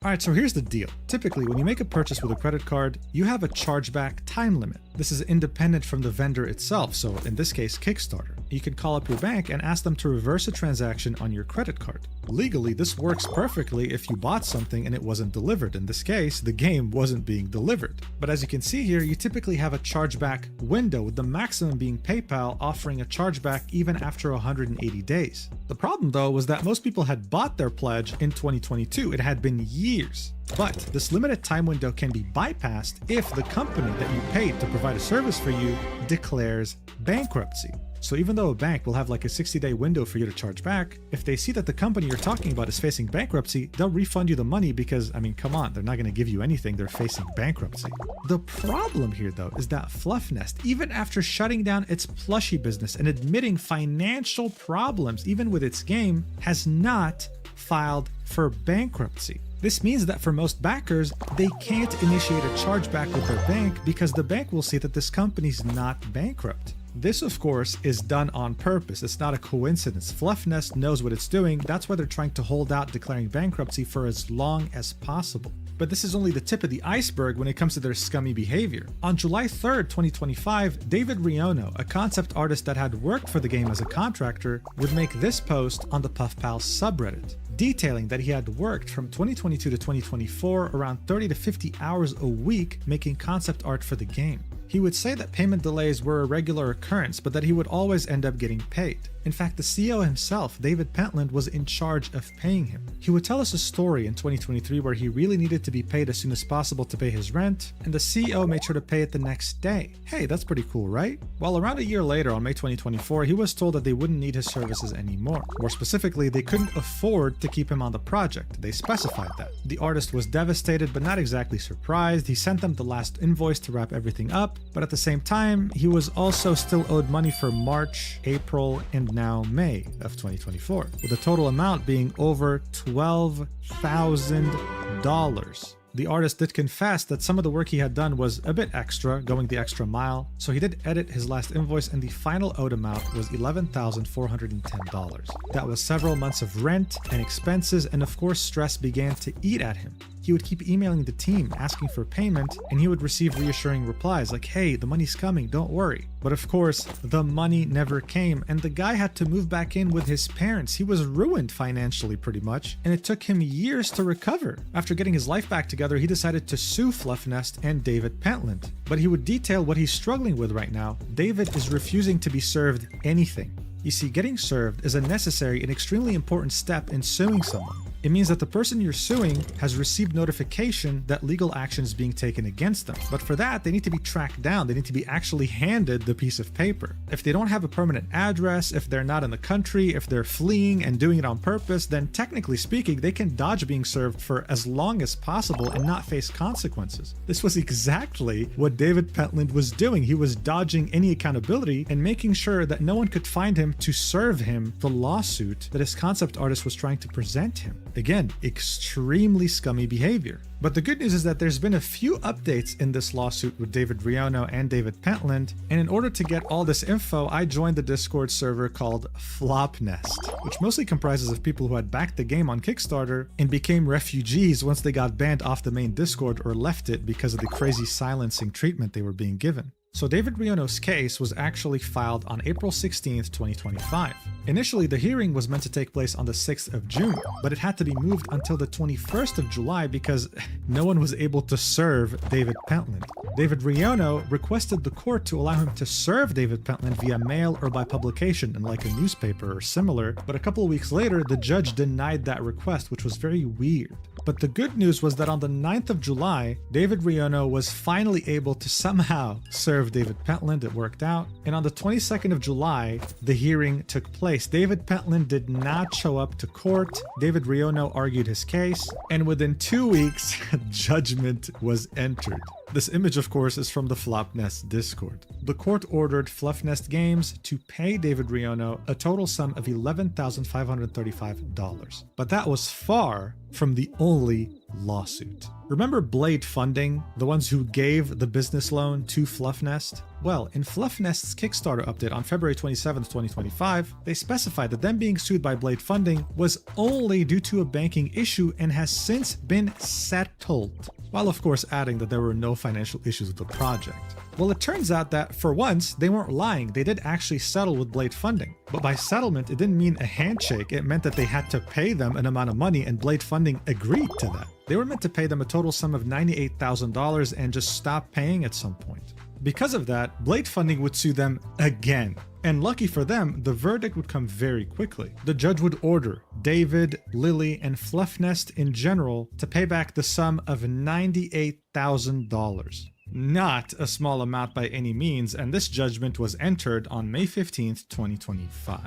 Alright, so here's the deal. Typically, when you make a purchase with a credit card, you have a chargeback time limit. This is independent from the vendor itself, so in this case, Kickstarter. You can call up your bank and ask them to reverse a transaction on your credit card. Legally, this works perfectly if you bought something and it wasn't delivered. In this case, the game wasn't being delivered. But as you can see here, you typically have a chargeback window, with the maximum being PayPal offering a chargeback even after 180 days. The problem though was that most people had bought their pledge in 2022. It had been years. But this limited time window can be bypassed if the company that you paid to provide a service for you declares bankruptcy. So even though a bank will have like a 60-day window for you to charge back, if they see that the company you're talking about is facing bankruptcy, they'll refund you the money because, I mean, come on, they're not going to give you anything, they're facing bankruptcy. The problem here though is that Fluffnest, even after shutting down its plushie business and admitting financial problems even with its game, has not filed for bankruptcy. This means that for most backers, they can't initiate a chargeback with their bank because the bank will see that this company's not bankrupt. This, of course, is done on purpose. It's not a coincidence. Fluffnest knows what it's doing. That's why they're trying to hold out declaring bankruptcy for as long as possible. But this is only the tip of the iceberg when it comes to their scummy behavior. On July 3rd, 2025, David Riono, a concept artist that had worked for the game as a contractor, would make this post on the PuffPal subreddit, detailing that he had worked from 2022 to 2024 around 30 to 50 hours a week making concept art for the game. He would say that payment delays were a regular occurrence, but that he would always end up getting paid. In fact, the CEO himself, David Pentland, was in charge of paying him. He would tell us a story in 2023 where he really needed to be paid as soon as possible to pay his rent, and the CEO made sure to pay it the next day. Hey, that's pretty cool, right? Well, around a year later, on May 2024, he was told that they wouldn't need his services anymore. More specifically, they couldn't afford to keep him on the project. They specified that. The artist was devastated, but not exactly surprised. He sent them the last invoice to wrap everything up, but at the same time, he was also still owed money for March, April, and now May of 2024, with the total amount being over $12,000. The artist did confess that some of the work he had done was a bit extra, going the extra mile, so he did edit his last invoice and the final owed amount was $11,410. That was several months of rent and expenses, and of course stress began to eat at him. He would keep emailing the team asking for payment, and he would receive reassuring replies like, hey, the money's coming, don't worry. But of course, the money never came, and the guy had to move back in with his parents. He was ruined financially pretty much, and it took him years to recover. After getting his life back together, he decided to sue Fluffnest and David Pentland. But he would detail what he's struggling with right now. David is refusing to be served anything. You see, getting served is a necessary and extremely important step in suing someone. It means that the person you're suing has received notification that legal action is being taken against them. But for that, they need to be tracked down. They need to be actually handed the piece of paper. If they don't have a permanent address, if they're not in the country, if they're fleeing and doing it on purpose, then technically speaking, they can dodge being served for as long as possible and not face consequences. This was exactly what David Pentland was doing. He was dodging any accountability and making sure that no one could find him to serve him the lawsuit that his concept artist was trying to present him. Again, extremely scummy behavior. But the good news is that there's been a few updates in this lawsuit with David Riono and David Pentland, and in order to get all this info, I joined the Discord server called Flopnest, which mostly comprises of people who had backed the game on Kickstarter and became refugees once they got banned off the main Discord or left it because of the crazy silencing treatment they were being given. So David Riono's case was actually filed on April 16th, 2025. Initially, the hearing was meant to take place on the 6th of June, but it had to be moved until the 21st of July because no one was able to serve David Pentland. David Riono requested the court to allow him to serve David Pentland via mail or by publication in like a newspaper or similar, but a couple of weeks later, the judge denied that request, which was very weird. But the good news was that on the 9th of July, David Riono was finally able to somehow serve David Pentland. It worked out. And on the 22nd of July, the hearing took place. David Pentland did not show up to court. David Riono argued his case. And within 2 weeks, judgment was entered. This image, of course, is from the Flopnest Discord. The court ordered Fluffnest Games to pay David Riono a total sum of $11,535. But that was far from the only lawsuit. Remember Blade Funding, the ones who gave the business loan to Fluffnest? Well, in Fluffnest's Kickstarter update on February 27th, 2025, they specified that them being sued by Blade Funding was only due to a banking issue and has since been settled, while of course adding that there were no financial issues with the project. Well, it turns out that for once, they weren't lying. They did actually settle with Blade Funding. But by settlement, it didn't mean a handshake. It meant that they had to pay them an amount of money, and Blade Funding agreed to that. They were meant to pay them a total sum of $98,000 and just stop paying at some point. Because of that, Blade Funding would sue them again. And lucky for them, the verdict would come very quickly. The judge would order David, Lily, and Fluffnest in general to pay back the sum of $98,000. Not a small amount by any means, and this judgment was entered on May 15th, 2025.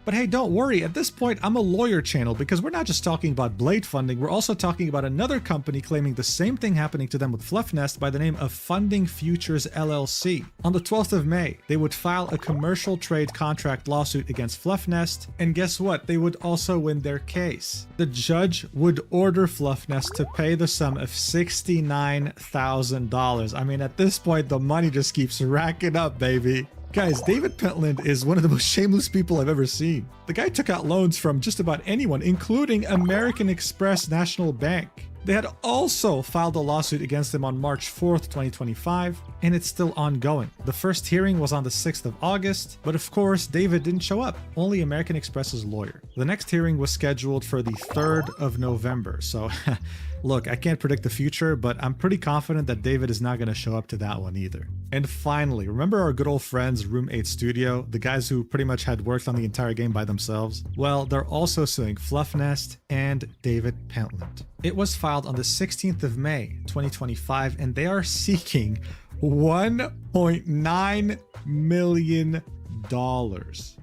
But hey, don't worry, at this point I'm a lawyer channel because we're not just talking about Blade Funding, we're also talking about another company claiming the same thing happening to them with Fluffnest by the name of Funding Futures LLC. On the 12th of May, they would file a commercial trade contract lawsuit against Fluffnest, and guess what? They would also win their case. The judge would order Fluffnest to pay the sum of $69,000. I mean, at this point, the money just keeps racking up, baby. Guys, David Pentland is one of the most shameless people I've ever seen. The guy took out loans from just about anyone, including American Express National Bank. They had also filed a lawsuit against him on March 4th, 2025, and it's still ongoing. The first hearing was on the 6th of August, but of course, David didn't show up, only American Express's lawyer. The next hearing was scheduled for the 3rd of November, so look, I can't predict the future, but I'm pretty confident that David is not going to show up to that one either. And finally, remember our good old friends Room 8 Studio, the guys who pretty much had worked on the entire game by themselves? Well, they're also suing Fluffnest and David Pentland. It was filed on the 16th of May, 2025, and they are seeking $1.9 million.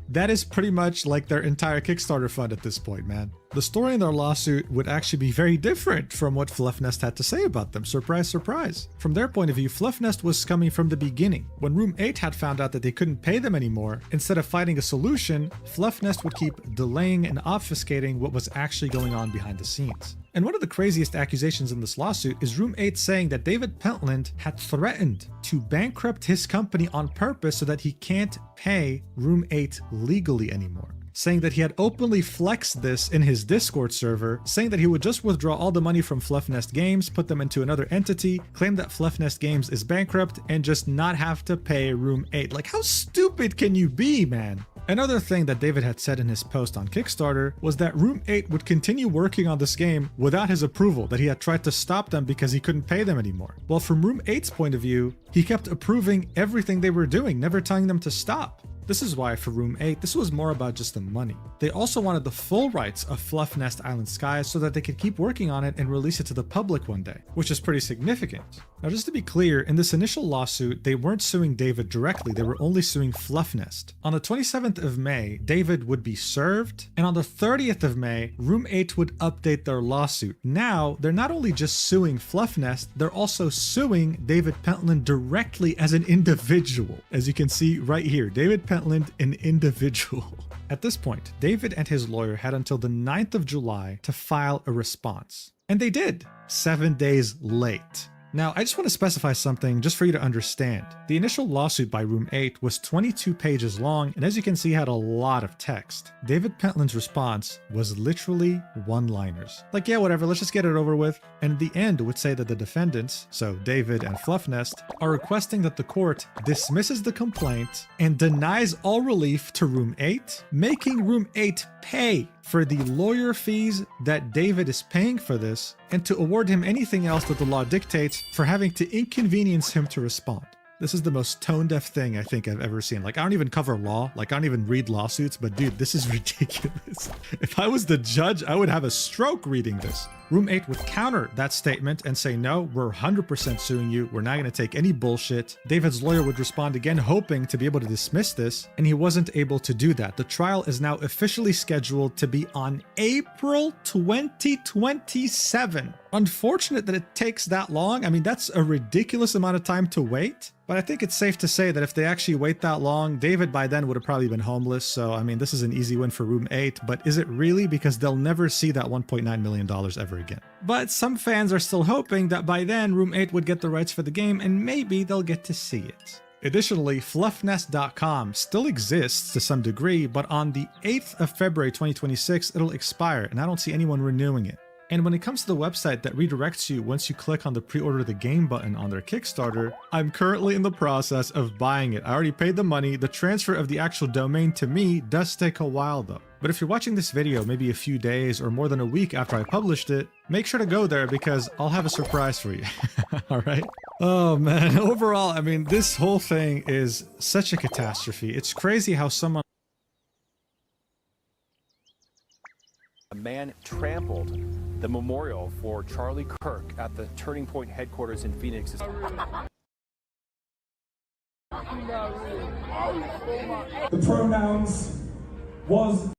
That is pretty much like their entire Kickstarter fund at this point, man. The story in their lawsuit would actually be very different from what Fluffnest had to say about them. Surprise, surprise. From their point of view, Fluffnest was coming from the beginning. When Room 8 had found out that they couldn't pay them anymore, instead of finding a solution, Fluffnest would keep delaying and obfuscating what was actually going on behind the scenes. And one of the craziest accusations in this lawsuit is Room 8 saying that David Pentland had threatened to bankrupt his company on purpose so that he can't pay Room 8 legally anymore. Saying that he had openly flexed this in his Discord server, saying that he would just withdraw all the money from Fluffnest Games, put them into another entity, claim that Fluffnest Games is bankrupt, and just not have to pay Room 8. Like, how stupid can you be, man? Another thing that David had said in his post on Kickstarter was that Room 8 would continue working on this game without his approval, that he had tried to stop them because he couldn't pay them anymore. Well, from Room 8's point of view, he kept approving everything they were doing, never telling them to stop. This is why for Room 8, this was more about just the money. They also wanted the full rights of Fluffnest Island Skies so that they could keep working on it and release it to the public one day, which is pretty significant. Now, just to be clear, in this initial lawsuit, they weren't suing David directly, they were only suing Fluffnest. On the 27th of May, David would be served, and on the 30th of May, Room 8 would update their lawsuit. Now, they're not only just suing Fluffnest, they're also suing David Pentland directly as an individual. As you can see right here, David Pentland, an individual. At this point, David and his lawyer had until the 9th of July to file a response. And they did, 7 days late. Now, I just want to specify something just for you to understand. The initial lawsuit by Room 8 was 22 pages long, and as you can see, had a lot of text. David Pentland's response was literally one-liners. Like, yeah, whatever, let's just get it over with. And at the end, it would say that the defendants, so David and Fluffnest, are requesting that the court dismisses the complaint and denies all relief to Room 8, making Room 8 pay for the lawyer fees that David is paying for this, and to award him anything else that the law dictates for having to inconvenience him to respond. This is the most tone-deaf thing I think I've ever seen. Like, I don't even cover law, like I don't even read lawsuits, but dude, this is ridiculous. If I was the judge, I would have a stroke reading this. Room 8 would counter that statement and say, no, we're 100% suing you. We're not going to take any bullshit. David's lawyer would respond again, hoping to be able to dismiss this, and he wasn't able to do that. The trial is now officially scheduled to be on April 2027. Unfortunate that it takes that long. I mean, that's a ridiculous amount of time to wait. But I think it's safe to say that if they actually wait that long, David by then would have probably been homeless. So, I mean, this is an easy win for Room 8, but is it really? Because they'll never see that $1.9 million ever again. But some fans are still hoping that by then Room 8 would get the rights for the game and maybe they'll get to see it. Additionally, Fluffnest.com still exists to some degree, but on the 8th of February 2026, it'll expire, and I don't see anyone renewing it. And when it comes to the website that redirects you once you click on the pre-order the game button on their Kickstarter, I'm currently in the process of buying it. I already paid the money. The transfer of the actual domain to me does take a while though. But if you're watching this video maybe a few days or more than a week after I published it, make sure to go there because I'll have a surprise for you. Alright? Oh man, overall, I mean, this whole thing is such a catastrophe. It's crazy how someone... A man trampled the memorial for Charlie Kirk at the Turning Point headquarters in Phoenix. The pronouns was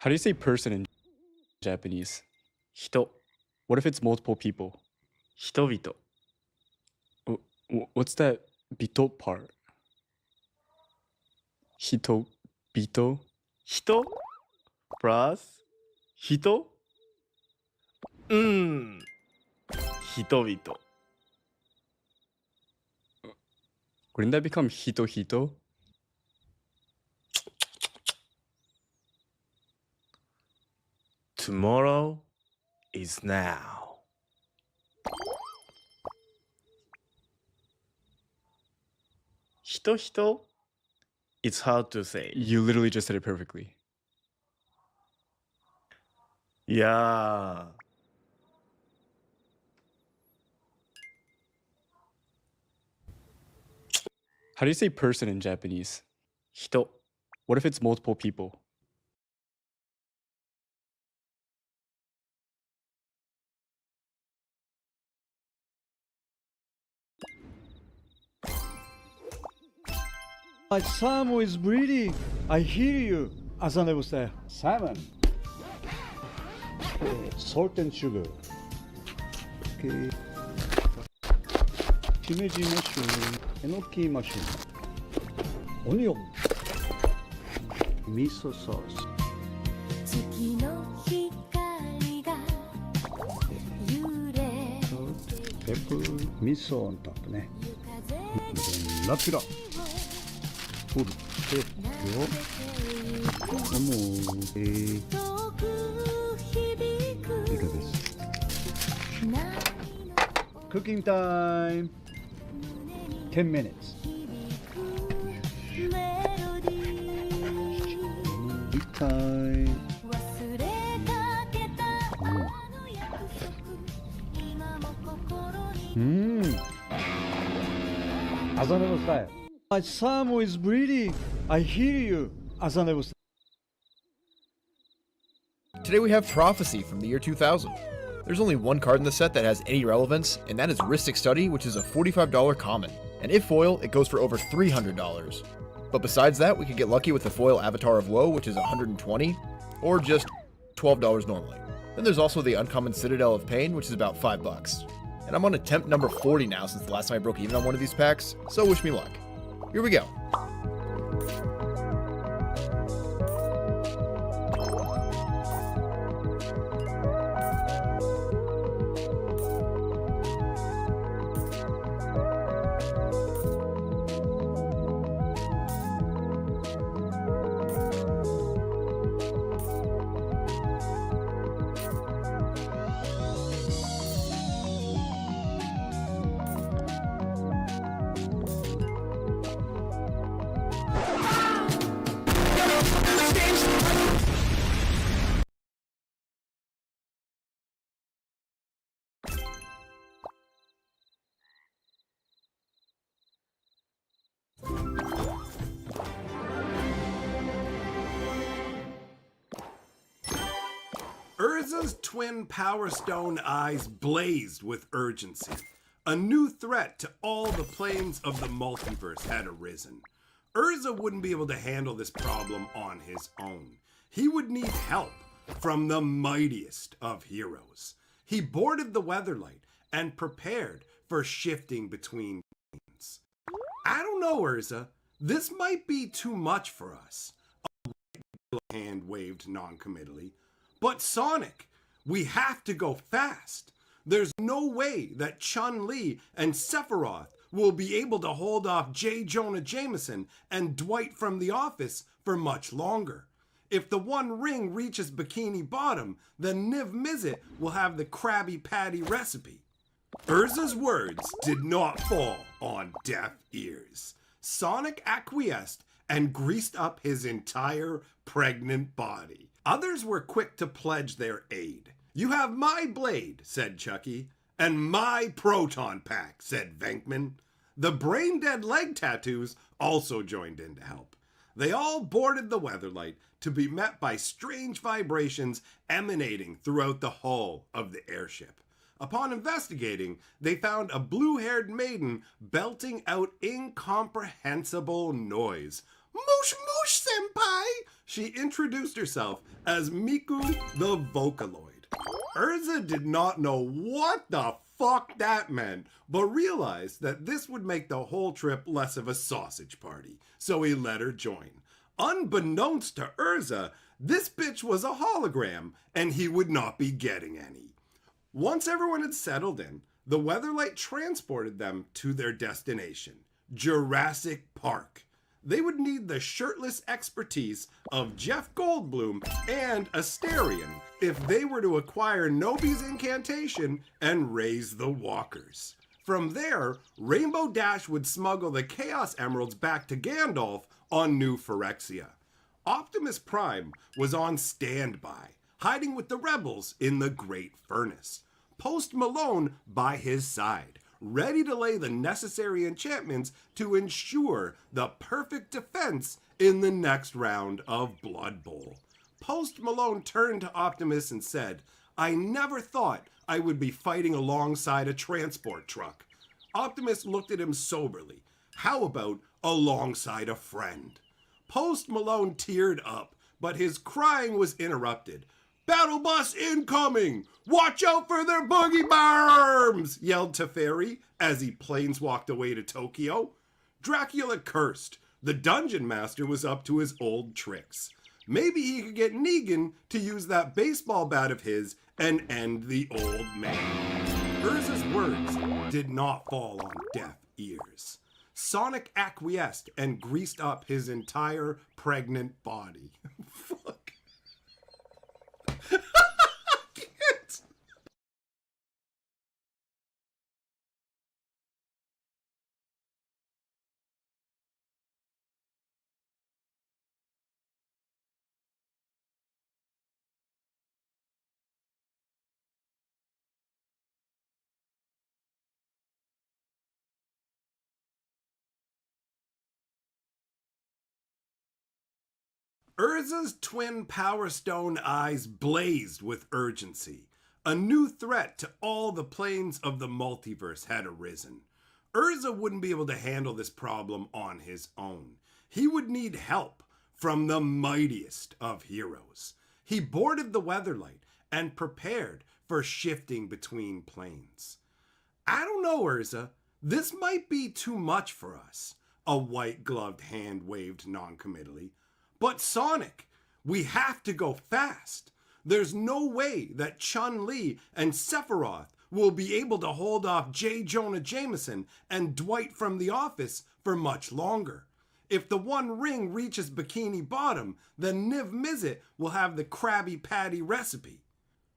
How do you say person in Japanese? Hito. What if it's multiple people? Hitovito. What's that bito part? Hito, bito? Hito plus hito? Hitovito. Wouldn't that become hito? Tomorrow is now. Hito? It's hard to say. You literally just said it perfectly. Yeah. How do you say person in Japanese? Hito. What if it's multiple people? My salmon is bleeding. I hear you. Asane will say, salmon. Salt and sugar. Okay. Shimeji mushroom, enoki mushroom, onion, miso sauce. Pepper, miso on top ね。ラピュラ。取ってよ。もういかがです。Cooking time. 10 minutes. Eat time. Asane will say, my salmon is bleeding. I hear you. Asane will say. Today we have Prophecy from the year 2000. There's only one card in the set that has any relevance, and that is Rhystic Study, which is a $45 common. And if foil, it goes for over $300. But besides that, we could get lucky with the foil Avatar of Woe, which is $120, or just $12 normally. Then there's also the uncommon Citadel of Pain, which is about $5. And I'm on attempt number 40 now since the last time I broke even on one of these packs, so wish me luck. Here we go. Urza's twin Power Stone eyes blazed with urgency. A new threat to all the planes of the multiverse had arisen. Urza wouldn't be able to handle this problem on his own. He would need help from the mightiest of heroes. He boarded the Weatherlight and prepared for shifting between planes. I don't know, Urza. This might be too much for us. A hand waved non-committally. But Sonic, we have to go fast. There's no way that Chun-Li and Sephiroth will be able to hold off J. Jonah Jameson and Dwight from The Office for much longer. If the One Ring reaches Bikini Bottom, then Niv Mizzet will have the Krabby Patty recipe. Urza's words did not fall on deaf ears. Sonic acquiesced and greased up his entire pregnant body. Others were quick to pledge their aid. "You have my blade," said Chucky. "And my proton pack," said Venkman. The brain-dead leg tattoos also joined in to help. They all boarded the Weatherlight to be met by strange vibrations emanating throughout the hull of the airship. Upon investigating, they found a blue-haired maiden belting out incomprehensible noise. "Moosh moosh, senpai!" She introduced herself as Miku the Vocaloid. Urza did not know what the fuck that meant, but realized that this would make the whole trip less of a sausage party, so he let her join. Unbeknownst to Urza, this bitch was a hologram, and he would not be getting any. Once everyone had settled in, the Weatherlight transported them to their destination, Jurassic Park. They would need the shirtless expertise of Jeff Goldblum and Asterion if they were to acquire Nobi's incantation and raise the walkers. From there, Rainbow Dash would smuggle the Chaos Emeralds back to Gandalf on New Phyrexia. Optimus Prime was on standby, hiding with the rebels in the Great Furnace. Post Malone by his side, ready to lay the necessary enchantments to ensure the perfect defense in the next round of Blood Bowl. Post Malone turned to Optimus and said, "I never thought I would be fighting alongside a transport truck." Optimus looked at him soberly. "How about alongside a friend?" Post Malone teared up, but his crying was interrupted. "Battle bus incoming! Watch out for their boogie bombs!" yelled Teferi as he planeswalked away to Tokyo. Dracula cursed. The dungeon master was up to his old tricks. Maybe he could get Negan to use that baseball bat of his and end the old man. Urza's words did not fall on deaf ears. Sonic acquiesced and greased up his entire pregnant body. Fuck. Urza's twin Power Stone eyes blazed with urgency. A new threat to all the planes of the multiverse had arisen. Urza wouldn't be able to handle this problem on his own. He would need help from the mightiest of heroes. He boarded the Weatherlight and prepared for shifting between planes. "I don't know, Urza. This might be too much for us." A white-gloved hand waved non-committally. "But Sonic, we have to go fast. There's no way that Chun-Li and Sephiroth will be able to hold off J. Jonah Jameson and Dwight from The Office for much longer. If the One Ring reaches Bikini Bottom, then Niv Mizzet will have the Krabby Patty recipe."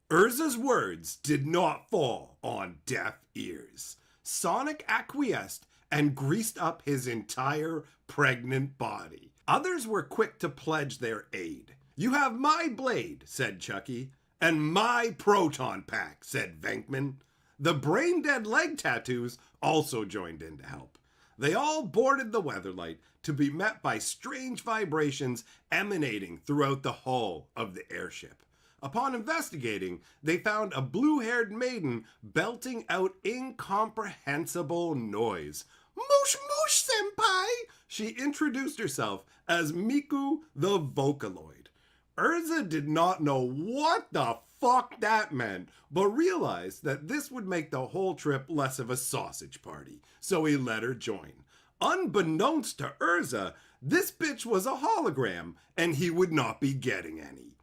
Urza's words did not fall on deaf ears. Sonic acquiesced and greased up his entire pregnant body. Others were quick to pledge their aid. You have my blade, said Chucky, and my proton pack, said Venkman. The brain-dead leg tattoos also joined in to help. They all boarded the Weatherlight to be met by strange vibrations emanating throughout the hull of the airship. Upon investigating, they found a blue-haired maiden belting out incomprehensible noise. Moosh moosh, senpai! She introduced herself as Miku the Vocaloid. Urza did not know what the fuck that meant, but realized that this would make the whole trip less of a sausage party, so he let her join. Unbeknownst to Urza, this bitch was a hologram, and he would not be getting any.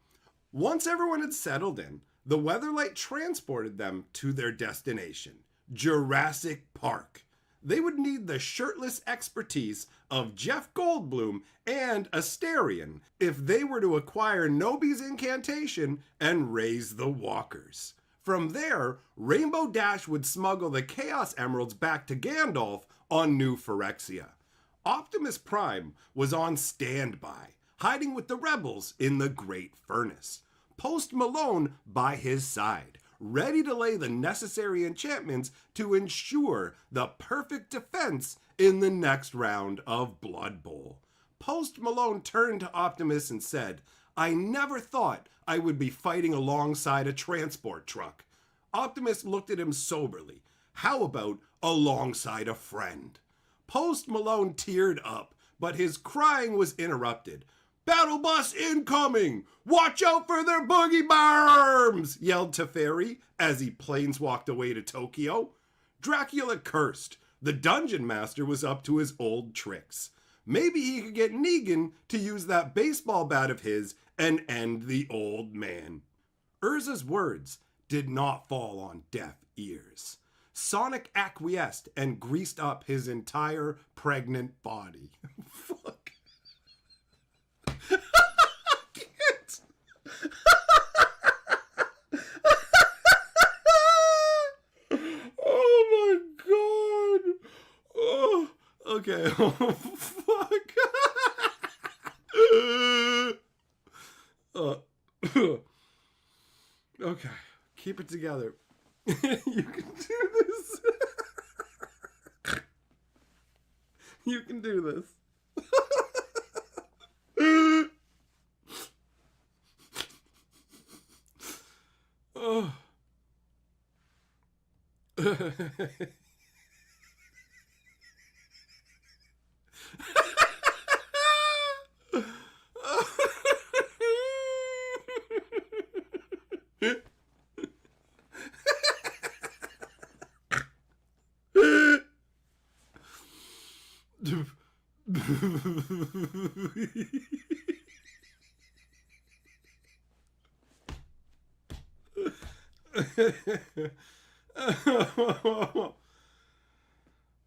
Once everyone had settled in, the Weatherlight transported them to their destination, Jurassic Park. They would need the shirtless expertise of Jeff Goldblum and Asterion if they were to acquire Nobi's incantation and raise the walkers. From there, Rainbow Dash would smuggle the Chaos Emeralds back to Gandalf on New Phyrexia. Optimus Prime was on standby, hiding with the rebels in the Great Furnace. Post Malone by his side, ready to lay the necessary enchantments to ensure the perfect defense in the next round of Blood Bowl. Post Malone turned to Optimus and said, "I never thought I would be fighting alongside a transport truck." Optimus looked at him soberly. "How about alongside a friend?" Post Malone teared up, but his crying was interrupted. "Battle bus incoming! Watch out for their boogie bombs!" yelled Teferi as he planeswalked away to Tokyo. Dracula cursed. The dungeon master was up to his old tricks. Maybe he could get Negan to use that baseball bat of his and end the old man. Urza's words did not fall on deaf ears. Sonic acquiesced and greased up his entire pregnant body. Fuck. Oh my god. Oh, okay. Oh, fuck. Okay. Keep it together. You can do this. You can do this. Oh.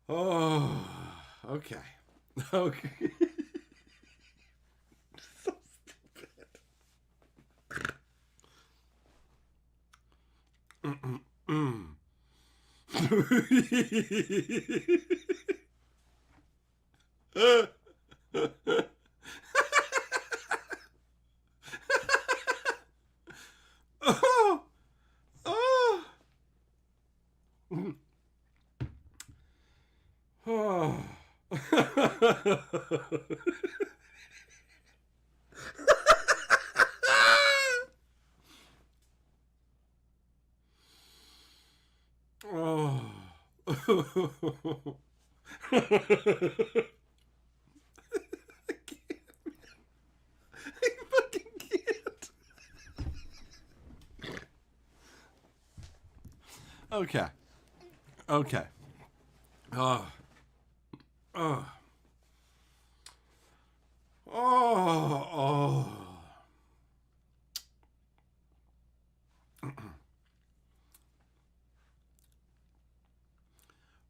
Oh, okay. Okay. So stupid. Oh. Oh. Oh. Oh. I fucking can't. Okay. Okay. Oh. Oh. Oh. Oh.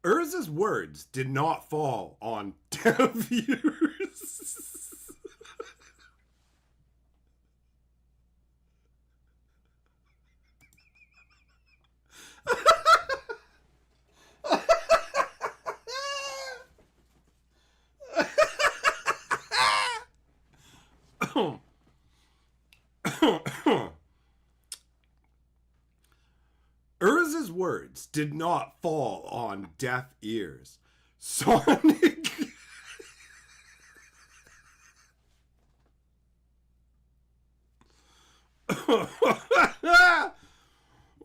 Urza's words did not fall on deaf ears. Urza's words did not fall on deaf ears. Sonic...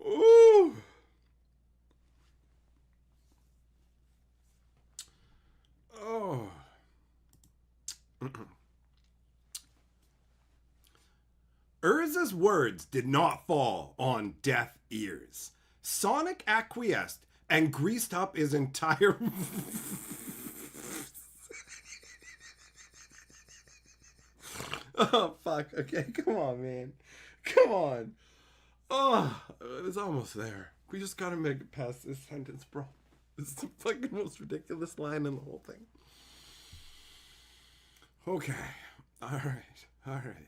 Ooh. Oh. Urza's words did not fall on deaf ears. Sonic acquiesced and greased up his entire... Oh, fuck. Okay, come on, man. Come on. Oh, it's almost there. We just gotta make it past this sentence, bro. This is the fucking most ridiculous line in the whole thing. Okay. Alright. Alright.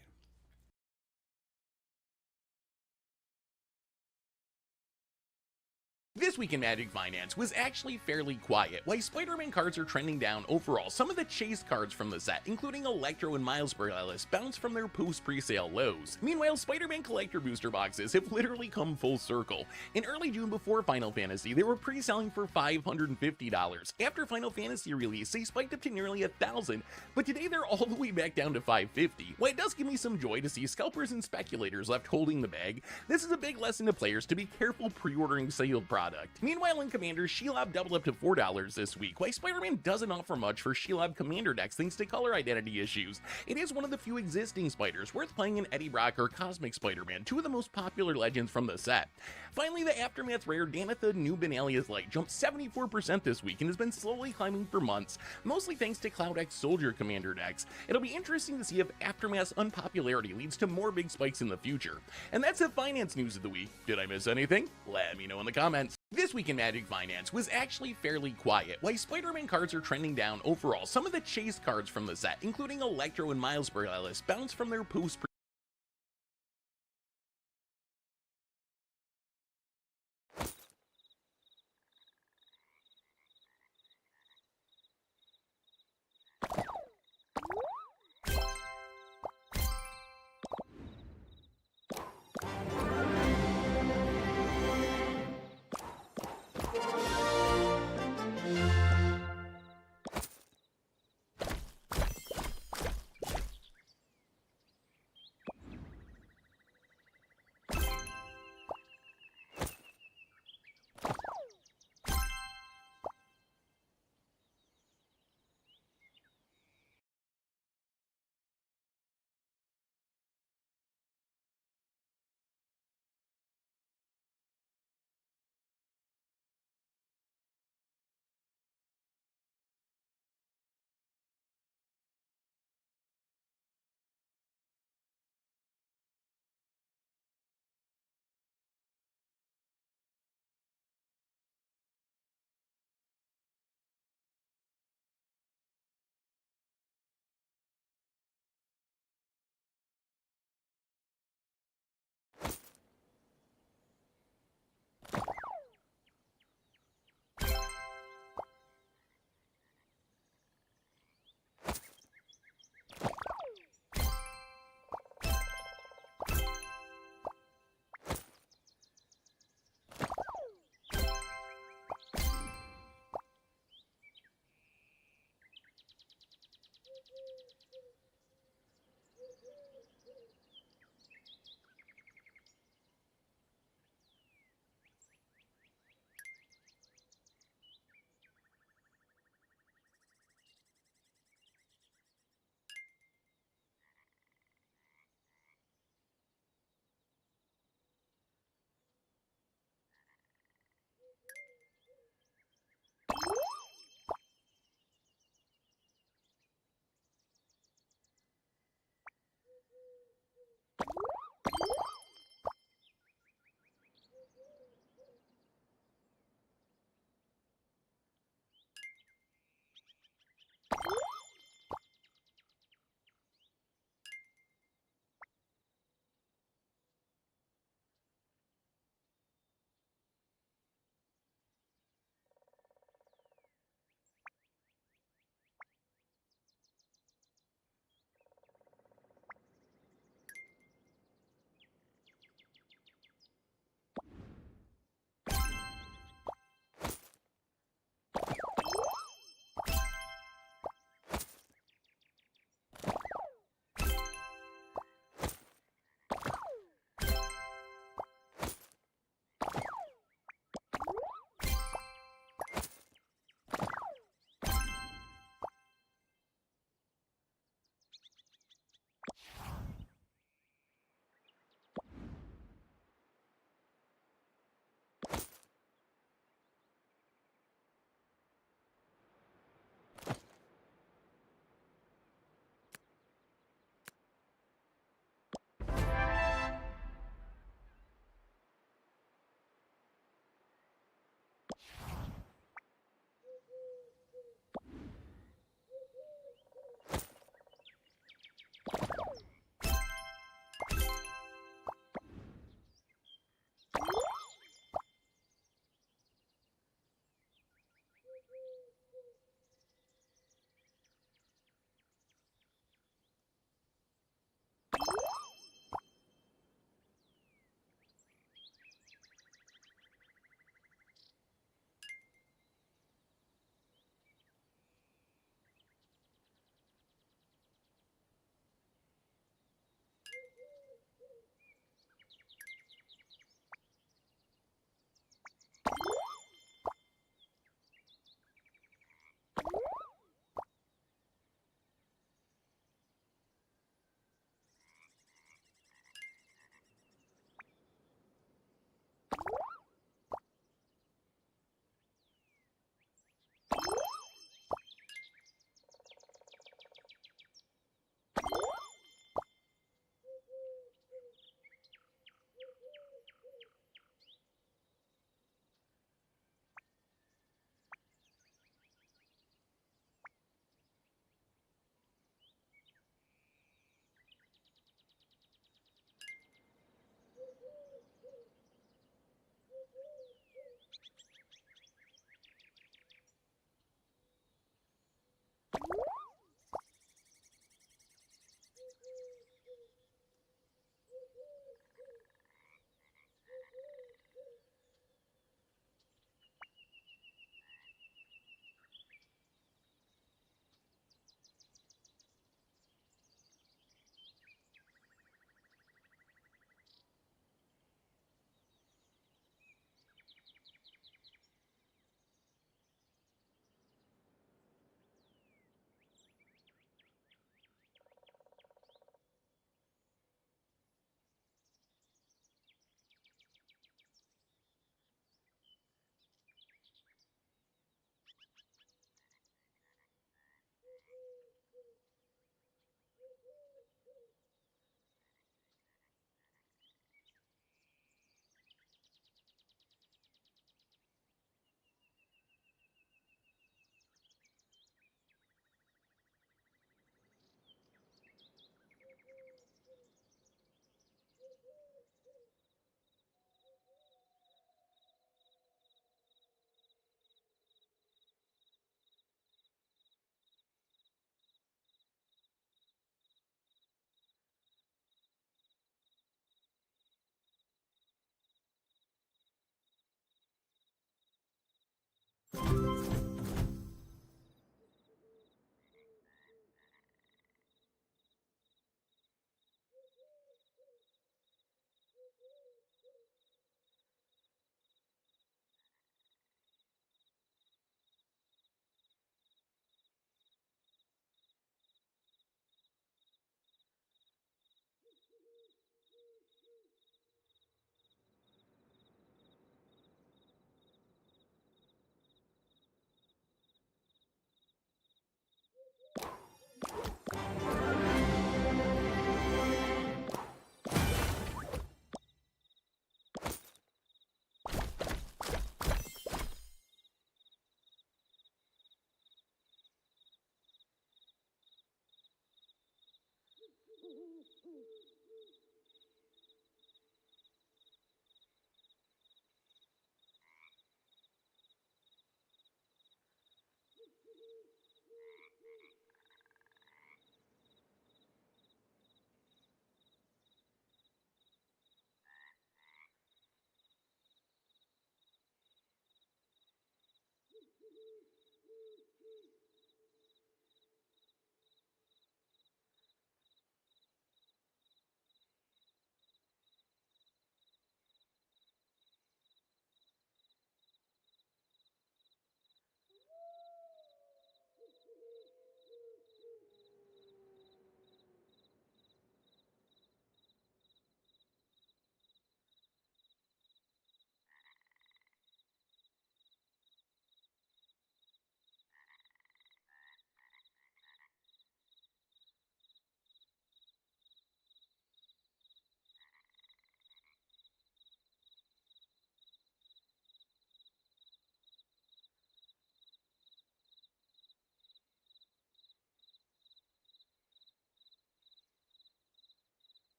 This week in Magic Finance was actually fairly quiet. While Spider-Man cards are trending down overall, some of the chase cards from the set, including Electro and Miles Morales, bounced from their post-pre-sale lows. Meanwhile, Spider-Man collector booster boxes have literally come full circle. In early June before Final Fantasy, they were pre-selling for $550. After Final Fantasy release, they spiked up to nearly $1,000, but today they're all the way back down to $550. While it does give me some joy to see scalpers and speculators left holding the bag, this is a big lesson to players to be careful pre-ordering sealed products. Meanwhile, in Commander, Shelob doubled up to $4 this week. While Spider-Man doesn't offer much for Shelob Commander decks thanks to color identity issues, it is one of the few existing spiders worth playing in Eddie Brock or Cosmic Spider-Man, two of the most popular legends from the set. Finally, the Aftermath rare Danitha New Benalia's Light jumped 74% this week and has been slowly climbing for months, mostly thanks to Cloud X Soldier Commander decks. It'll be interesting to see if Aftermath's unpopularity leads to more big spikes in the future. And that's the finance news of the week. Did I miss anything? Let me know in the comments. This week in Magic Finance was actually fairly quiet. While Spider-Man cards are trending down overall, some of the chase cards from the set, including Electro and Miles Morales, bounced from their post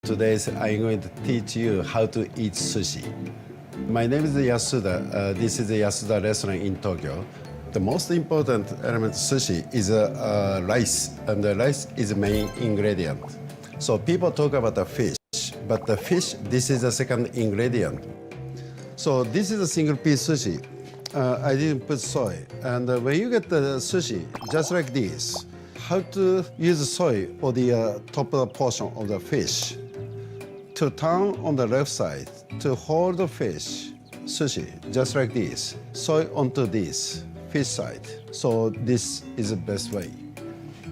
Today I'm going to teach you how to eat sushi. My name is Yasuda. This is a Yasuda restaurant in Tokyo. The most important element of sushi is rice, and the rice is the main ingredient. So people talk about the fish, but the fish, this is the second ingredient. So this is a single piece sushi. I didn't put soy. And when you get the sushi, just like this, how to use soy for the top of the portion of the fish. To turn on the left side, to hold the fish, sushi, just like this. Soy onto this, fish side. So this is the best way.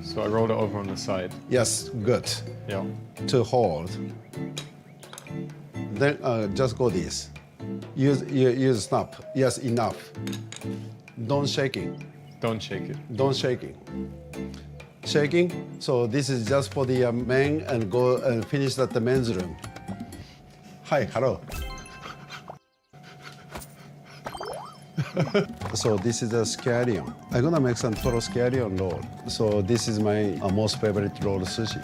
So I rolled it over on the side. Yes, good. Yeah. To hold. Then just go this. Use snap. Yes, enough. Don't shaking. Don't shake it. Don't shaking. Shaking. So this is just for the men and go and finish at the men's room. Hi, hello. So this is a scallion. I'm gonna make some toro scallion roll. So this is my most favorite roll sushi.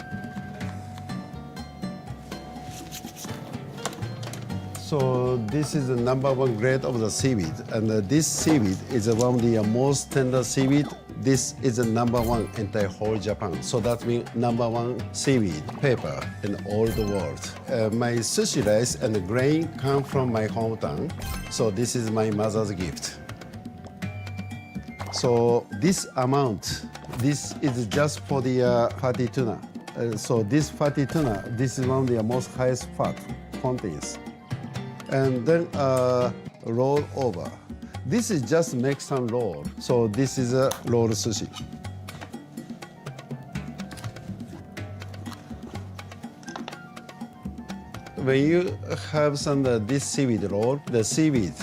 So this is the #1 grade of the seaweed, and this seaweed is one of the most tender seaweed. This is the #1 entire whole Japan. So that means #1 seaweed paper in all the world. My sushi rice and the grain come from my hometown. So this is my mother's gift. So this amount, this is just for the fatty tuna. So this fatty tuna, this is one of the most highest fat contains. And then roll over. This is just make some roll. So this is a roll sushi. When you have some this seaweed roll, the seaweed,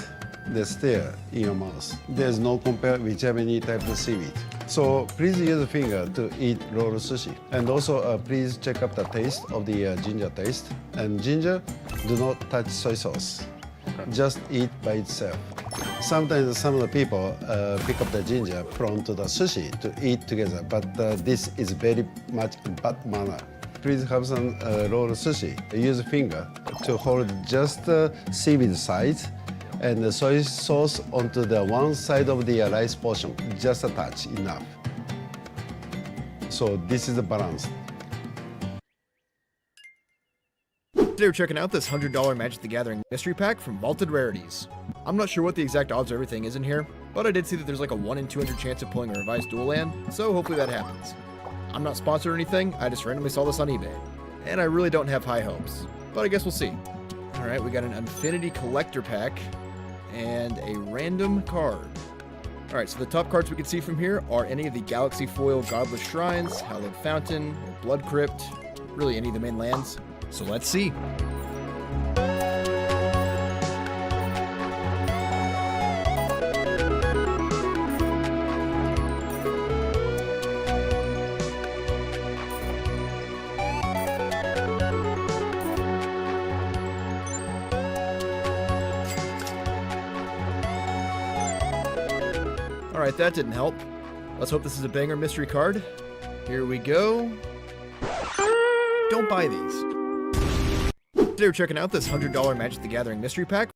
they stay in your mouth. There's no compare whichever any type of seaweed. So please use a finger to eat roll sushi. And also please check up the taste of the ginger taste. And ginger, do not touch soy sauce. Just eat by itself. Sometimes some of the people pick up the ginger from to the sushi to eat together, but this is very much bad manner. Please have some roll sushi. Use a finger to hold just the seaweed side and the soy sauce onto the one side of the rice portion, just a touch, enough. So this is the balance. Today we're checking out this $100 Magic the Gathering mystery pack from Vaulted Rarities. I'm not sure what the exact odds of everything is in here, but I did see that there's like a 1 in 200 chance of pulling a revised dual land, so hopefully that happens. I'm not sponsored or anything, I just randomly saw this on eBay, and I really don't have high hopes, but I guess we'll see. Alright, we got an Infinity Collector pack, and a random card. Alright, so the top cards we can see from here are any of the Galaxy Foil Godless Shrines, Hallowed Fountain, or Blood Crypt, really any of the main lands. So let's see. Alright, that didn't help. Let's hope this is a banger mystery card. Here we go. Don't buy these. Today we're checking out this $100 Magic the Gathering mystery pack.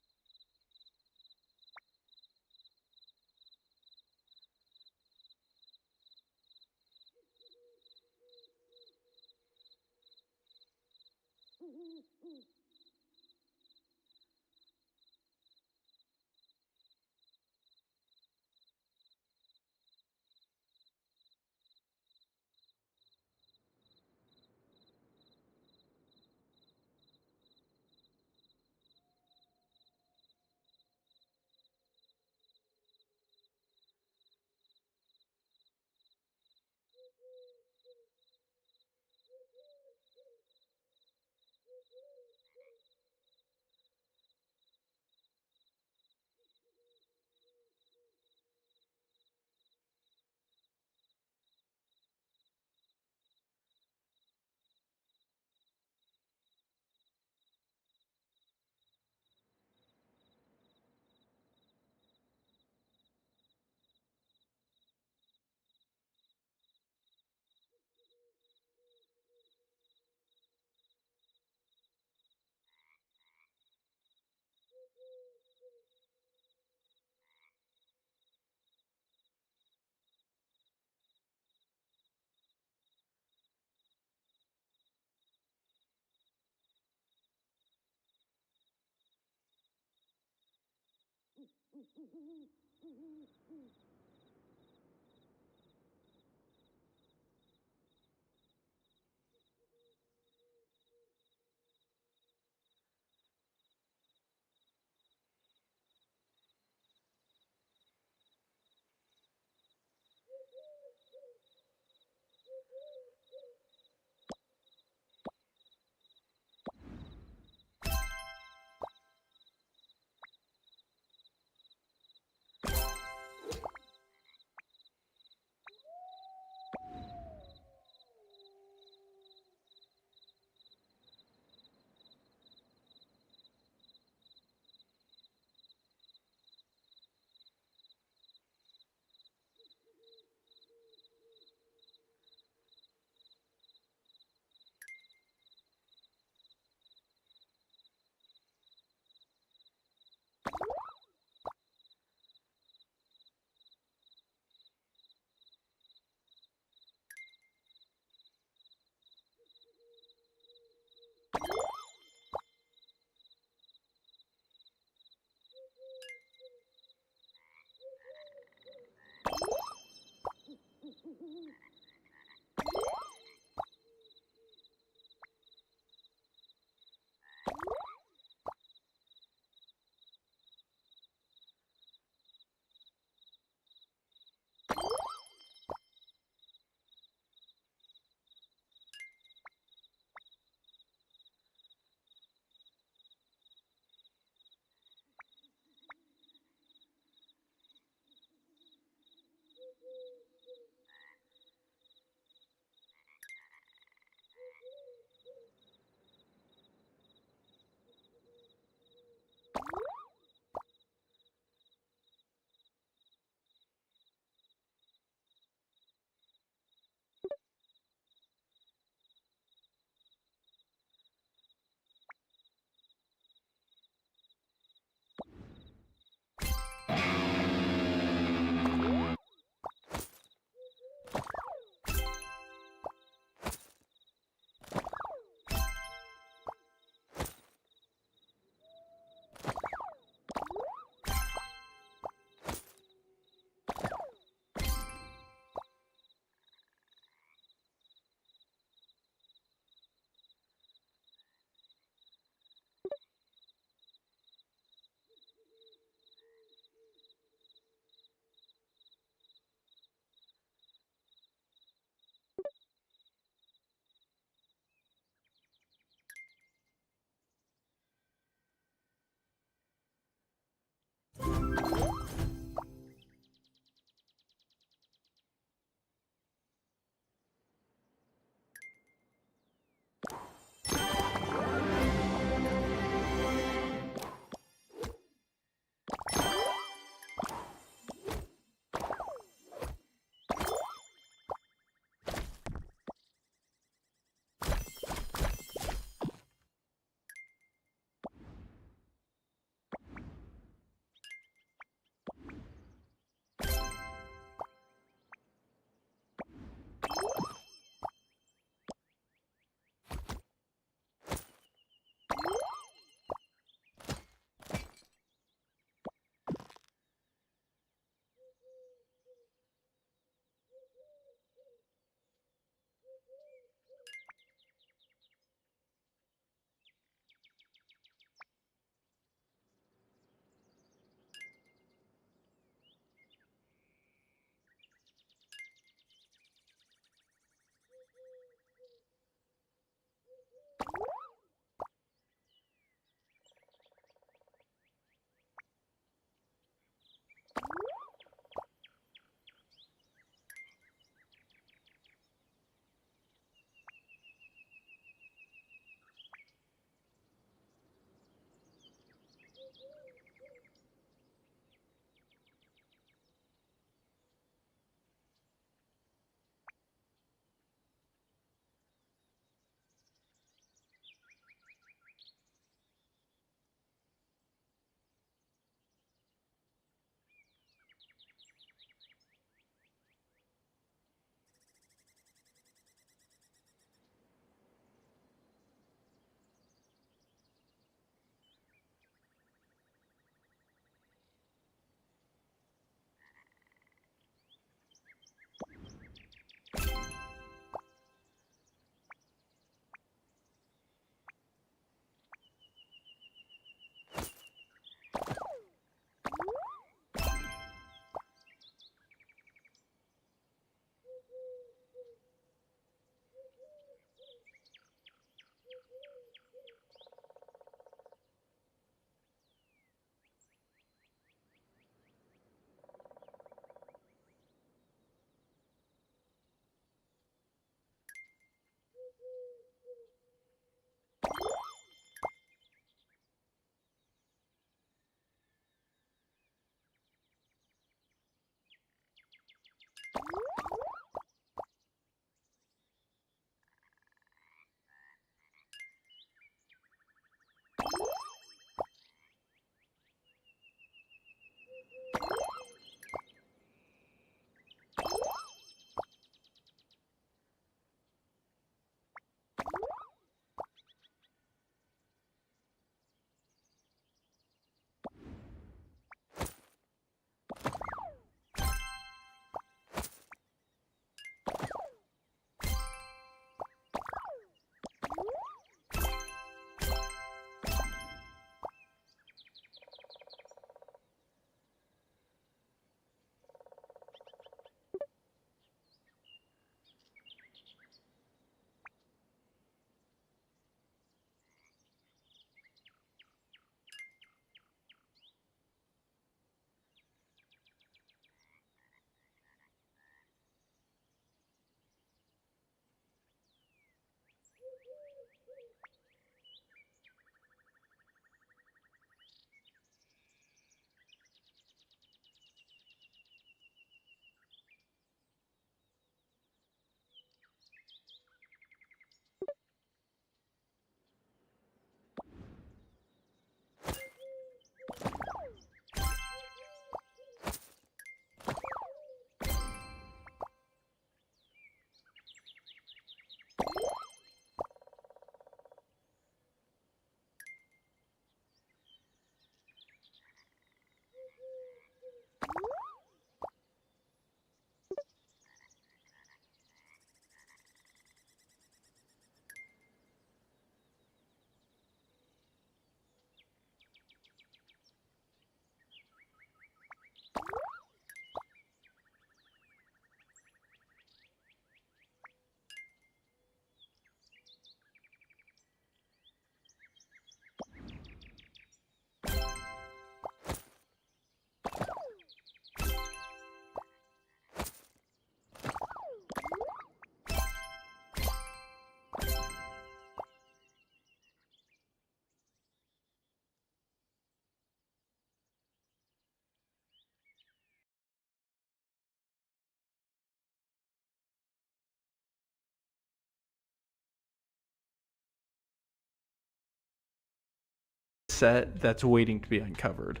set that's waiting to be uncovered.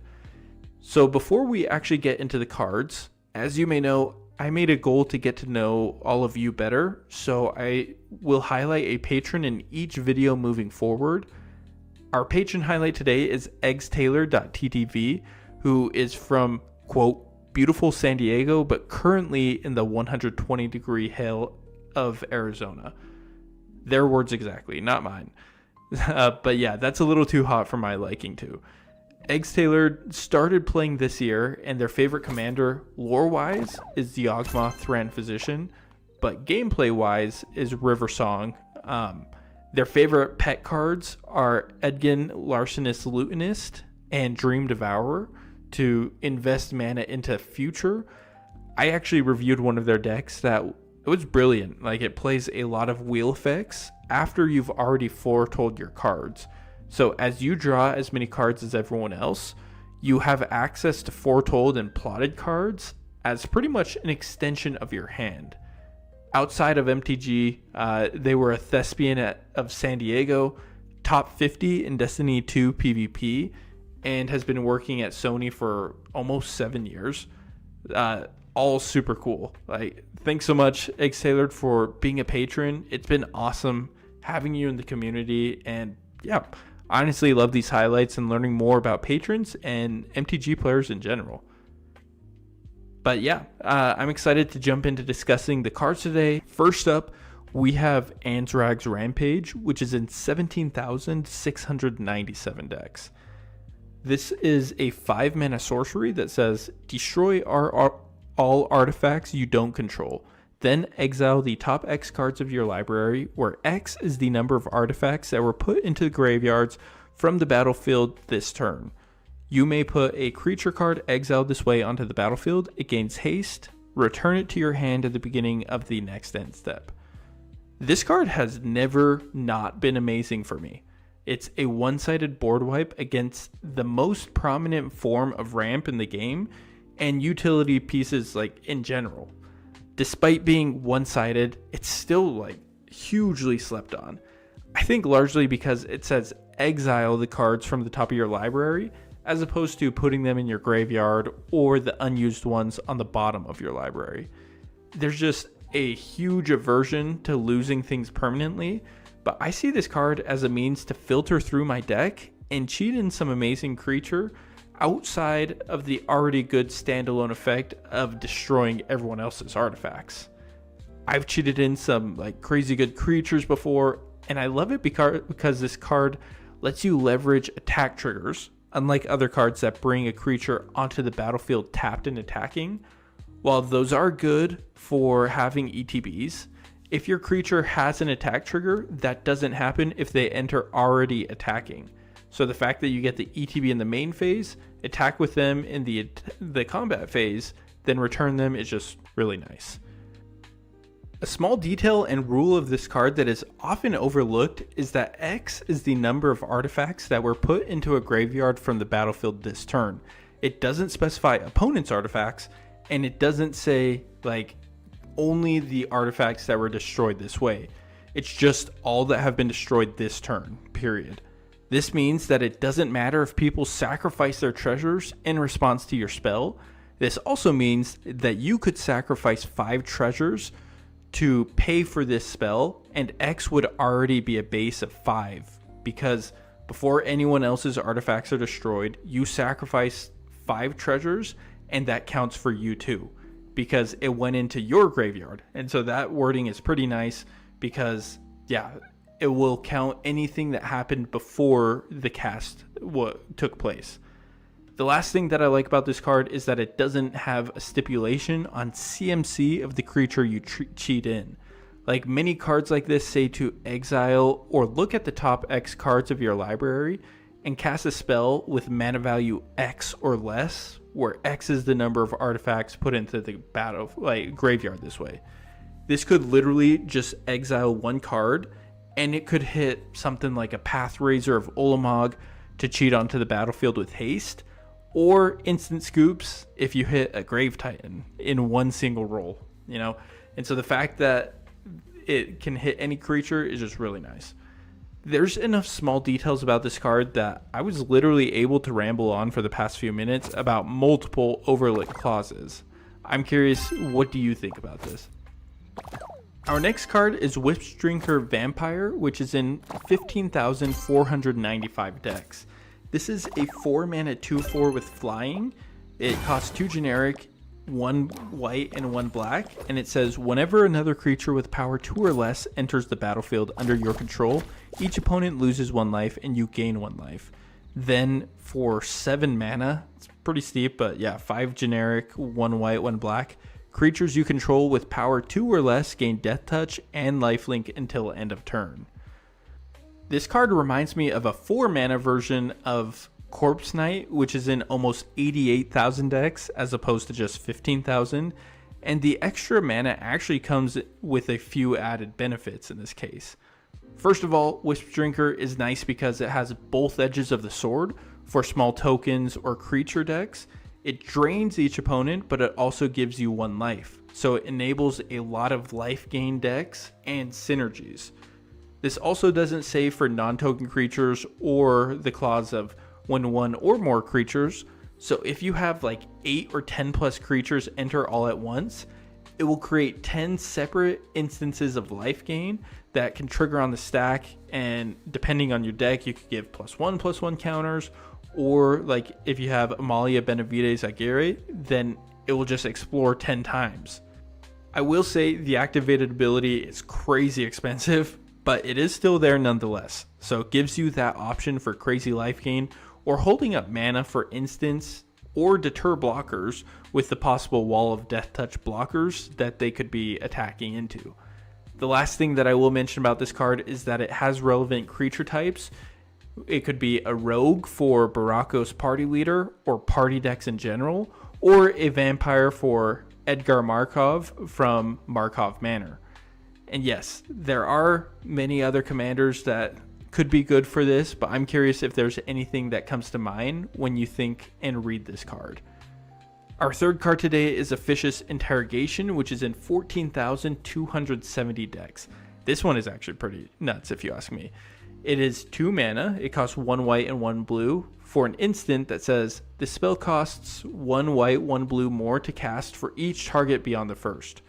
So before we actually get into the cards, as you may know, I made a goal to get to know all of you better, so I will highlight a patron in each video moving forward. Our patron highlight today is eggstaylor.ttv, who is from, quote, beautiful San Diego, but currently in the 120-degree hail of Arizona. Their words exactly, not mine. But yeah, that's a little too hot for my liking too. Eggs Taylor started playing this year, and their favorite commander, lore-wise, is the Yawgmoth Thran Physician, but gameplay-wise is River Song. Their favorite pet cards are Edgin Larcenous Lutenist and Dream Devourer to invest mana into future. I actually reviewed one of their decks that it was brilliant. Like, it plays a lot of wheel effects after you've already foretold your cards. So as you draw as many cards as everyone else, you have access to foretold and plotted cards as pretty much an extension of your hand. Outside of MTG, they were a thespian of San Diego, top 50 in Destiny 2 PvP, and has been working at Sony for almost 7 years. All super cool. Like, thanks so much, Eggs Tailored, for being a patron. It's been awesome having you in the community, and yeah, honestly love these highlights and learning more about patrons and MTG players in general. But yeah, I'm excited to jump into discussing the cards today. First up, we have Anzrag's Rampage, which is in 17,697 decks. This is a 5-mana sorcery that says, destroy all artifacts you don't control. Then exile the top X cards of your library, where X is the number of artifacts that were put into the graveyards from the battlefield this turn. You may put a creature card exiled this way onto the battlefield. It gains haste. Return it to your hand at the beginning of the next end step. This card has never not been amazing for me. It's a one-sided board wipe against the most prominent form of ramp in the game and utility pieces like in general. Despite being one-sided, it's still like hugely slept on. I think largely because it says exile the cards from the top of your library as opposed to putting them in your graveyard or the unused ones on the bottom of your library. There's just a huge aversion to losing things permanently, but I see this card as a means to filter through my deck and cheat in some amazing creature outside of the already good standalone effect of destroying everyone else's artifacts. I've cheated in some like crazy good creatures before, and I love it because this card lets you leverage attack triggers, unlike other cards that bring a creature onto the battlefield tapped and attacking. While those are good for having ETBs, if your creature has an attack trigger, that doesn't happen if they enter already attacking. So the fact that you get the ETB in the main phase, attack with them in the combat phase, then return them is just really nice. A small detail and rule of this card that is often overlooked is that X is the number of artifacts that were put into a graveyard from the battlefield this turn. It doesn't specify opponent's artifacts, and it doesn't say like only the artifacts that were destroyed this way. It's just all that have been destroyed this turn, period. This means that it doesn't matter if people sacrifice their treasures in response to your spell. This also means that you could sacrifice 5 treasures to pay for this spell, and X would already be a base of 5, because before anyone else's artifacts are destroyed, you sacrifice 5 treasures, and that counts for you too, because it went into your graveyard. And so that wording is pretty nice, because yeah, it will count anything that happened before the cast took place. The last thing that I like about this card is that it doesn't have a stipulation on CMC of the creature you cheat in. Like, many cards like this say to exile or look at the top X cards of your library and cast a spell with mana value X or less, where X is the number of artifacts put into the graveyard this way. This could literally just exile one card, and it could hit something like a Pathrazor of Ulamog to cheat onto the battlefield with haste, or instant scoops if you hit a Grave Titan in one single roll, you know? And so the fact that it can hit any creature is just really nice. There's enough small details about this card that I was literally able to ramble on for the past few minutes about multiple overlook clauses. I'm curious, what do you think about this? Our next card is Whipstrinker Vampire, which is in 15,495 decks. This is a 4-mana 2/4 with flying. It costs 2 generic, 1 white, and 1 black, and it says whenever another creature with power 2 or less enters the battlefield under your control, each opponent loses 1 life and you gain 1 life. Then for 7 mana, it's pretty steep, but yeah, 5 generic, 1 white, 1 black, creatures you control with power 2 or less gain Death Touch and lifelink until end of turn. This card reminds me of a 4-mana version of Corpse Knight, which is in almost 88,000 decks as opposed to just 15,000, and the extra mana actually comes with a few added benefits in this case. First of all, Whipstrinker is nice because it has both edges of the sword for small tokens or creature decks. It drains each opponent, but it also gives you 1 life, so it enables a lot of life gain decks and synergies. This also doesn't save for non-token creatures or the clause of when 1 or more creatures, so if you have like 8 or 10 plus creatures enter all at once, it will create 10 separate instances of life gain that can trigger on the stack, and depending on your deck, you could give +1/+1 counters, or like if you have Amalia Benavides Aguirre, then it will just explore 10 times. I will say the activated ability is crazy expensive, but it is still there nonetheless, so it gives you that option for crazy life gain or holding up mana for instance, or deter blockers with the possible wall of Death Touch blockers that they could be attacking into. The last thing that I will mention about this card is that it has relevant creature types. It could be a rogue for Barakos Party Leader or party decks in general, or a vampire for Edgar Markov from Markov Manor. And yes, there are many other commanders that could be good for this, but I'm curious if there's anything that comes to mind when you think and read this card. Our third card today is Officious Interrogation, which is in 14,270 decks. This one is actually pretty nuts if you ask me. It is 2 mana, it costs 1 white and 1 blue for an instant that says the spell costs 1 white, 1 blue more to cast for each target beyond the first.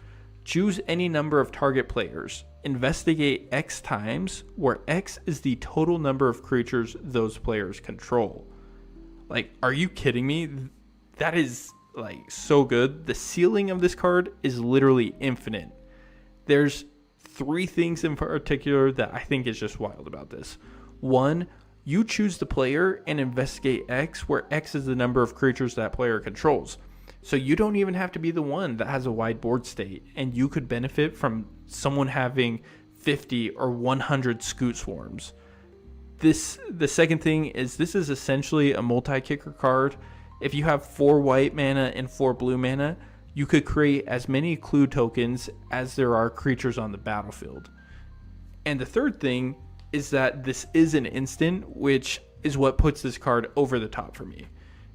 Choose any number of target players. Investigate X times, where X is the total number of creatures those players control. Like, are you kidding me? That is like so good. The ceiling of this card is literally infinite. There's 3 things in particular that I think is just wild about this. 1, you choose the player and investigate X, where X is the number of creatures that player controls. So you don't even have to be the one that has a wide board state, and you could benefit from someone having 50 or 100 Scoot Swarms. The second thing is this is essentially a multi-kicker card. If you have 4 white mana and 4 blue mana, you could create as many clue tokens as there are creatures on the battlefield. And the third thing is that this is an instant, which is what puts this card over the top for me.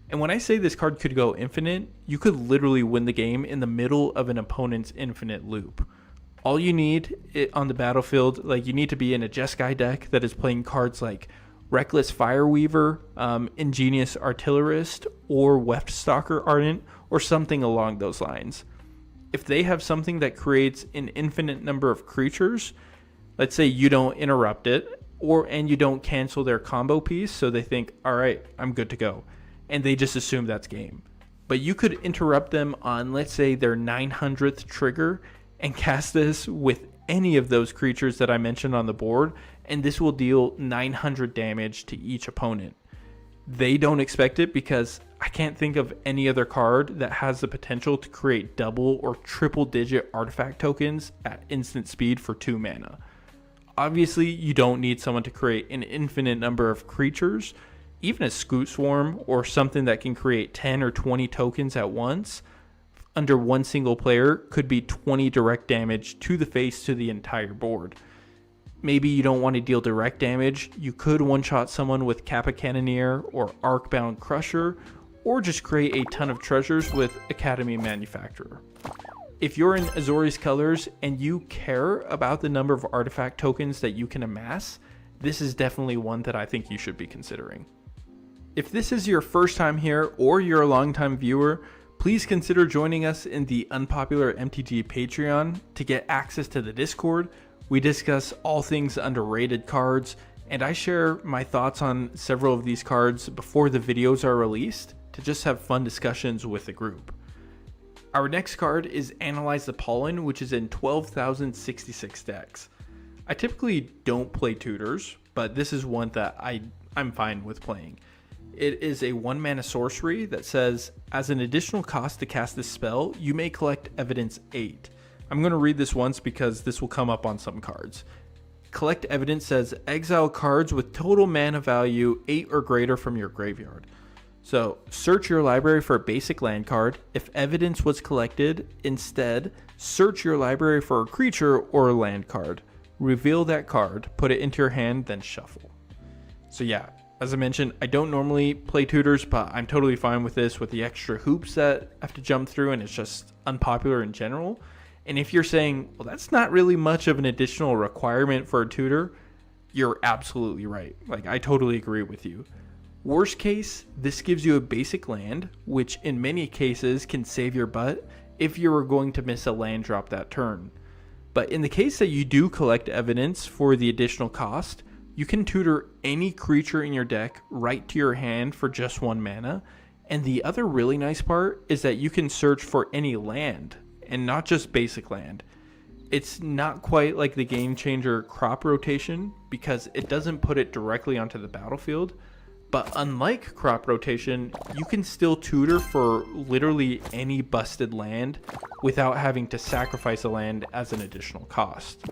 And when I say this card could go infinite, you could literally win the game in the middle of an opponent's infinite loop. All you need on the battlefield, like you need to be in a Jeskai deck that is playing cards like Reckless Fireweaver, Ingenious Artillerist, or Weftstalker Ardent, or something along those lines. If they have something that creates an infinite number of creatures, let's say you don't interrupt it, and you don't cancel their combo piece, so they think, all right, I'm good to go. And they just assume that's game. But you could interrupt them on, let's say, their 900th trigger and cast this with any of those creatures that I mentioned on the board, and this will deal 900 damage to each opponent. They don't expect it because I can't think of any other card that has the potential to create double or triple digit artifact tokens at instant speed for 2 mana. Obviously, you don't need someone to create an infinite number of creatures. Even a Scoot Swarm or something that can create 10 or 20 tokens at once under one single player could be 20 direct damage to the face to the entire board. Maybe you don't want to deal direct damage. You could one-shot someone with Kappa Cannoneer or Arcbound Crusher, or just create a ton of treasures with Academy Manufacturer. If you're in Azorius colors and you care about the number of artifact tokens that you can amass, this is definitely one that I think you should be considering. If this is your first time here or you're a longtime viewer, please consider joining us in the Unpopular MTG Patreon to get access to the Discord. We discuss all things underrated cards, and I share my thoughts on several of these cards before the videos are released to just have fun discussions with the group. Our next card is Analyze the Pollen, which is in 12,066 decks. I typically don't play tutors, but this is one that I'm fine with playing. It is a 1-mana sorcery that says, as an additional cost to cast this spell, you may collect Evidence 8. I'm going to read this once because this will come up on some cards. Collect Evidence says, exile cards with total mana value 8 or greater from your graveyard. So, search your library for a basic land card. If Evidence was collected, instead, search your library for a creature or a land card. Reveal that card, put it into your hand, then shuffle. So yeah, as I mentioned, I don't normally play tutors, but I'm totally fine with this with the extra hoops that I have to jump through, and it's just unpopular in general. And if you're saying, well, that's not really much of an additional requirement for a tutor, you're absolutely right. Like, I totally agree with you. Worst case, this gives you a basic land, which in many cases can save your butt if you were going to miss a land drop that turn. But in the case that you do collect Evidence for the additional cost, you can tutor any creature in your deck right to your hand for just 1 mana. And the other really nice part is that you can search for any land, and not just basic land. It's not quite like the Game Changer crop rotation because it doesn't put it directly onto the battlefield. But unlike crop rotation, you can still tutor for literally any busted land without having to sacrifice a land as an additional cost.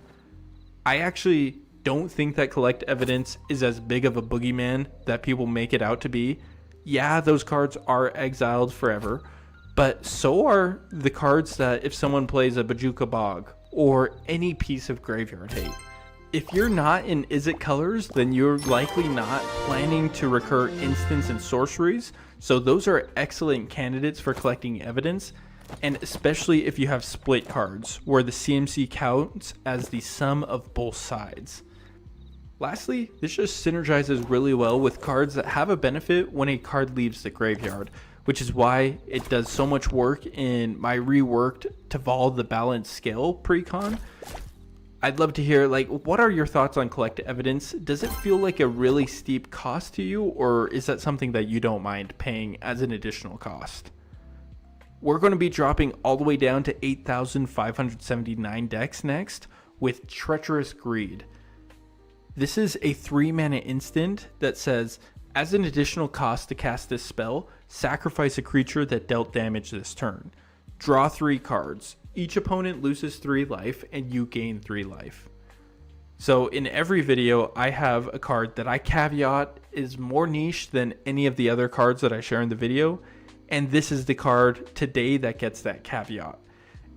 I actually don't think that Collect Evidence is as big of a boogeyman that people make it out to be. Yeah, those cards are exiled forever, but so are the cards that if someone plays a Bojuka Bog or any piece of graveyard hate. If you're not in Izzet colors, then you're likely not planning to recur instants and sorceries, so those are excellent candidates for collecting Evidence, and especially if you have split cards, where the CMC counts as the sum of both sides. Lastly, this just synergizes really well with cards that have a benefit when a card leaves the graveyard, which is why it does so much work in my reworked Teval the Balanced Scale precon. I'd love to hear, like, what are your thoughts on Collect Evidence? Does it feel like a really steep cost to you, or is that something that you don't mind paying as an additional cost? We're going to be dropping all the way down to 8,579 decks next with Treacherous Greed. This is a 3-mana instant that says, as an additional cost to cast this spell, sacrifice a creature that dealt damage this turn. Draw 3 cards. Each opponent loses 3 life and you gain 3 life. So in every video, I have a card that I caveat is more niche than any of the other cards that I share in the video. And this is the card today that gets that caveat.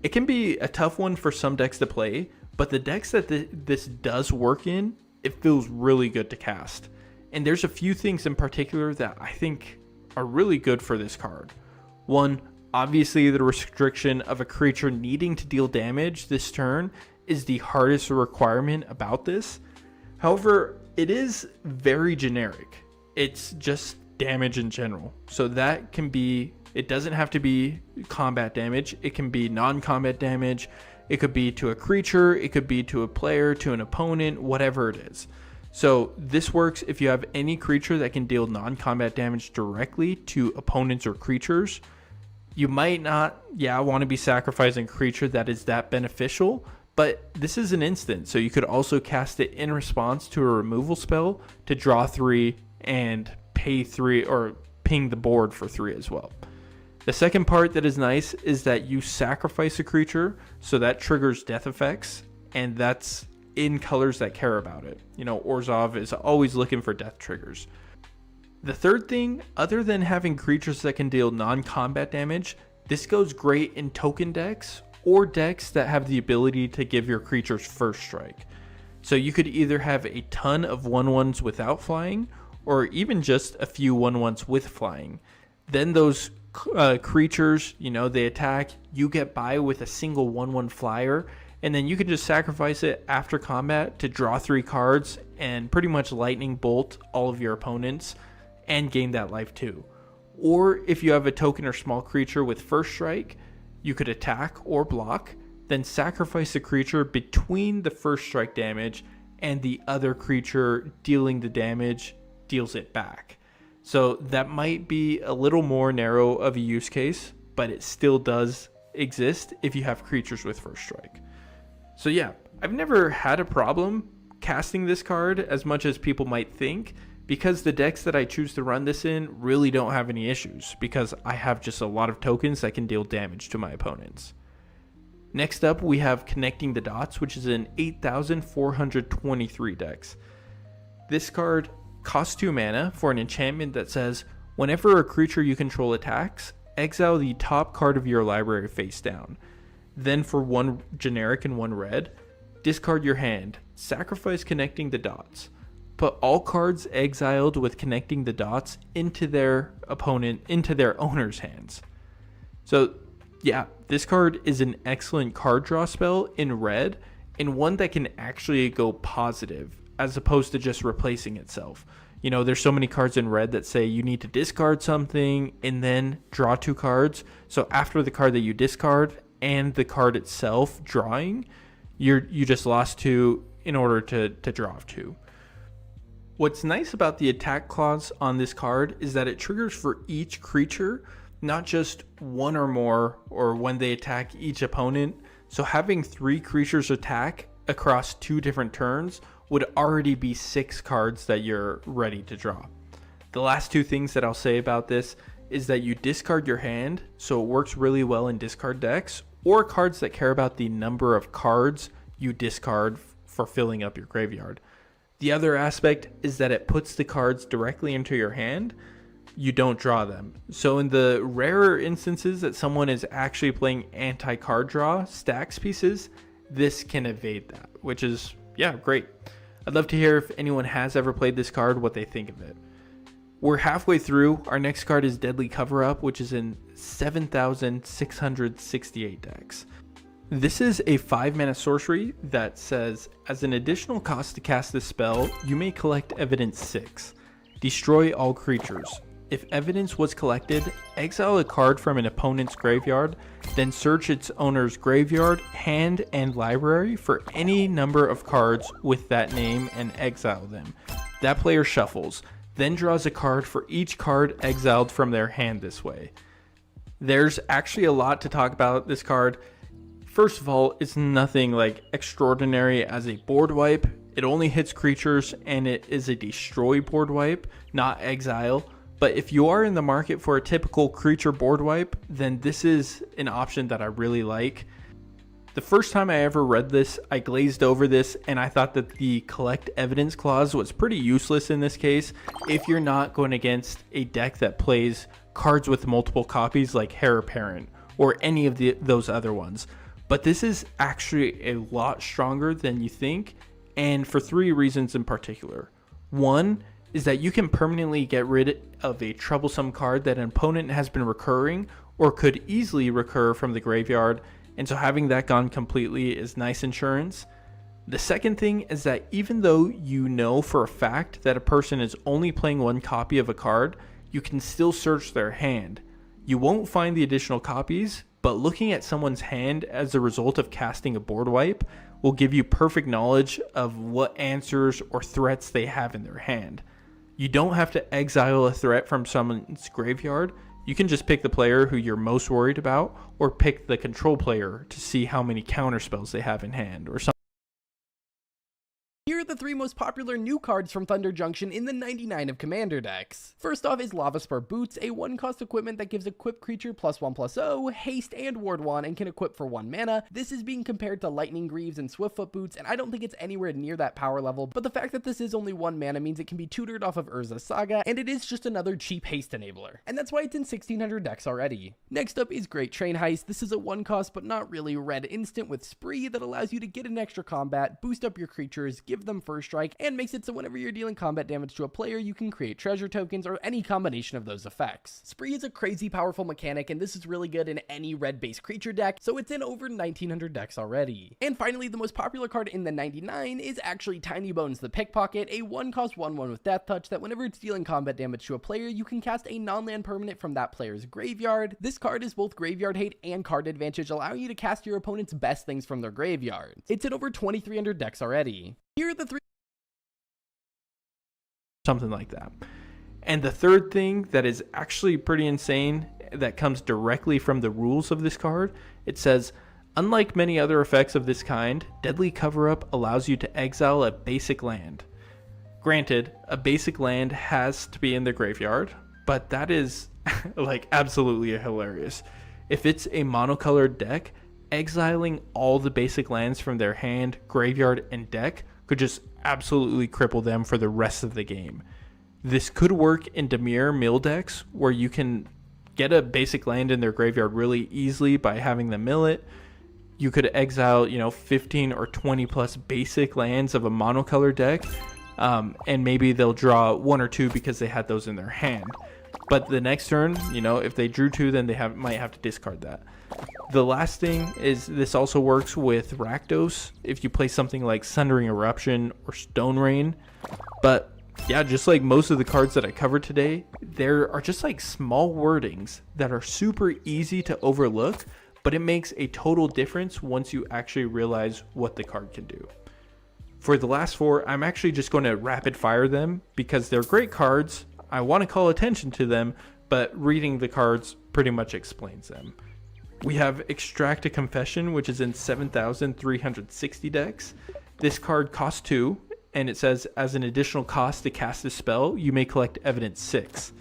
It can be a tough one for some decks to play, but the decks that this does work in, it feels really good to cast. And there's a few things in particular that I think are really good for this card. One, obviously the restriction of a creature needing to deal damage this turn is the hardest requirement about this. However, it is very generic. It's just damage in general. So that can be, it doesn't have to be combat damage. It can be non-combat damage. It could be to a creature. It could be to a player, to an opponent, whatever it is. So this works if you have any creature that can deal non-combat damage directly to opponents or creatures. You might not, want to be sacrificing a creature that is that beneficial, but this is an instant, so you could also cast it in response to a removal spell to draw 3 and pay 3 or ping the board for 3 as well. The second part that is nice is that you sacrifice a creature, so that triggers death effects, and that's in colors that care about it. You know, Orzhov is always looking for death triggers. The third thing, other than having creatures that can deal non-combat damage, this goes great in token decks or decks that have the ability to give your creatures first strike. So you could either have a ton of 1/1s without flying, or even just a few 1/1s with flying. Then those creatures, they attack, you get by with a single 1/1 flyer, and then you can just sacrifice it after combat to draw 3 cards and pretty much lightning bolt all of your opponents and gain that life too. Or if you have a token or small creature with first strike, you could attack or block, then sacrifice a creature between the first strike damage and the other creature dealing the damage deals it back. So that might be a little more narrow of a use case, but it still does exist if you have creatures with first strike. So yeah, I've never had a problem casting this card as much as people might think, because the decks that I choose to run this in really don't have any issues, because I have just a lot of tokens that can deal damage to my opponents. Next up, we have Connecting the Dots, which is an 8,423 dex. This card costs 2 mana for an enchantment that says, whenever a creature you control attacks, exile the top card of your library face down. Then for 1 generic and 1 red, discard your hand, sacrifice Connecting the Dots. Put all cards exiled with Connecting the Dots into their owner's hands. So yeah, this card is an excellent card draw spell in red, and one that can actually go positive as opposed to just replacing itself. You know, there's so many cards in red that say you need to discard something and then draw 2 cards. So after the card that you discard and the card itself drawing, you just lost 2 in order to draw 2. What's nice about the attack clause on this card is that it triggers for each creature, not just 1 or more, or when they attack each opponent. So having 3 creatures attack across 2 different turns would already be 6 cards that you're ready to draw. The last 2 things that I'll say about this is that you discard your hand, so it works really well in discard decks, or cards that care about the number of cards you discard for filling up your graveyard. The other aspect is that it puts the cards directly into your hand. You don't draw them. So in the rarer instances that someone is actually playing anti-card draw stacks pieces, this can evade that, which is, yeah, great. I'd love to hear if anyone has ever played this card, what they think of it. We're halfway through. Our next card is Deadly Cover-Up, which is in 7,668 decks. This is a 5-mana sorcery that says, as an additional cost to cast this spell, you may collect Evidence 6. Destroy all creatures. If evidence was collected, exile a card from an opponent's graveyard, then search its owner's graveyard, hand, and library for any number of cards with that name and exile them. That player shuffles, then draws a card for each card exiled from their hand this way. There's actually a lot to talk about this card. First of all, it's nothing like extraordinary as a board wipe. It only hits creatures and it is a destroy board wipe, not exile. But if you are in the market for a typical creature board wipe, then this is an option that I really like. The first time I ever read this, I glazed over this and I thought that the collect evidence clause was pretty useless in this case if you're not going against a deck that plays cards with multiple copies like Heir Apparent or any of those other ones. But this is actually a lot stronger than you think, and for 3 reasons in particular. One is that you can permanently get rid of a troublesome card that an opponent has been recurring or could easily recur from the graveyard, and so having that gone completely is nice insurance. The second thing is that even though you know for a fact that a person is only playing 1 copy of a card, you can still search their hand. You won't find the additional copies, but looking at someone's hand as a result of casting a board wipe will give you perfect knowledge of what answers or threats they have in their hand. You don't have to exile a threat from someone's graveyard. You can just pick the player who you're most worried about, or pick the control player to see how many counterspells they have in hand or something. Here are the 3 most popular new cards from Thunder Junction in the 99 of Commander decks. First off is Lavaspur Boots, a 1-cost equipment that gives equipped creature +1/+0, haste, and ward 1, and can equip for 1 mana. This is being compared to Lightning Greaves and Swiftfoot Boots, and I don't think it's anywhere near that power level, but the fact that this is only 1 mana means it can be tutored off of Urza's Saga, and it is just another cheap haste enabler. And that's why it's in 1,600 decks already. Next up is Great Train Heist. This is a 1-cost but not really red instant with Spree that allows you to get an extra combat, boost up your creatures, give them first strike, and makes it so whenever you're dealing combat damage to a player, you can create treasure tokens or any combination of those effects. Spree is a crazy powerful mechanic, and this is really good in any red-based creature deck, so it's in over 1900 decks already. And finally, the most popular card in the 99 is actually Tiny Bones the Pickpocket, a 1-cost 1/1 with Death Touch that whenever it's dealing combat damage to a player, you can cast a non-land permanent from that player's graveyard. This card is both graveyard hate and card advantage, allowing you to cast your opponent's best things from their graveyards. It's in over 2300 decks already. Here are the three. Something like that. And the third thing that is actually pretty insane that comes directly from the rules of this card, it says, unlike many other effects of this kind, Deadly Cover-Up allows you to exile a basic land. Granted, a basic land has to be in the graveyard, but that is like absolutely hilarious. If it's a monocolored deck, exiling all the basic lands from their hand, graveyard, and deck could just absolutely cripple them for the rest of the game. This could work in Dimir mill decks where you can get a basic land in their graveyard really easily by having them mill it. You could exile, 15 or 20 plus basic lands of a monocolored deck, and maybe they'll draw 1 or 2 because they had those in their hand. But the next turn, if they drew 2, then they might have to discard that. The last thing is this also works with Rakdos if you play something like Sundering Eruption or Stone Rain. But yeah, just like most of the cards that I covered today, there are just like small wordings that are super easy to overlook, but it makes a total difference once you actually realize what the card can do. For the last 4, I'm actually just going to rapid fire them because they're great cards. I want to call attention to them, but reading the cards pretty much explains them. We have Extract a Confession, which is in 7,360 decks. This card costs 2, and it says, as an additional cost to cast a spell, you may collect Evidence 6.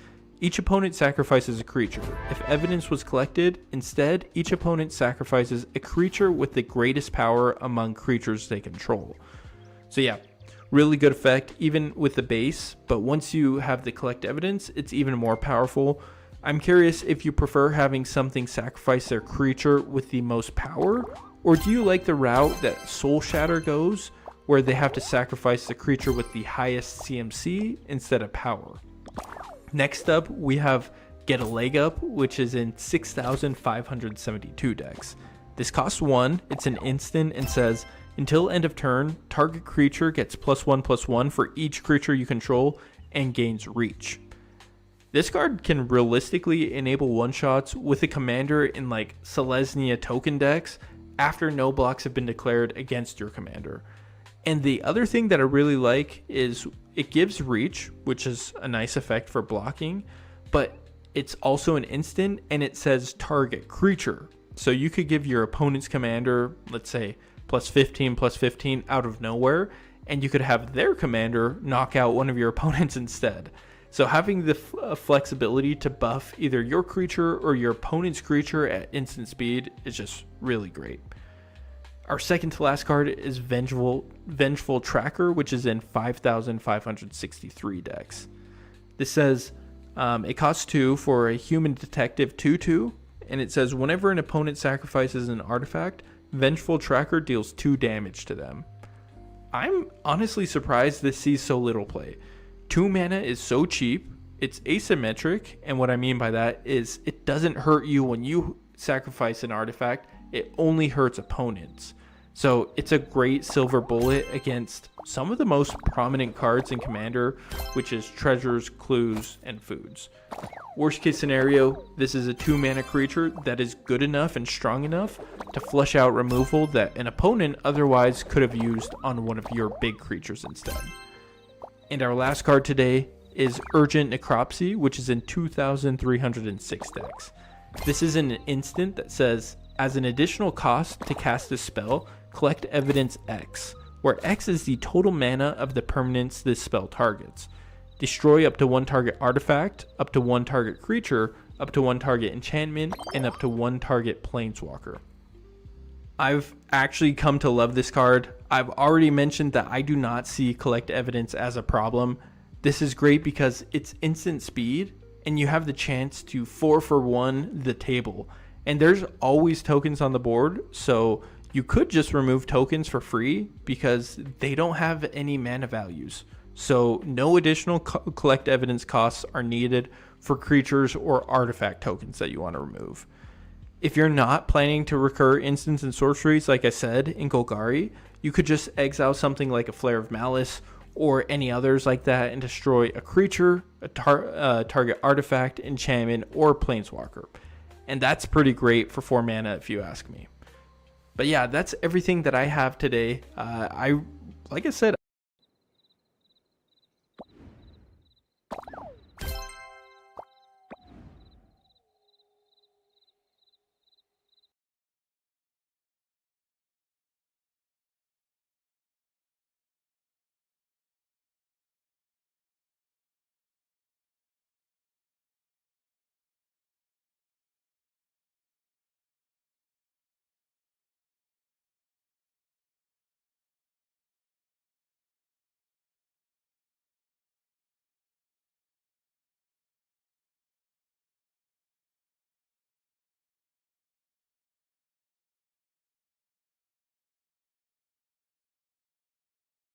Each opponent sacrifices a creature. If evidence was collected, instead, each opponent sacrifices a creature with the greatest power among creatures they control. So yeah, really good effect, even with the base, but once you have the collect evidence, it's even more powerful. I'm curious if you prefer having something sacrifice their creature with the most power, or do you like the route that Soul Shatter goes, where they have to sacrifice the creature with the highest CMC instead of power. Next up, we have Get a Leg Up, which is in 6,572 decks. This costs 1, it's an instant, and says, until end of turn, target creature gets +1/+1 for each creature you control and gains reach. This card can realistically enable one-shots with a commander in like Selesnya token decks after no blocks have been declared against your commander. And the other thing that I really like is it gives reach, which is a nice effect for blocking, but it's also an instant and it says target creature. So you could give your opponent's commander, let's say, +15/+15 out of nowhere, and you could have their commander knock out one of your opponents instead. So having the flexibility to buff either your creature or your opponent's creature at instant speed is just really great. Our second to last card is Vengeful Tracker, which is in 5,563 decks. This says it costs 2 for a Human Detective 2/2, and it says whenever an opponent sacrifices an artifact, Vengeful Tracker deals 2 damage to them. I'm honestly surprised this sees so little play. 2 mana is so cheap, it's asymmetric, and what I mean by that is it doesn't hurt you when you sacrifice an artifact, it only hurts opponents. So it's a great silver bullet against some of the most prominent cards in Commander, which is treasures, clues, and foods. Worst case scenario, this is a 2 mana creature that is good enough and strong enough to flush out removal that an opponent otherwise could have used on one of your big creatures instead. And our last card today is Urgent Necropsy, which is in 2,306 decks. This is an instant that says, as an additional cost to cast a spell, collect Evidence X, where X is the total mana of the permanents this spell targets. Destroy up to 1 target artifact, up to 1 target creature, up to 1 target enchantment, and up to 1 target planeswalker. I've actually come to love this card. I've already mentioned that I do not see Collect Evidence as a problem. This is great because it's instant speed, and you have the chance to 4-for-1 the table. And there's always tokens on the board, so You could just remove tokens for free because they don't have any mana values. So no additional collect evidence costs are needed for creatures or artifact tokens that you want to remove. If you're not planning to recur instants and sorceries, like I said, in Golgari, you could just exile something like a Flare of Malice or any others like that and destroy a creature, a target artifact, enchantment, or planeswalker. And that's pretty great for 4 mana if you ask me. But yeah, that's everything that I have today. Like I said,